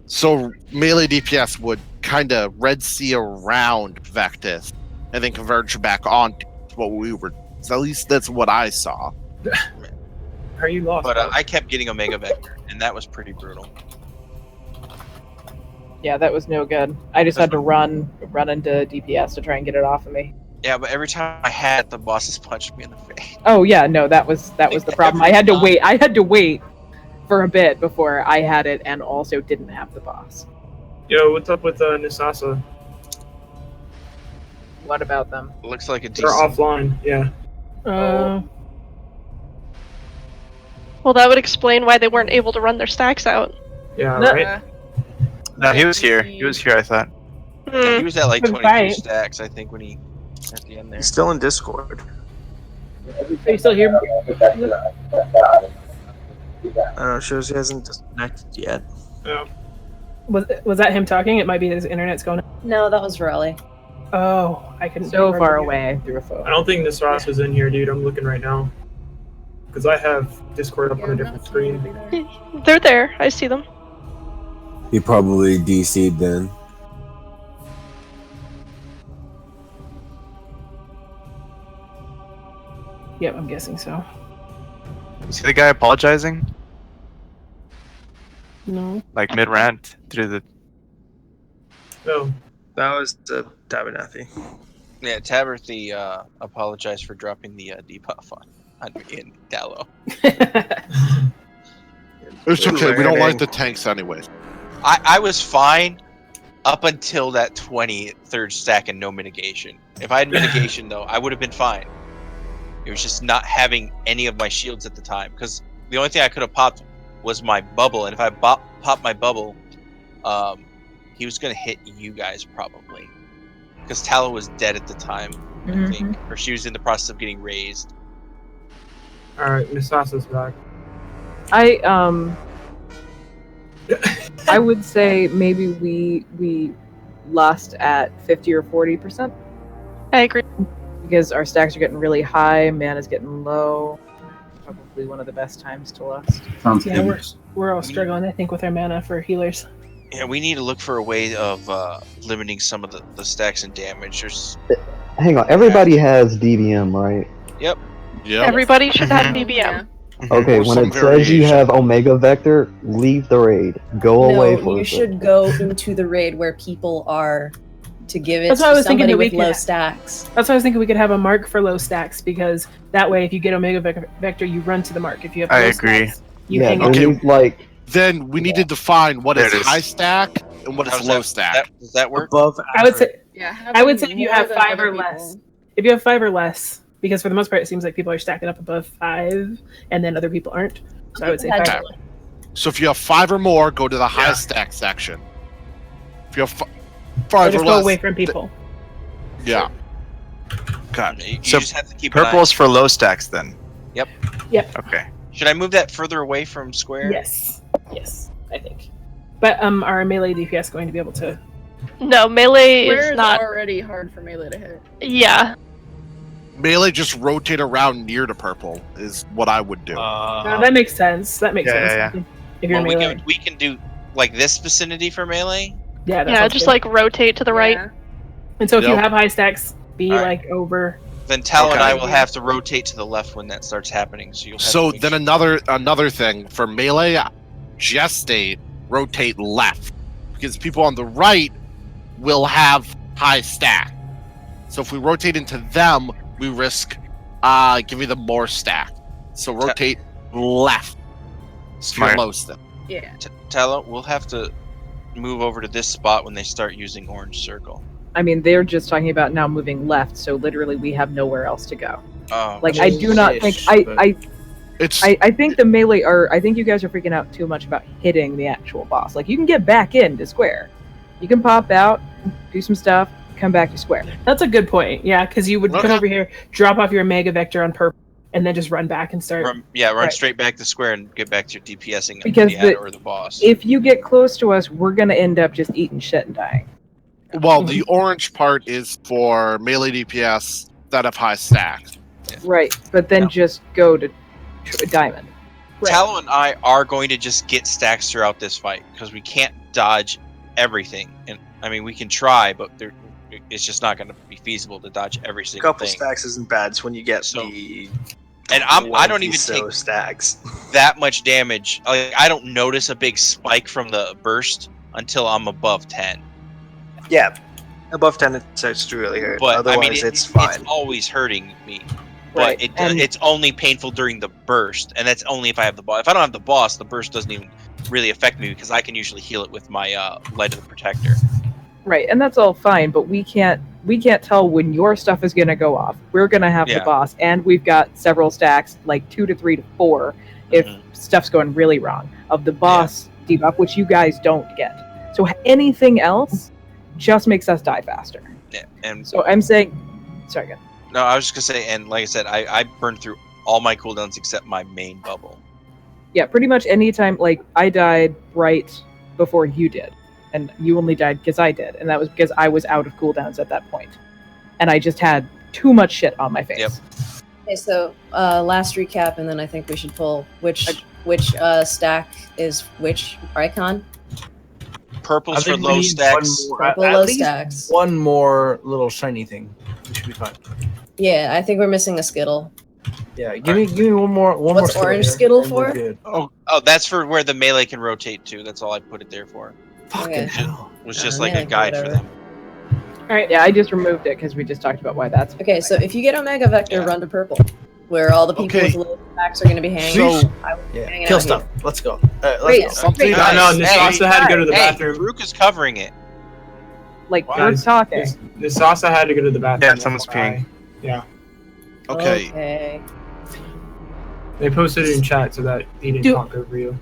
So melee DPS would kind of red sea around Vectis and then converge back on what we were. So at least that's what I saw. Are you lost? But I kept getting Omega Vector, and that was pretty brutal. Yeah, that was no good. I just had to run into DPS to try and get it off of me. Yeah, but every time I had it, the bosses punched me in the face. Oh yeah, no, that was the problem. I had to wait for a bit before I had it, and also didn't have the boss. Yo, what's up with Nisasa? What about them? Looks like a They're decent. offline. Yeah. Well, that would explain why they weren't able to run their stacks out. Yeah, No. right. No, he was here. He was here, I thought. Yeah, he was at like Good 22 fight. stacks, I think, when he at the end there. He's still in Discord. Are you still here? I don't know, shows he hasn't disconnected yet. Yeah. Was that him talking? It might be his internet's going. No, that was Raleigh. Oh, I couldn't. So remember. far away, I threw a photo. I don't think Nisasa is in here, dude. I'm looking right now. Because I have Discord up on a different screen. They're there. I see them. He probably DC'd then. Yep, I'm guessing so. See the guy apologizing? No. Like mid rant through the. No. That was the Tabernathi. Yeah, Taberthy apologized for dropping the debuff on me and Gallo. It's okay. We don't like the tanks anyways. I was fine up until that 23rd stack and no mitigation. If I had mitigation, though, I would have been fine. It was just not having any of my shields at the time. Because the only thing I could have popped was my bubble. And if I popped my bubble, he was going to hit you guys probably. Because Tallow was dead at the time, I think. Or she was in the process of getting raised. Alright, Nisasa's back. I would say maybe we lost at 50 or 40%. I agree. Because our stacks are getting really high, mana's getting low. Probably one of the best times to lust. Sounds Yeah, good. we're all struggling, I think, with our mana for healers. Yeah, we need to look for a way of limiting some of the stacks and damage. There's... Hang on, everybody has DBM, right? Yep. Yeah. Everybody should have DBM. Okay, Or when some it says you variation. have Omega Vector, leave the raid. Go away No, for you a should go into the raid where people are to give it That's what I to was thinking somebody that we with low could- stacks. That's why I was thinking we could have a mark for low stacks, because that way, if you get Omega Vector, you run to the mark. If you have low I agree. stacks, you Yeah, hang but out. Okay. we, like Then we need to define what There is it is. high stack and what How is does low that- stack. Does that work? Above I would say, Yeah, I would say if you more have than 5 other or less. people. If you have 5 or less, because for the most part, it seems like people are stacking up above 5, and then other people aren't. So I would say 5 Okay. or less. So if you have 5 or more, go to the high Yeah. stack section. If you have Or 5 just or go less, away from people. yeah. Okay. You So just have to keep an eye. purple's for low stacks then. Yep. Yep. Okay. Should I move that further away from square? Yes. Yes, I think. But our melee DPS going to be able to? No, melee Square is is not. already hard for melee to hit. Yeah. Melee just rotate around near the purple is what I would do. No, that makes sense. That makes Yeah, sense. yeah, If you're Well, melee. we can do like this vicinity for melee, Yeah, that Yeah, sounds just good. like rotate to the right. And so if you Yep. have high stacks, be All right. like over. Then Tal and Okay. I will have to rotate to the left when that starts happening. So you'll have So to make then sure. another thing for melee, gestate, rotate left, because people on the right will have high stack. So if we rotate into them, we risk giving them more stack. So rotate left. Smart. Most of them. Yeah. Tal, we'll have to move over to this spot when they start using orange circle. I mean, they're just talking about now moving left, so literally we have nowhere else to go. Oh, Like, I do not think I think the melee I think you guys are freaking out too much about hitting the actual boss. Like, you can get back into square. You can pop out, do some stuff, come back to square. That's a good point. Yeah, because you would come over here, drop off your Mega Vector on purple, and then just run back and start. Run Right. straight back to square and get back to your DPSing Because the ad or the boss. if you get close to us, we're gonna end up just eating shit and dying. Well, the orange part is for melee DPS that have high stacks. Right, but then just go to diamond. Tallow and I are going to just get stacks throughout this fight because we can't dodge everything. And I mean, we can try, but it's just not going to be feasible to dodge every A single couple thing. stacks isn't bad. It's when you get the And I don't even so take stacks that much damage. Like, I don't notice a big spike from the burst until I'm above 10. Yeah, above 10 it starts to really hurt. But Otherwise, I mean, it's fine. It's always hurting me. Right, But and- it's only painful during the burst, and that's only if I have the boss. If I don't have the boss, the burst doesn't even really affect me because I can usually heal it with my Light of the Protector. Right, and that's all fine, but we can't tell when your stuff is gonna go off. We're gonna have the Yeah. boss, and we've got several stacks, like 2 to 3 to 4, if stuff's going really wrong, of the boss debuff, which you guys don't get. So anything else just makes us die faster. Yeah, and So I'm saying, sorry, go. no, I was just gonna say, and like I said, I burned through all my cooldowns except my main bubble. Yeah, pretty much anytime, like, I died right before you did, and you only died because I did, and that was because I was out of cooldowns at that point. And I just had too much shit on my face. Yep. Okay, so last recap, and then I think we should pull which stack is which icon. I Purple's for think we low need stacks. one more- Purple at low least stacks. one more little shiny thing. We should be fine. Yeah, I think we're missing a Skittle. Yeah, give me one more. What's more orange here, Skittle and we're for? good. Oh, that's for where the melee can rotate to. That's all I put it there for. Okay. It was just like a melee, guide for whatever. them. All right, yeah, I just removed it because we just talked about why that's. Okay, so if you get Omega Vector, run to purple, where all the people Okay. with low stacks are going to be hanging. So- I would be Yeah, hanging kill out stuff. here. Let's go. Wait, Let's go. Something wait, nice. No, Nisasa had to go to the bathroom. Rook is covering it. Like, Wow. we're talking. Nisasa had to go to the bathroom. Yeah, someone's peeing. Yeah. Okay. Okay. They posted it in chat so that he didn't Do- talk over you.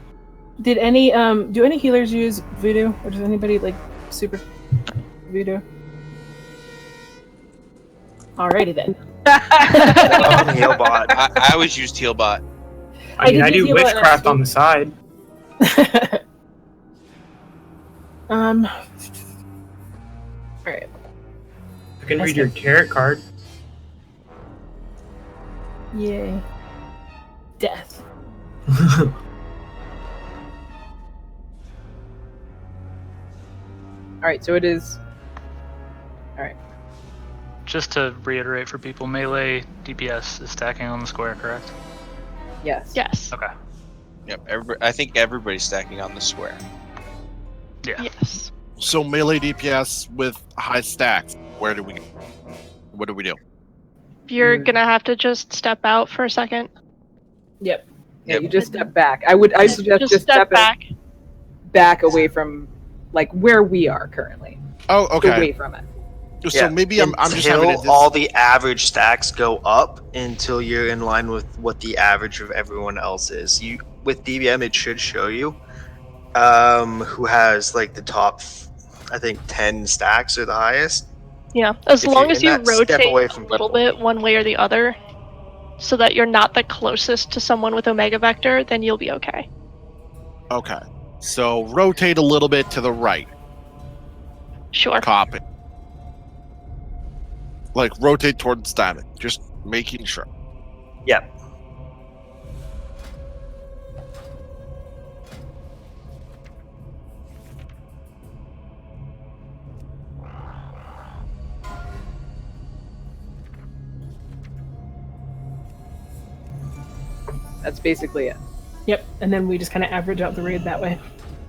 Did any do any healers use voodoo, or does anybody like super voodoo? Alrighty then. Healbot. I always used Healbot. I mean, I did do use Healbot witchcraft last on the side. Alright. I can read your tarot card. Yay. Death. All right, so it is. All right. Just to reiterate for people, melee DPS is stacking on the square, correct? Yes. Yes. Okay. Yep. I think everybody's stacking on the square. Yeah. Yes. So melee DPS with high stacks. What do we do? You're gonna have to just step out for a second. Yep. Yeah, you just step back. I suggest just step back. back away from, like, where we are currently. Oh, okay. Away from it. So maybe I'm just Until having it. all the average stacks go up until you're in line with what the average of everyone else is. You with DBM, it should show you who has like the top, I think 10 stacks are the highest. Yeah, as If long you're as in you that, step away rotate from a little bit one way or the other, so that you're not the closest to someone with Omega Vector, then you'll be okay. Okay. So rotate a little bit to the right. Sure. Copy. Like rotate towards diamond. Just making sure. Yep. That's basically it. Yep, and then we just kind of average out the raid that way.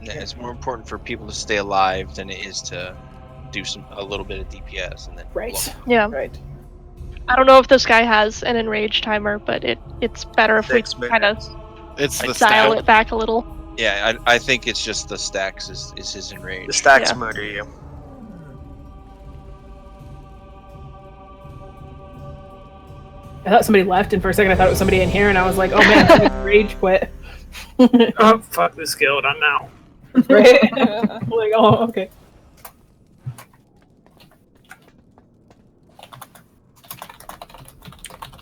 Yeah, it's more important for people to stay alive than it is to do a little bit of DPS and then Right. Yeah. Right. I don't know if this guy has an enrage timer, but it's better if we kind of dial it back a little. Yeah, I think it's just the stacks is his enrage. The stacks murder you. I thought somebody left, and for a second I thought it was somebody in here, and I was like, oh man, rage quit. Oh, fuck this guild, I'm out. Right? Like, oh, okay.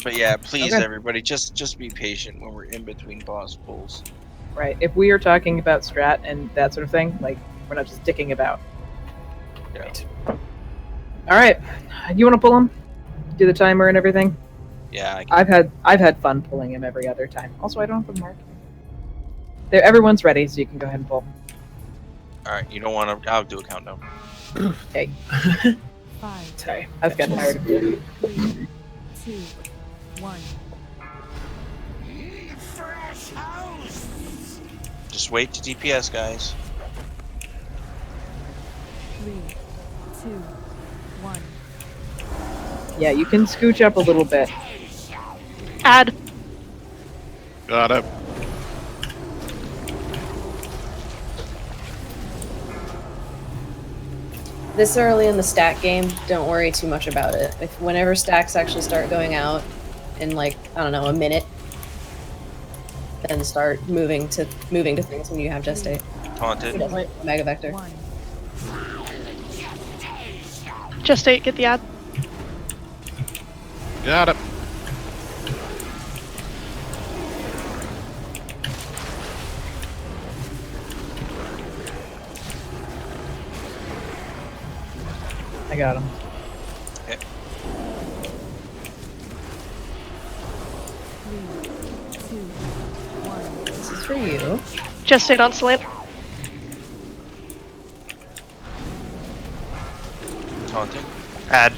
But yeah, please Okay. everybody, just be patient when we're in between boss pulls. Right. If we are talking about strat and that sort of thing, like, we're not just dicking about. Yeah. All right. You want to pull him? Do the timer and everything? Yeah. I've had fun pulling him every other time. Also, I don't have a mark. There, everyone's ready, so you can go ahead and pull. All right, you don't want to. I'll do a countdown. Okay. 5. Sorry, I was getting tired of it. 3, 2, 1. Just wait to DPS, guys. 3, 2, 1. Yeah, you can scooch up a little bit. Add. Got it. This early in the stack game, don't worry too much about it. Whenever stacks actually start going out in, like, I don't know, a minute, then start moving to things when you have gestate. Taunted. Mega Vector. Gestate, get the ad. Got it. I got him. Okay. 3, 2, 1. This is for you. Gestate on slant. Taunting. Add.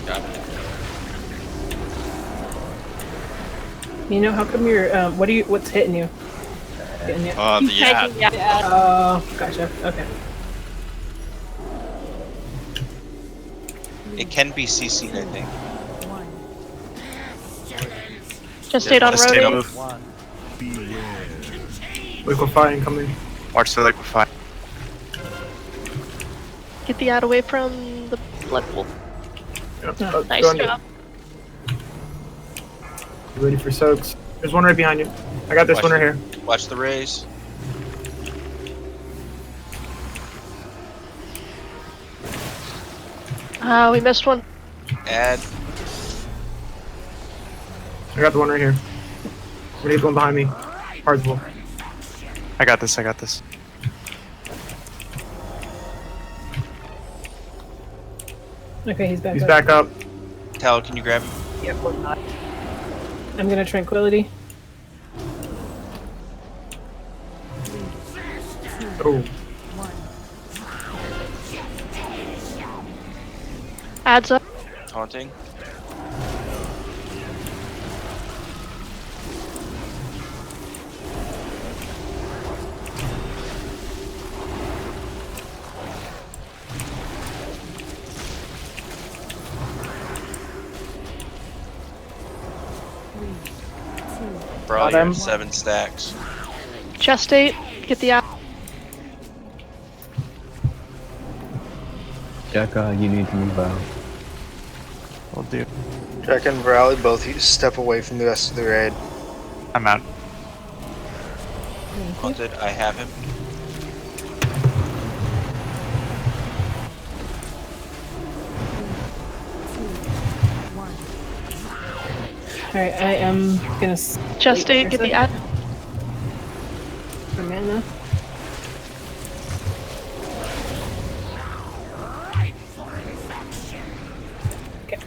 Got it. You know, how come you're, what's hitting you? Hitting you? The ad. Oh, gotcha. Okay. It can be CC'd, I think. Gestate on Stay road. move. Liquefy incoming. Watch the liquefy. Get the ad away from the blood pool. Yep, Nice go on. job. You ready for soaks? There's one right behind you. I got this Watch one right the- here. Watch the rays. We missed one. Add. I got the one right here. Ready the one behind me. Hardsville. I got this, I got this. Okay, he's back He's up. back up. Tal, can you grab him? Yeah, of course not. I'm gonna Tranquility. Oh. Adds up. Taunting. Probably Got him. 7 stacks. Gestate, get the ad. Jack, you need to move out. Will do. Jack and Rally both step away from the rest of the raid. I'm out. Taunted. I have him. Alright, I am gonna. Gestate, get the ad. For mana. Okay.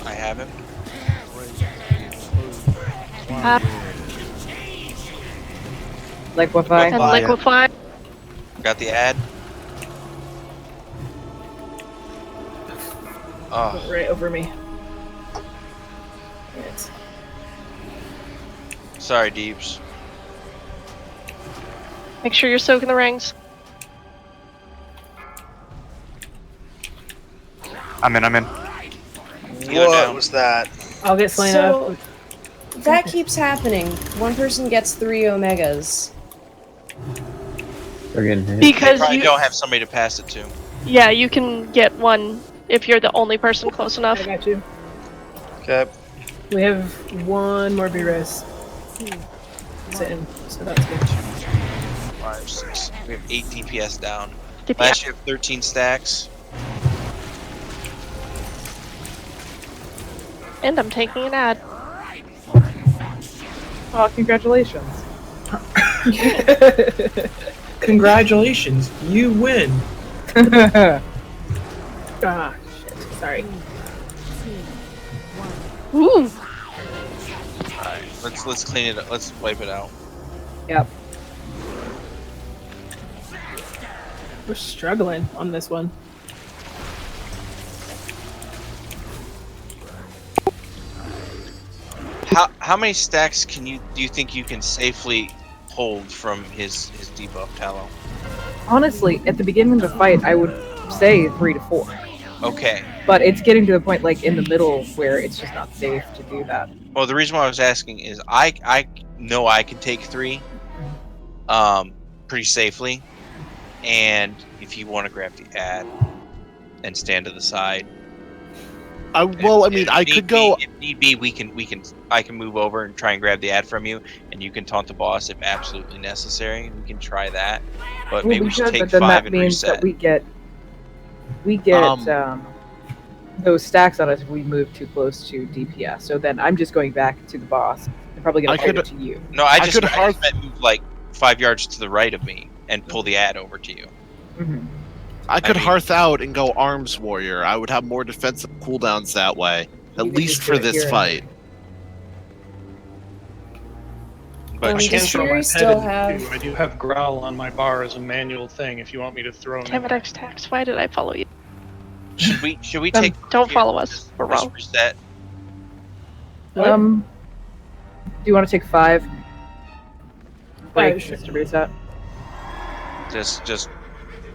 I have him. Liquefy. And liquefy. Got the ad? Oh. Right over me. Yes. Sorry, Deeps. Make sure you're soaking the rings. I'm in. What was that? I'll get slain So, up. that keeps happening. One person gets 3 Omegas. They're getting hit. Because probably you don't have somebody to pass it to. Yeah, you can get one if you're the only person close enough. I got you. Okay. We have one more B-res. Sitting, so that's good. 5, 6. We have 8 DPS down. DPS. Last year, 13 stacks. And I'm taking an ad. Oh, congratulations. Congratulations, you win. Ah, shit. Sorry. Ooh. Alright, let's clean it up. Let's wipe it out. Yep. We're struggling on this one. How many stacks do you think you can safely hold from his debuff, Tallow? Honestly, at the beginning of the fight, I would say 3 to 4. Okay. But it's getting to the point, like, in the middle where it's just not safe to do that. Well, the reason why I was asking is I know I can take 3 pretty safely, and if you want to grab the ad and stand to the side. I could go. If need be, I can move over and try and grab the ad from you, and you can taunt the boss if absolutely necessary. We can try that, but maybe we should take but then 5 that and means reset. that we get those stacks on us if we move too close to DPS. So then I'm just going back to the boss and probably going to fight it to you. No, I just meant move like 5 yards to the right of me and pull the ad over to you. Mm-hmm. I could hearth out and go arms warrior. I would have more defensive cooldowns that way, at least for this fight. But I can does throw my Fury pet still in have- too. I do have growl on my bar as a manual thing if you want me to throw him in. Damn it, X-Tax. Why did I follow you? Should we take? Don't follow us. We're Just wrong. reset. Do you want to take 5? Like, sure. just to reset? Just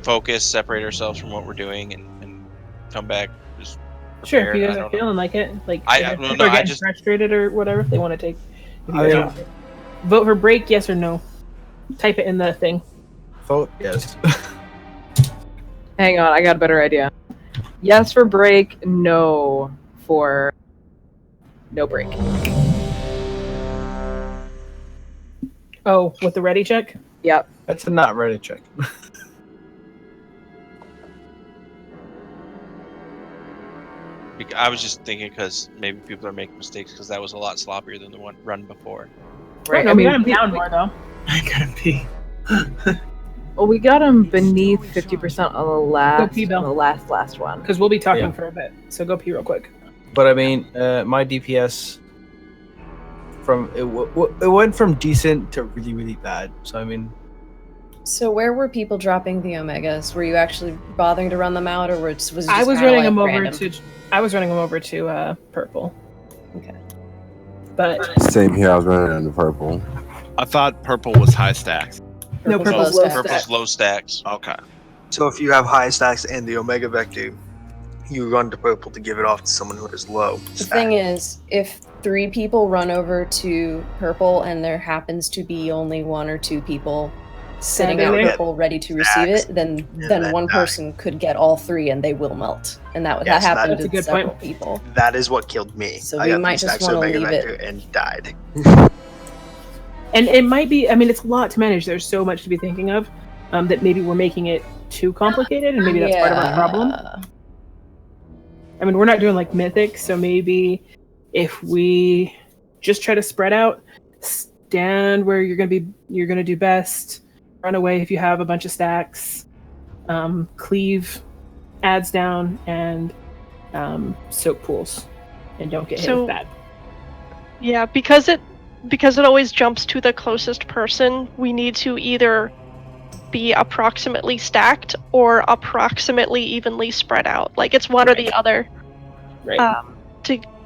focus, separate ourselves from what we're doing, and come back. Just Sure, if prepared. you I guys are don't know. feeling like it. Like, I- if no, people are I getting just- frustrated or whatever, if they want to take. If you I guys mean- want to. Vote for break, yes or no. Type it in the thing. Vote yes. Hang on, I got a better idea. Yes for break, no for no break. Oh, with the ready check? Yep. That's a not ready check. I was just thinking because maybe people are making mistakes because that was a lot sloppier than the one run before. Right. No, I we mean, got him down more though. I gotta pee. Well, we got him beneath 50% on the pee, Bill. last one. Because we'll be talking Yeah. for a bit. So go pee real quick. But I mean, my DPS from it went from decent to really, really bad. So I mean, So where were people dropping the Omegas? Were you actually bothering to run them out, or was it just I was kinda running like them random? over to purple. Okay. But Same here. I was running on the purple. I thought purple was high stacks. no, Purple's purple's low low stack. Purple's stack. low stacks. Okay. So if you have high stacks and the Omega Vector, you run to purple to give it off to someone who has low. The thing is, if 3 people run over to purple and there happens to be only 1 or 2 people sitting Standing at there? purple ready to receive it, then one person could get all 3 and they will melt. And that Yes, happened that's a to good several point. people. That is what killed me. So I we got might 3 just stacks of wanna Omega leave it- Vector and died. And it might be, I mean, it's a lot to manage. There's so much to be thinking of that maybe we're making it too complicated, and maybe that's part of our problem. I mean, we're not doing like Mythic, so maybe if we just try to spread out, stand where you're gonna do best, run away if you have a bunch of stacks, cleave ads down, and soak pools, and don't get hit with that. Yeah, because it always jumps to the closest person, we need to either be approximately stacked or approximately evenly spread out. Like it's one or the other. Right.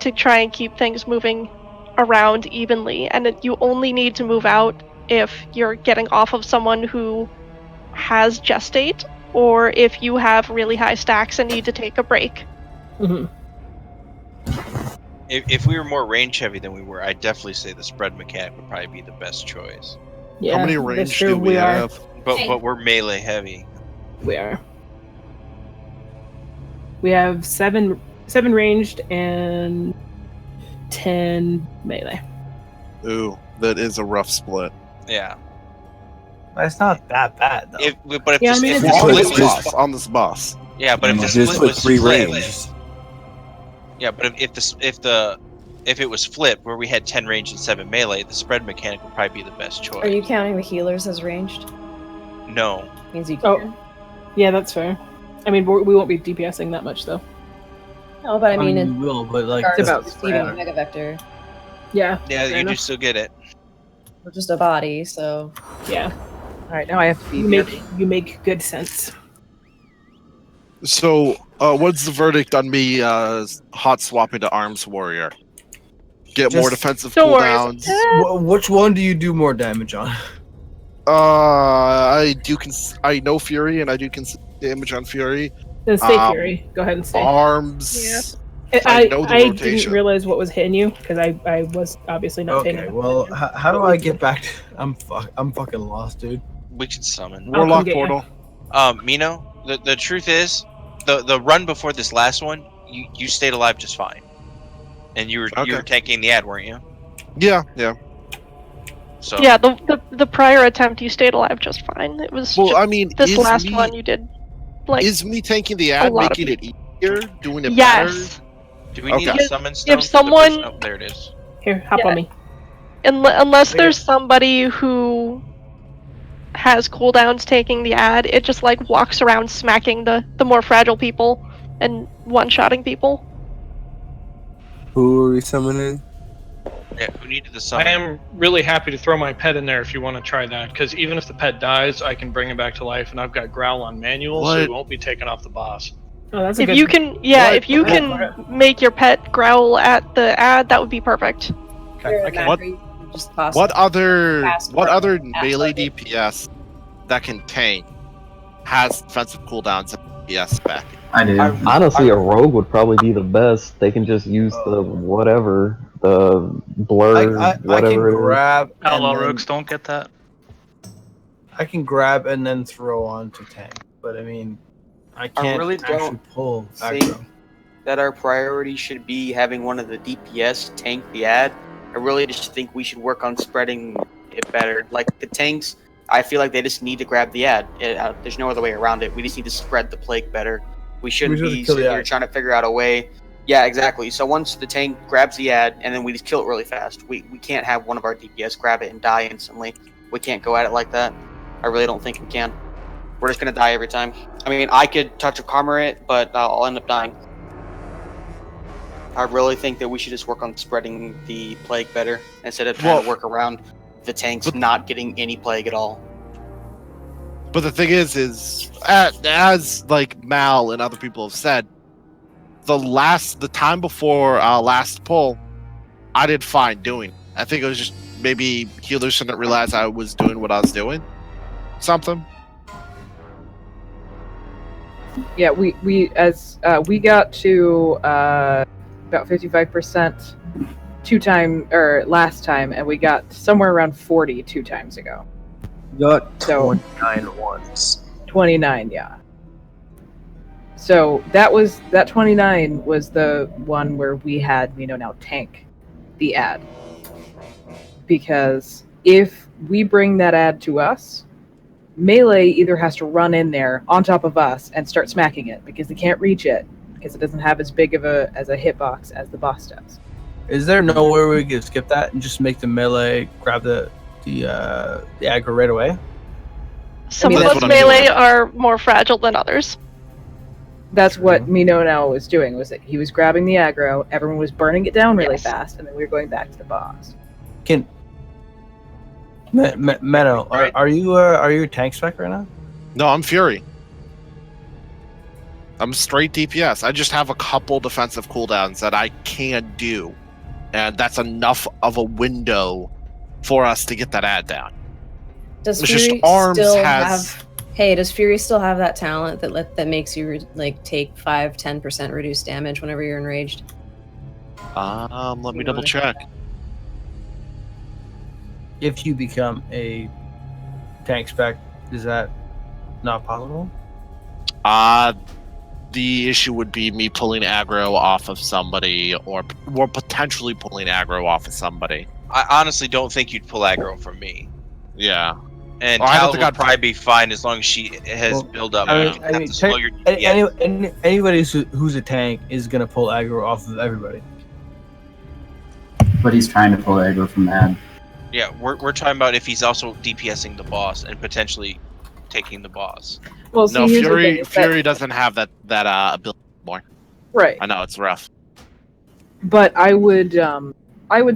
To try and keep things moving around evenly, and you only need to move out if you're getting off of someone who has gestate, or if you have really high stacks and need to take a break. Mm-hmm. If we were more range heavy than we were, I'd definitely say the spread mechanic would probably be the best choice. Yeah, How many that's range true. do we have? But we're melee heavy. We are. We have seven ranged and 10 melee. Ooh, that is a rough split. Yeah. That's not that bad though. If on this boss. Yeah, but if the just split put was 3 flipped, range. yeah, but if it was flipped where we had 10 range and 7 melee, the spread mechanic would probably be the best choice. Are you counting the healers as ranged? No. Means you can. Oh, yeah, that's fair. I mean, we won't be DPSing that much though. No, but I mean, you will, but like it's about about receiving a mega vector. Yeah. Yeah, you do still get it. We're just a body, so. Yeah. All right, now I have to be. You make good sense. So, what's the verdict on me hot swapping to Arms Warrior? Get more defensive cooldowns. Which one do you do more damage on? I know Fury, and I do damage on Fury. Then stay Fury. Go ahead and stay. Arms. Yeah. I know the I rotation. didn't realize what was hitting you because I was obviously not paying Okay, enough well, attention. how do I get back to... I'm fucking lost, dude. We can summon. Warlock portal. Mino, the truth is, the run before this last one, you stayed alive just fine. And you were tanking the ad, weren't you? Yeah. So yeah, the prior attempt you stayed alive just fine. It was Well, just I mean, this is last me- one you did like Is me taking the ad lot of making it easier? Doing it yes. do we need Okay. a summon stone? If someone Oh, there it is. Here, hop on me. Unless there's somebody who has cooldowns taking the ad, it just like walks around smacking the more fragile people and one-shotting people. Who are we summoning? Yeah, who needed the I summon? am really happy to throw my pet in there if you want to try that, because even if the pet dies, I can bring him back to life, and I've got Growl on manual, so he What? won't be taken off the boss. Oh, that's If you can, if you can make your pet growl at the ad, that would be perfect. What other melee DPS that can tank has defensive cooldowns and DPS back? I do. Honestly, a rogue would probably be the best. They can just use the whatever, the blur, I can whatever it is. grab. and Outlaw then- rogues don't get that. I can grab and then throw on to tank, but I mean, I can't really actually don't pull think aggro. that our priority should be having one of the DPS tank the ad. I really just think we should work on spreading it better. Like the tanks, I feel like they just need to grab the ad. There's no other way around it. We just need to spread the plague better. We shouldn't just be kill the sitting here ad. trying to figure out a way. Yeah, exactly. So once the tank grabs the ad and then we just kill it really fast, we can't have one of our DPS grab it and die instantly. We can't go at it like that. I really don't think we can. We're just gonna die every time. I mean, I could touch a karma it, but I'll end up dying. I really think that we should just work on spreading the plague better instead of trying to work around the tanks not getting any plague at all. But the thing is as like Mal and other people have said, the time before last pull, I did fine doing it. I think it was just maybe healers didn't realize I was doing what I was doing. Something. Yeah, we got to about 55% last time, and we got somewhere around 40 2 times ago. Got So- 29 once. 29, yeah. So that 29 was the one where we had now tank the ad, because if we bring that ad to us, melee either has to run in there on top of us and start smacking it because they can't reach it because it doesn't have as big of a hitbox as the boss does. Is there no way we could skip that and just make the melee grab the aggro right away? Some that's of what us I'm melee are more fragile than others. That's what Mino now was doing, was that he was grabbing the aggro, everyone was burning it down really fast, and then we were going back to the boss. Meadow, are you a tank spec right now? No, I'm Fury. I'm straight DPS. I just have a couple defensive cooldowns that I can do, and that's enough of a window for us to get that ad down. Does It's Fury just Arms still has. have? Hey, does Fury still have that talent that makes you like take 5-10% reduced damage whenever you're enraged? Let me double check. If you become a tank spec, is that not possible? The issue would be me pulling aggro off of somebody, or potentially pulling aggro off of somebody. I honestly don't think you'd pull aggro from me. Yeah. And I don't Tal think would I'd probably be fine as long as she has build up. I You mean, have to slow your DPS. anybody who's a tank is gonna pull aggro off of everybody. But he's trying to pull aggro from that. Yeah, we're talking about if he's also DPSing the boss and potentially taking the boss. Well, No, see, here's the thing, is that- Fury doesn't have that ability anymore. Right. I know it's rough. But I would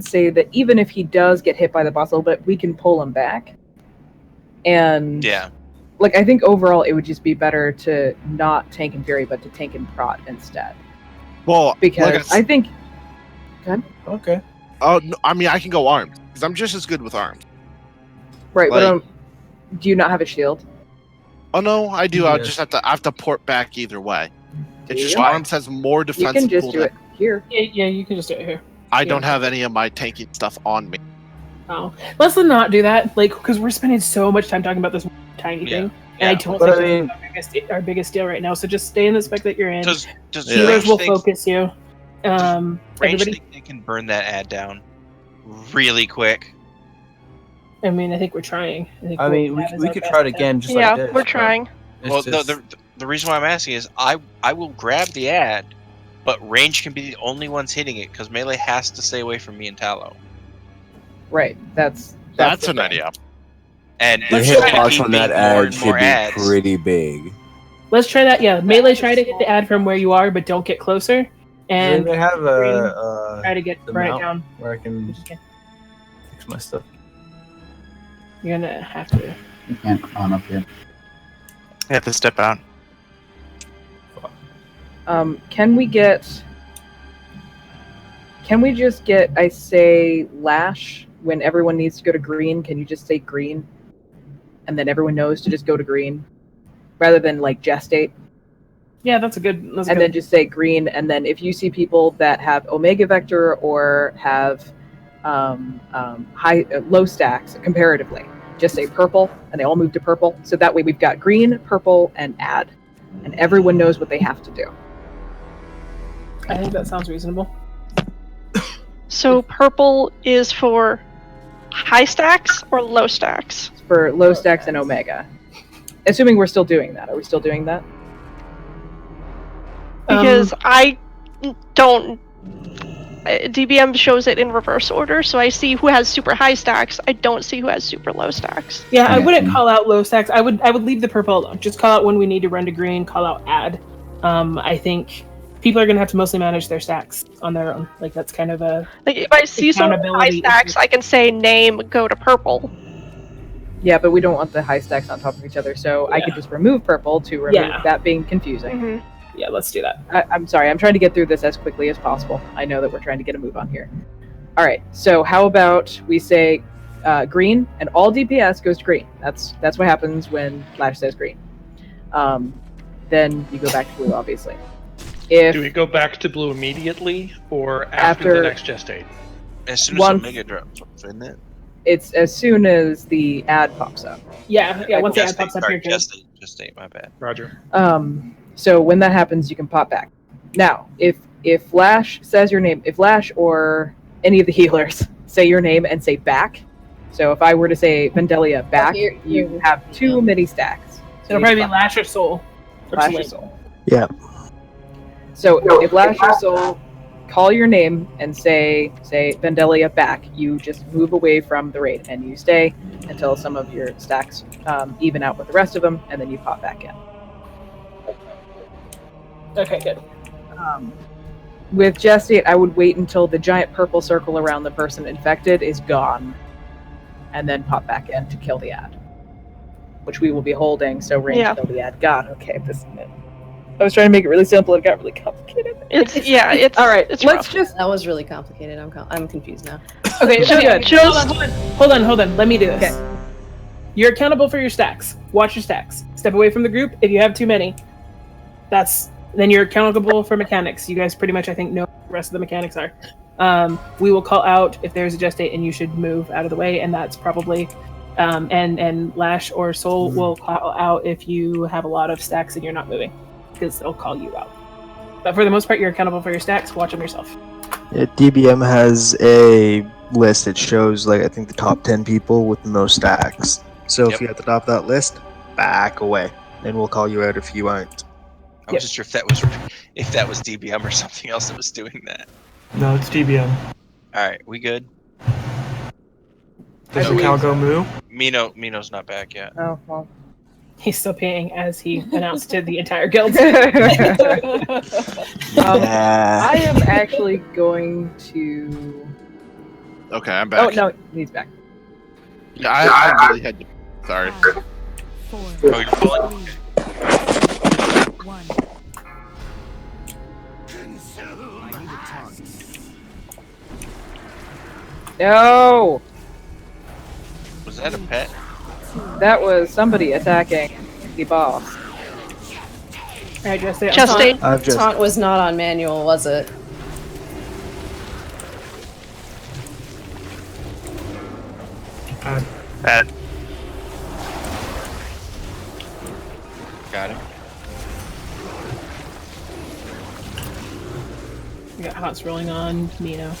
say that even if he does get hit by the boss a little bit, we can pull him back. And yeah, like I think overall it would just be better to not tank and Fury, but to tank and Prot instead. Well, because I think. Okay. Oh, no, I mean, I can go armed because I'm just as good with arms. Right, Like- but do you not have a shield? Oh no, I do. I Yeah. just have to port back either way. It's just Yeah. arms has more You defensive can just do cooldown. it here. Yeah, you can just do it here. I don't have any of my tanking stuff on me. Oh, let's not do that. Like, because we're spending so much time talking about this tiny thing, and I don't But think I mean- that's our biggest deal right now. So just stay in the spec that you're in. Does Healers Rage will think- focus you. Range Everybody. think they can burn that ad down really quick. I mean, I think we're trying. I mean, we could try it again, just Yeah, like this. we're but trying. it's Well, just- the reason why I'm asking is I will grab the ad, but range can be the only ones hitting it because melee has to stay away from me and Tallow. Right. That's That's an idea. And The it's gonna hitbox keep on that being more ad and should more be ads. pretty big. Let's try that. Yeah, melee try to hit the ad from where you are, but don't get closer. And do they have try to get the burn it mount down. where I can fix my stuff? You're gonna have to. You can't climb up here. You have to step out. Can we just get, I say, Lash when everyone needs to go to green? Can you just say green? And then everyone knows to just go to green? Rather than, like, gestate? Yeah, that's a good. And then just say green, and then if you see people that have Omega Vector or have low stacks comparatively, just say purple, and they all move to purple. So that way we've got green, purple, and add. And everyone knows what they have to do. I think that sounds reasonable. So purple is for high stacks or low stacks? For low stacks and Omega. Assuming we're still doing that. Are we still doing that? Because I don't. DBM shows it in reverse order, so I see who has super high stacks. I don't see who has super low stacks. Yeah, I wouldn't call out low stacks. I would leave the purple alone. Just call out when we need to run to green. Call out add. I think people are gonna have to mostly manage their stacks on their own. Like that's kind of a Like if I see someone with high accountability stacks, I can say name, go to purple. Yeah, but we don't want the high stacks on top of each other, so I could just remove purple to remove that being confusing. Yeah, let's do that. I'm sorry, I'm trying to get through this as quickly as possible. I know that we're trying to get a move on here. All right, so how about we say green, and all DPS goes to green. That's what happens when Flash says green. Then you go back to blue, obviously. Do we go back to blue immediately or after the next gestate? As soon as One- Omega drops, isn't it? It's as soon as the ad pops up. Yeah, once the ad pops up Sorry, here. gestate, my bad. Roger. So when that happens, you can pop back. Now, if Flash says your name, if Flash or any of the healers say your name and say back, so if I were to say Vandelia back, you have too many stacks. It'll probably be Lash or Soul. Lash or Soul. Yeah. So if Lash or Soul call your name and say Vandelia back, you just move away from the raid and you stay until some of your stacks even out with the rest of them, and then you pop back in. Okay, good. With gestate, I would wait until the giant purple circle around the person infected is gone. and then pop back in to kill the ad, which we will be holding. So range kill the ad. God, okay, this is it. I was trying to make it really simple. It got really complicated. It's all right. It's let's rough. just. That was really complicated. I'm confused now. Okay, good. Hold on. Let me do this. Okay. You're accountable for your stacks. Watch your stacks. Step away from the group if you have too many. Then you're accountable for mechanics. You guys pretty much, I think, know what the rest of the mechanics are. We will call out if there's a just state and you should move out of the way, and that's probably and Lash or Soul will call out if you have a lot of stacks and you're not moving, because they'll call you out. But for the most part, you're accountable for your stacks. Watch them yourself. Yeah, DBM has a list that shows, like, I think the top 10 people with the most stacks. So if you're at the top of that list, back away, and we'll call you out if you aren't. I wasn't sure if that was DBM or something else that was doing that. No, it's DBM. All right, we good? Does the cow go moo? Mino's not back yet. Oh well. He's still paying, as he announced to the entire guild. I am actually going to. Okay, I'm back. Oh no, he's back. Yeah, I really had to. Sorry. Oh, you're pulling? No! Was that a pet? That was somebody attacking the boss. Alright, Taunt was not on manual, was it? Pet. Got him. We got Hots rolling on Mino.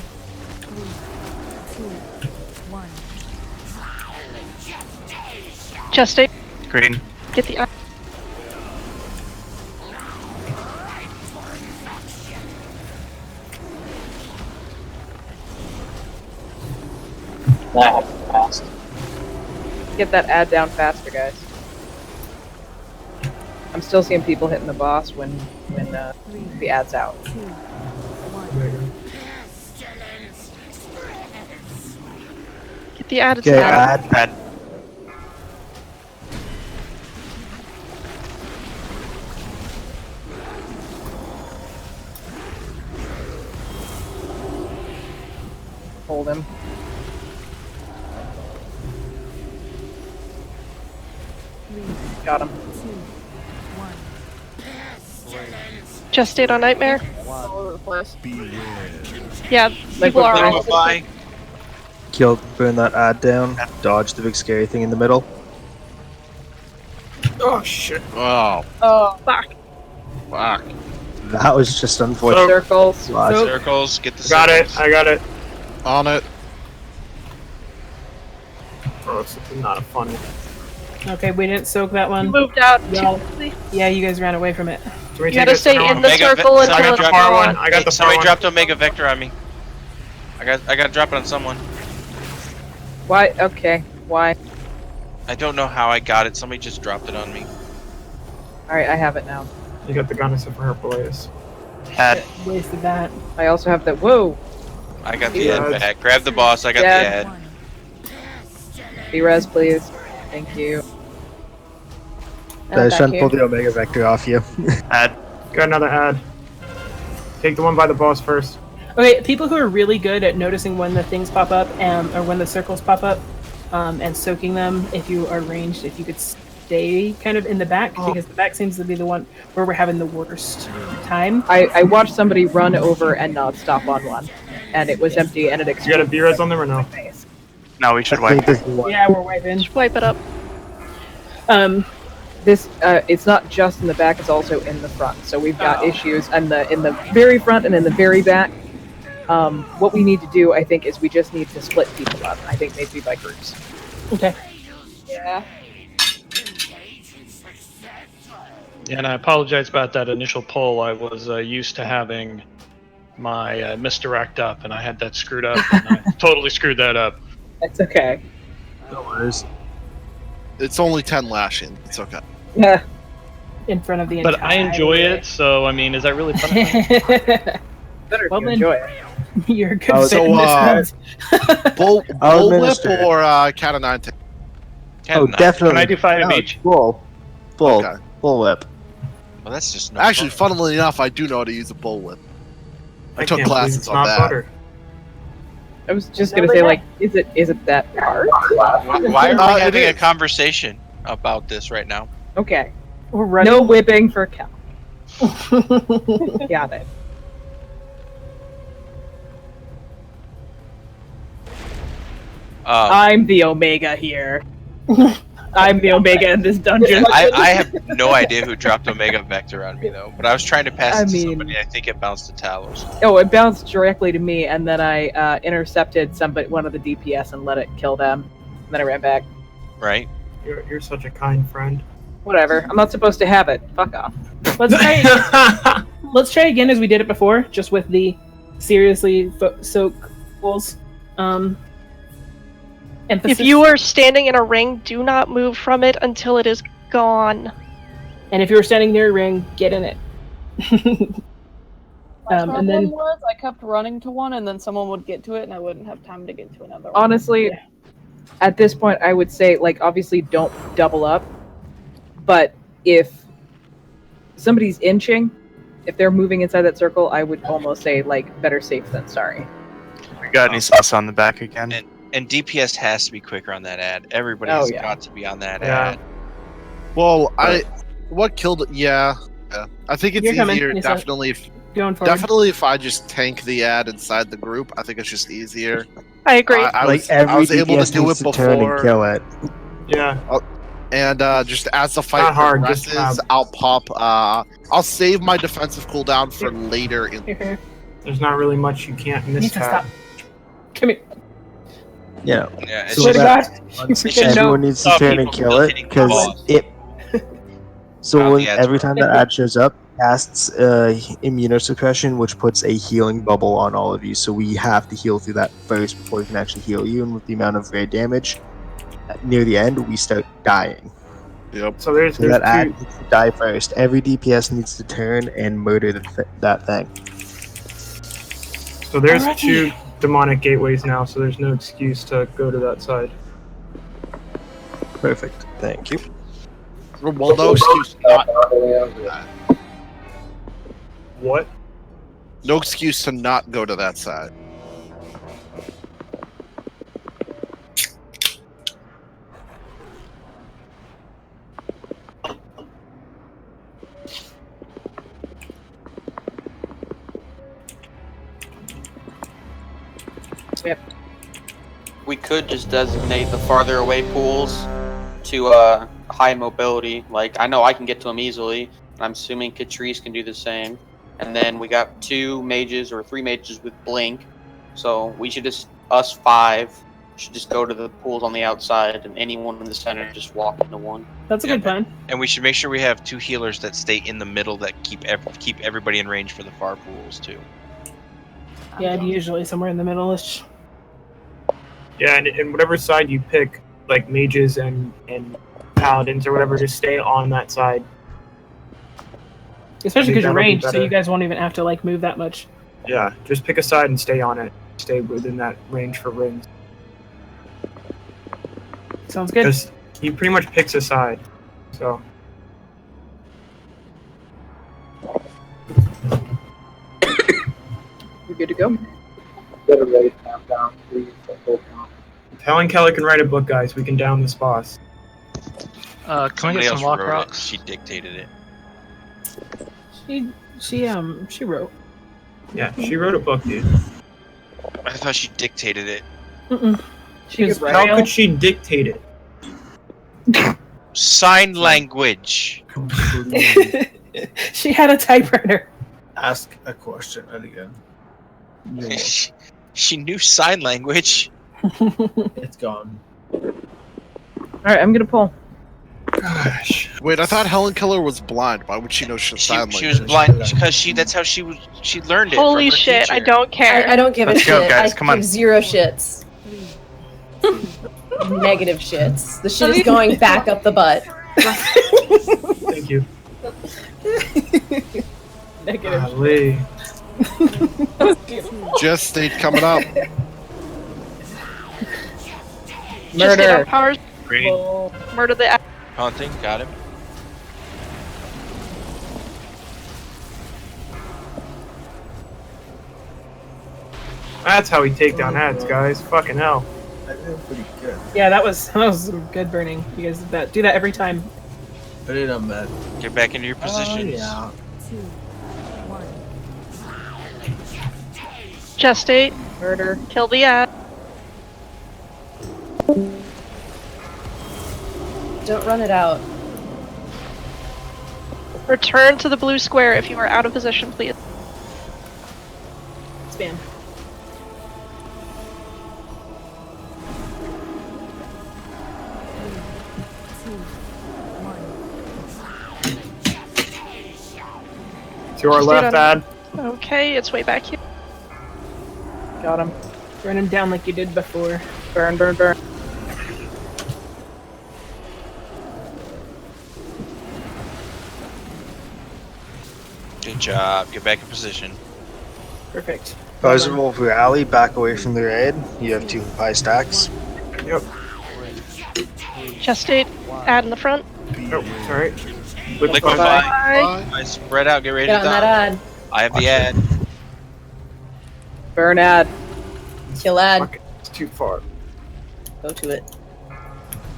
3, 2, 1. Just stay. Green. Get the. Fast. Get that ad down faster, guys. I'm still seeing people hitting the boss when the ad's out. 2, 1. Get the ad. Okay, ad. Hold him. Got him. 2, 1. Just stayed on Nightmare. All over the place. Yeah, people are all Kill, burn that ad down. Dodge the big scary thing in the middle. Oh shit. Oh. Oh, fuck. Fuck. That was just unfortunate. Circles. Circles. Get the Got circles. it. I got it. On it. Oh, it's not a fun. Okay, we didn't soak that one. You moved out too Y'all- quickly. Yeah, you guys ran away from it. You gotta stay in the circle until Somebody it's dropped- gone. I got the Somebody far one. dropped Omega Vector on me. I got to drop it on someone. Why? Okay. Why? I don't know how I got it. Somebody just dropped it on me. Alright, I have it now. You got the gun except for Hercules. Ad. Wasted that. I also have the. Whoa! I got the Yeah. ad back. Grab the boss. I got Yeah. the ad. B-res, please. Thank you. I was trying to pull the Omega Vector off you. Ad. Got another ad. Take the one by the boss first. Okay, people who are really good at noticing when the things pop up or when the circles pop up and soaking them, if you are ranged, if you could stay kind of in the back, because the back seems to be the one where we're having the worst time. I watched somebody run over and not stop on one, and it was empty and it You exploded. got a B-res on them or no? No, we should wipe. Yeah, we're wiping. Just wipe it up. This it's not just in the back; it's also in the front. So we've got issues in the very front and in the very back. What we need to do, I think, is we just need to split people up. I think maybe by groups. Okay. Yeah. Yeah, and I apologize about that initial pull. I was used to having my misdirect up, and I had that screwed up, and I totally screwed that up. That's okay. No worries. It's only 10 lashing. It's okay. Yeah. In front of the entire. But I enjoy it, so I mean, is that really fun? Better Well, to then- enjoy it. You're a good Oh, fit in this one. Bull whip or cat of nine tails? Oh, definitely. Can I do 5 of No, each? Bull Okay. Bull whip. Well, that's just Actually, funnily enough, I do know how to use a bull whip. I took can't believe classes it's on not that. butter. I was just gonna say, like, is it that hard? Why are we It having a is. conversation about this right now? Okay. We're running. No whipping for Cal. Got it. I'm the Omega here. I'm the Omega in this dungeon. I have no idea who dropped Omega Vector on me though, but I was trying to pass it to somebody. I think it bounced to Talos. Oh, it bounced directly to me, and then I intercepted one of the DPS and let it kill them. And then I ran back. Right. You're such a kind friend. Whatever. I'm not supposed to have it. Fuck off. Let's try. Let's try again as we did it before, just with the seriously soak pools. Emphasis. If you are standing in a ring, do not move from it until it is gone. And if you were standing near a ring, get in it. My and problem then was I kept running to one, and then someone would get to it, and I wouldn't have time to get to another one. Honestly, at this point, I would say, like, obviously don't double up. But if somebody's inching, if they're moving inside that circle, I would almost say, like, better safe than sorry. We got any sauce on the back again? And DPS has to be quicker on that ad. Everybody has got to be on that ad. Well, what killed it? Yeah. I think it's easier. Definitely, if I just tank the ad inside the group, I think it's just easier. I agree. I Like was, every I was able DPS to do needs it to turn and before. kill it. Yeah. And just as the fight Not hard, just progresses, I'll pop. I'll save my defensive cooldown for later. There's not really much you can't miss. Stop. Come here. Yeah. Yeah, So everyone needs to turn and kill it because it. So every time that ad shows up, casts immunosuppression, which puts a healing bubble on all of you. So we have to heal through that first before we can actually heal you. And with the amount of raid damage, near the end, we start dying. Yep. So there's that ad needs to die first. Every DPS needs to turn and murder that thing. So there's two demonic gateways now, so there's no excuse to go to that side. Perfect. Thank you. Well, no excuse not. What? No excuse to not go to that side. Yep. We could just designate the farther away pools to high mobility. Like, I know I can get to them easily. I'm assuming Catrice can do the same. And then we got 2 mages or 3 mages with Blink. So we should just, us 5, should just go to the pools on the outside, and anyone in the center just walk into one. That's a good plan. And we should make sure we have 2 healers that stay in the middle that keep everybody in range for the far pools too. Yeah, usually somewhere in the middle-ish. Yeah, and whatever side you pick, like mages and paladins or whatever, just stay on that side. Especially because you're that'll be ranged, so better. you guys won't even have to like move that much. Yeah, just pick a side and stay on it. Stay within that range for rings. Sounds good. Because he pretty much picks a side. So. We're good to go. Better rate countdown, please. Helen Keller can write a book, guys. We can down this boss. Can we Somebody get some else lock wrote it. rocks? She dictated it. She wrote. Yeah, she wrote a book, dude. I thought she dictated it. How could she dictate it? Sign language. She had a typewriter. Ask a question again. She knew sign language. It's gone. Alright, I'm gonna pull. Gosh. Wait, I thought Helen Keller was blind. Why would she know sign language? She was blind because that's how she learned it. Holy from her shit, teacher. I don't care. I don't give Let's a go, shit. guys, I come on. give 0 shits. Negative shits. The shit is going back up the butt. Thank you. Negative. Golly. Just state coming up. Just get Murder. on powers. Green. Murder the. Taunting. Got him. That's how we take down ads, guys. Fucking hell. I did pretty good. Yeah, that was some good burning. You guys did that. Do that every time. I did on that. Get back into your positions. yeah. 2, 1. Gestate. Murder. Kill the ad. Don't run it out. Return to the blue square if you are out of position, please. Spam. To our Just left, stay on- ad. Okay, it's way back here. Got him. Burn him down like you did before. Burn, burn, burn. Good job. Get back in position. Perfect. Advisable for alley, back away from the raid. You have 2 high stacks. Yep. Gestate. Ad in the front. Oh, sorry. Liquefy. Bye. Nice. Spread out. Get ready Get to on that die. ad. I have the ad. Burn ad. Kill ad. Fuck it. It's too far. Go to it.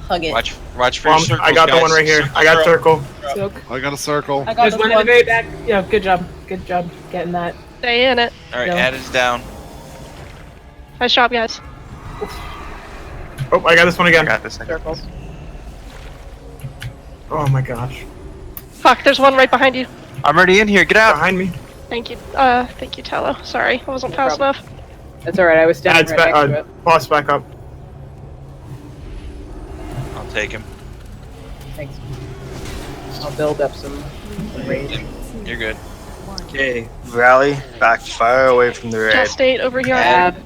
Hug it. Watch for your circles, I got the guys. one right here. I got circle. Silk. I got a circle. I got There's this one in the one. very back. Yeah, good job. Good job getting that. Stay in it. All right, No. ad is down. Nice job, guys. Oh, I got this one I again. got this. I got Circles. this. Oh my gosh. Fuck, there's one right behind you. I'm already in here. Get out. Behind me. Thank you. Thank you, Tello. Sorry, I wasn't No fast problem. enough. That's alright, I was standing Ad's right back. next to it. Boss back up. I'll take him. Thanks. I'll build up some rage. You're good. Okay, rally, back far away from the raid. Gestate over here. Ad.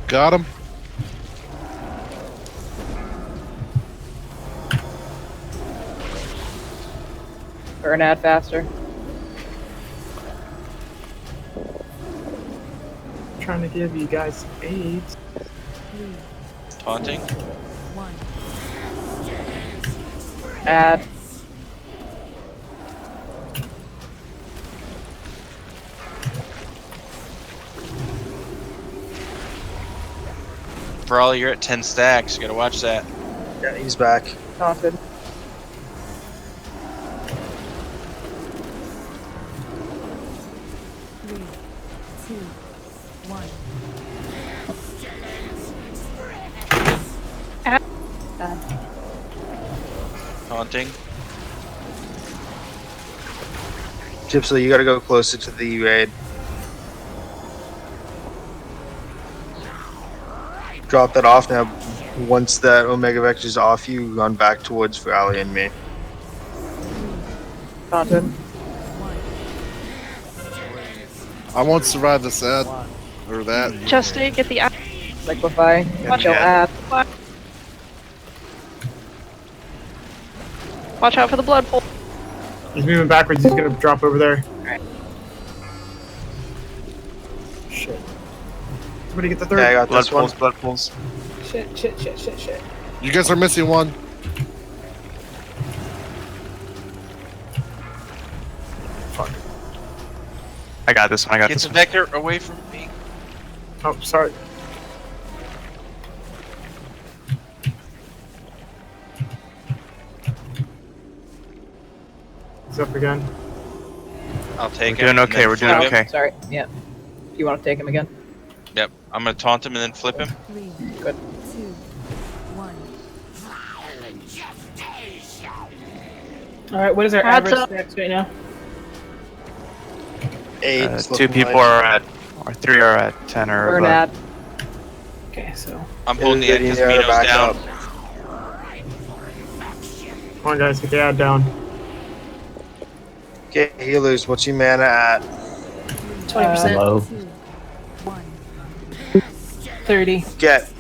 Got him. Burn ad faster. Trying to give you guys AIDS. 3, Taunting. 1. Ad. Brawley, you're at 10 stacks. You gotta watch that. Yeah, he's back. Taunted. Three, two, one. Ad. Taunting. Gypsy, you gotta go closer to the raid. Drop that off now. Once that Omega Vector's off you, run back towards Rally and me. Taunted. I won't survive this ad or that. Gestate, get the ad. Liquefy. Watch Kill out. ad. Watch out for the blood pool. He's moving backwards. He's gonna drop over there. Alright. Shit. Somebody get the third. Yeah, I got Blood this one. pulls. Blood pulls. Shit. You guys are missing one. Fuck. I got this one. I got Get this the one. vector away from me. Oh, sorry. He's up again. I'll take We're him. doing and okay, then we're doing flip him. okay. Sorry. Yeah. You want to take him again? Yep. I'm gonna taunt him and then flip him. 3, Good. 2, 1. All right, what is our Ad's average up. stacks right now? 8. it's 2 looking people like. are at, or 3 are at 10 or Burn above. ad. Okay, so I'm holding the end because Everybody Mino's back down. up. Come on, guys, get the ad down. Okay, healers, what's your mana at? 20%. low. 2, 1. 30. Get.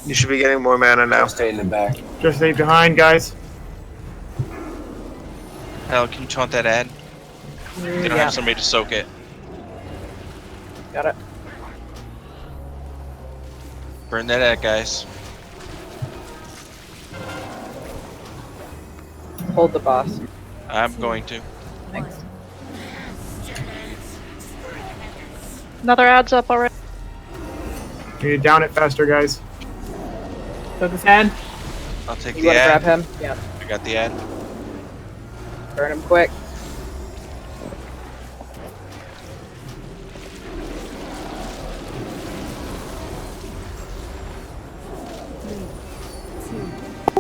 You should be getting more mana now. Stay in the back. Just stay behind, guys. Hell, can you taunt that ad? They don't yeah. have somebody to soak it. Got it. Burn that egg, guys. Hold the boss. I'm going to. Thanks. Another ad's up already. Can you down it faster, guys? Focus ad. I'll take You the want to ad. grab him? Yeah. I got the ad. Burn him quick.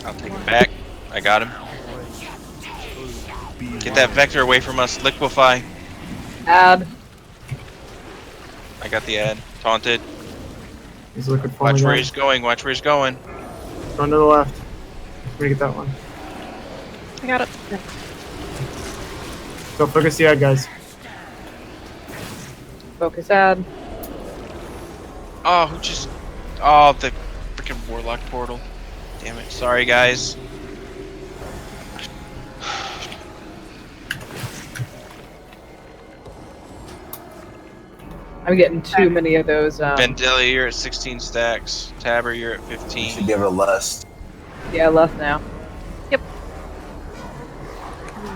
I'll take it back. I got him. Get that vector away from us. Liquefy. Ad. I got the ad. Taunted. He's looking for Watch me. where guys. he's going. Watch where he's going. Going to the left. Let me get that one. I got it. Go focus the ad, guys. Focus ad. Oh, who just... Oh, the freaking Warlock portal. Damn it. Sorry, guys. I'm getting too many of those. Vandalia, you're at 16 stacks. Tabber, you're at 15. Should give it a lust. Yeah, left now. Yep. 3,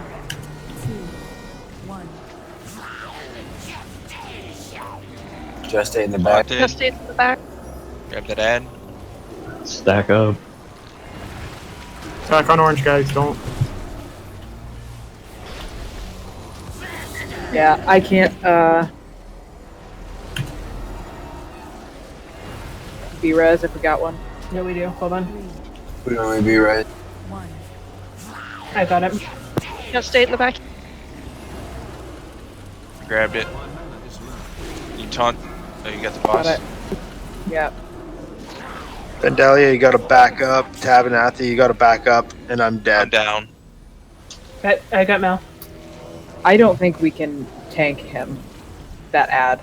2, 1. Just stay in the back. Just stay in the back. Grab that ad. Stack up. Attack on orange, guys. Don't. Yeah, I can't, B-res if we got one. Yeah, we do. Hold on. We don't really be right. 1. I got it. Just stay in the back. Grabbed it. You taunt. Oh, you got the boss. Got it. Yeah. Vandalia, you gotta back up. Tabernathi, you gotta back up. And I'm dead. I'm down. I got Mel. I don't think we can tank him. That ad.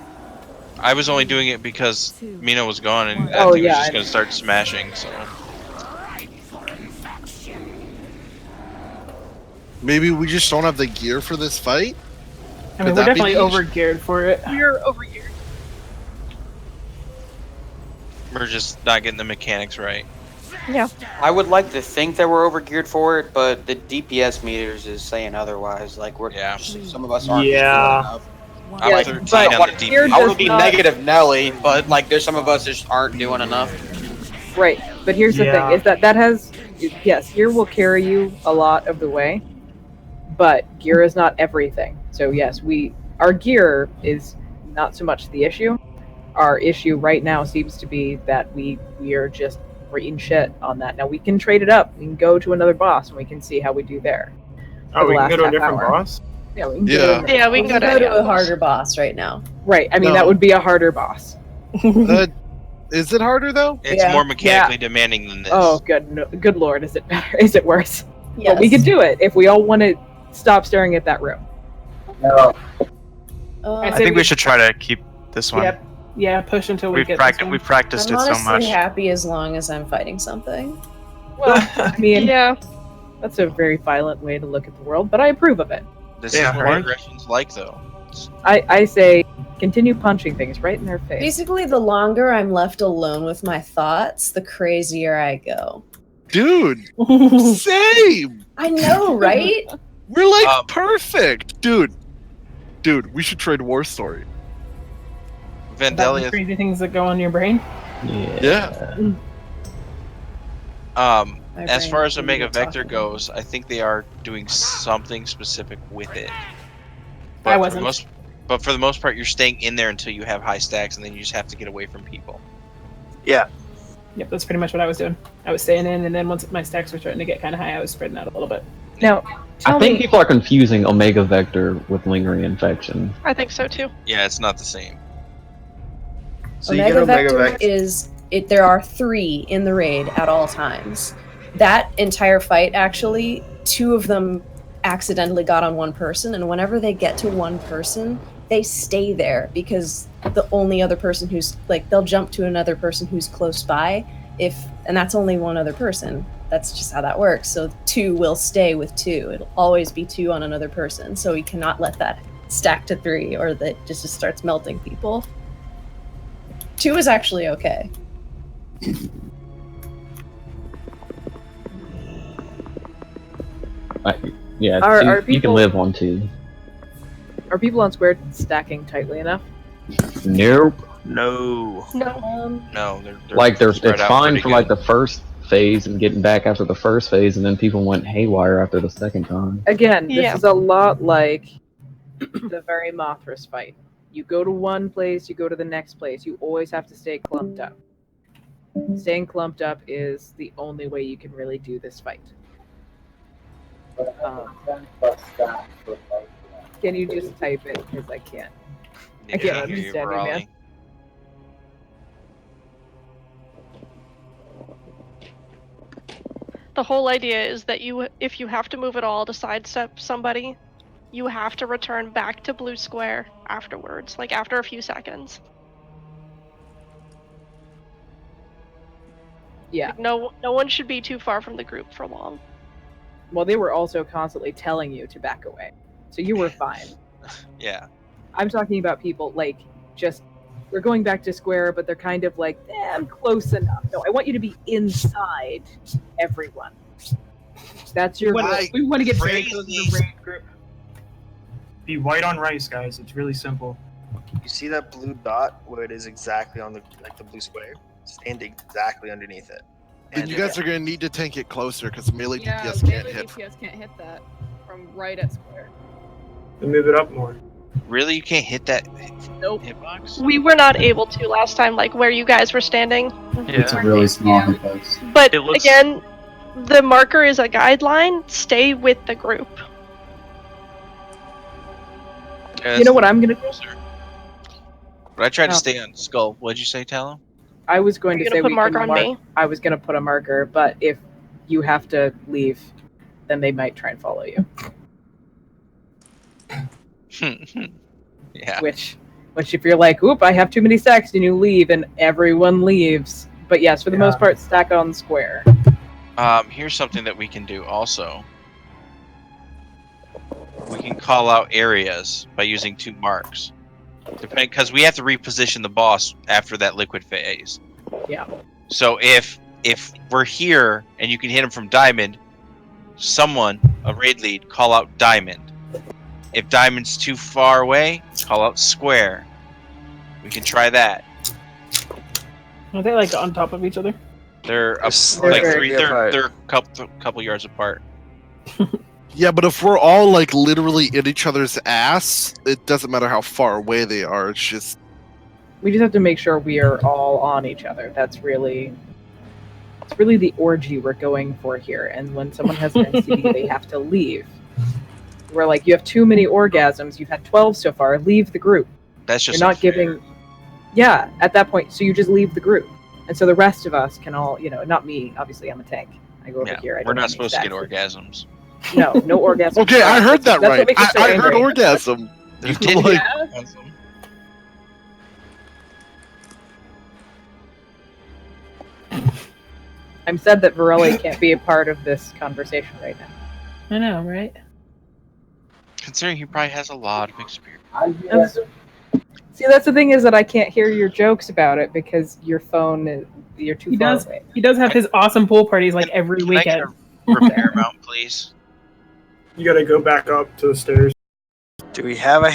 I was only doing it because Mina was gone and that Oh, thing was yeah, just I going to start smashing, so... Maybe we just don't have the gear for this fight? I mean, Could we're that be definitely the issue? over geared for it. We're over here. We're just not getting the mechanics right. Yeah. I would like to think that we're overgeared for it, but the DPS meters is saying otherwise. Like we're some of us aren't doing enough. I'm Like, 13 I on want the to DPS. I would be negative Nelly, but like there's some of us just aren't doing enough. Right, but here's the Yeah. thing: is that has, yes, gear will carry you a lot of the way, but gear is not everything. So yes, our gear is not so much the issue. Our issue right now seems to be that we are just eating shit on that. Now we can trade it up. We can go to another boss, and we can see how we do there. Oh, For the we can last go to a half different hour. boss? Yeah, we can Yeah. go to Yeah, we We can can go go to to a harder boss right now. Right, I mean that No. would be a harder boss. Is it harder though? It's Yeah. more mechanically demanding than this. Oh, good, no, good lord, is it better? Is it worse? Yes. But we could do it if we all want to stop staring at that room. I think we should try to keep this one. Yep. Yeah, push until we get this one. We've practiced I'm it so honestly much. happy as long as I'm fighting something. Well, I mean, Yeah. that's a very violent way to look at the world, but I approve of it. This Yeah, is what right. aggression's like, though. I say continue punching things right in their face. Basically, the longer I'm left alone with my thoughts, the crazier I go. Dude, same. I know, right? We're like perfect, dude. Dude, we should trade War Story. About the Vandalia, crazy things that go on in your brain. Yeah. My as brain far as is Omega really Vector talking. goes, I think they are doing something specific with it. I For wasn't. the most, but for the most part, you're staying in there until you have high stacks, and then you just have to get away from people. Yeah. Yep, that's pretty much what I was doing. I was staying in, and then once my stacks were starting to get kind of high, I was spreading out a little bit. Now, I think people are confusing Omega Vector with lingering infection. I think so too. Yeah, it's not the same. So you get Omega Omega Vector Vector. is it. There are 3 in the raid at all times. That entire fight, actually, 2 of them accidentally got on one person, and whenever they get to one person, they stay there because the only other person who's like they'll jump to another person who's close by, and that's only one other person. That's just how that works. So 2 will stay with 2. It'll always be 2 on another person. So we cannot let that stack to 3 or that just starts melting people. 2 is actually okay. Yeah, Are you can people- live on 2. Are people on square stacking tightly enough? Nope. No. No. No, they're Like spread it's out fine pretty for like good. the first phase and getting back after the first phase, and then people went haywire after the second time. Again, this Yeah. is a lot like the very Mothras fight. You go to one place, you go to the next place. You always have to stay clumped up. Staying clumped up is the only way you can really do this fight. Can you just type it? Because I can't. I can't hear you, understand you, man. Raleigh. The whole idea is that if you have to move at all to sidestep somebody, you have to return back to blue square afterwards, like after a few seconds. Yeah. Like no one should be too far from the group for long. Well, they were also constantly telling you to back away, so you were fine. Yeah. I'm talking about people like just we're going back to square, but they're kind of like, I'm close enough. No, I want you to be inside everyone. That's your. We want to get very close to the raid group. Be white on rice, guys. It's really simple. You see that blue dot where it is exactly on the blue square? Stand exactly underneath it. Then you guys are gonna need to tank it closer because melee Yeah, DPS melee can't hit. DPS can't hit that from right at square. And move it up more. Really, you can't hit that Nope. hitbox? We were not able to last time, like where you guys were standing. It's a really small hitbox. But It looks- again, the marker is a guideline. Stay with the group. You know what I'm gonna do? But I tried to Oh. stay on skull. What'd you say, Talon? I was going You're to gonna say put we marker can on me? I was gonna put a marker, but if you have to leave, then they might try and follow you. Yeah. Which if you're like, oop, I have too many stacks, and you leave, and everyone leaves. But yes, for the most part, stack on square. Here's something that we can do also. We can call out areas by using 2 marks. Depending, because we have to reposition the boss after that liquid phase. Yeah. So if we're here and you can hit him from diamond, someone, a raid lead, call out diamond. If diamond's too far away, call out square. We can try that. Are they like on top of each other? They're up, They're like very 3. They're a couple yards apart. Yeah, but if we're all like literally in each other's ass, it doesn't matter how far away they are. It's just We just have to make sure we are all on each other. It's really the orgy we're going for here. And when someone has an NCD, they have to leave. We're like, you have too many orgasms. You've had 12 so far. Leave the group. That's just You're not unfair. giving. Yeah, at that point, so you just leave the group, and so the rest of us can all, not me. Obviously, I'm a tank. I go over Yeah, here. I we're don't not have any supposed to get stacks. orgasms. No, no orgasms. okay. I heard that That's what right. makes us so I heard angry. orgasm. You did Like- get orgasm. I'm sad that Varela can't be a part of this conversation right now. I know, right? Considering he probably has a lot of experience. See, that's the thing is that I can't hear your jokes about it because your phone is you're too He far does. away. He does have his awesome pool parties like every Can I get weekend. a repair mount, please? You gotta go back up to the stairs. Do we have a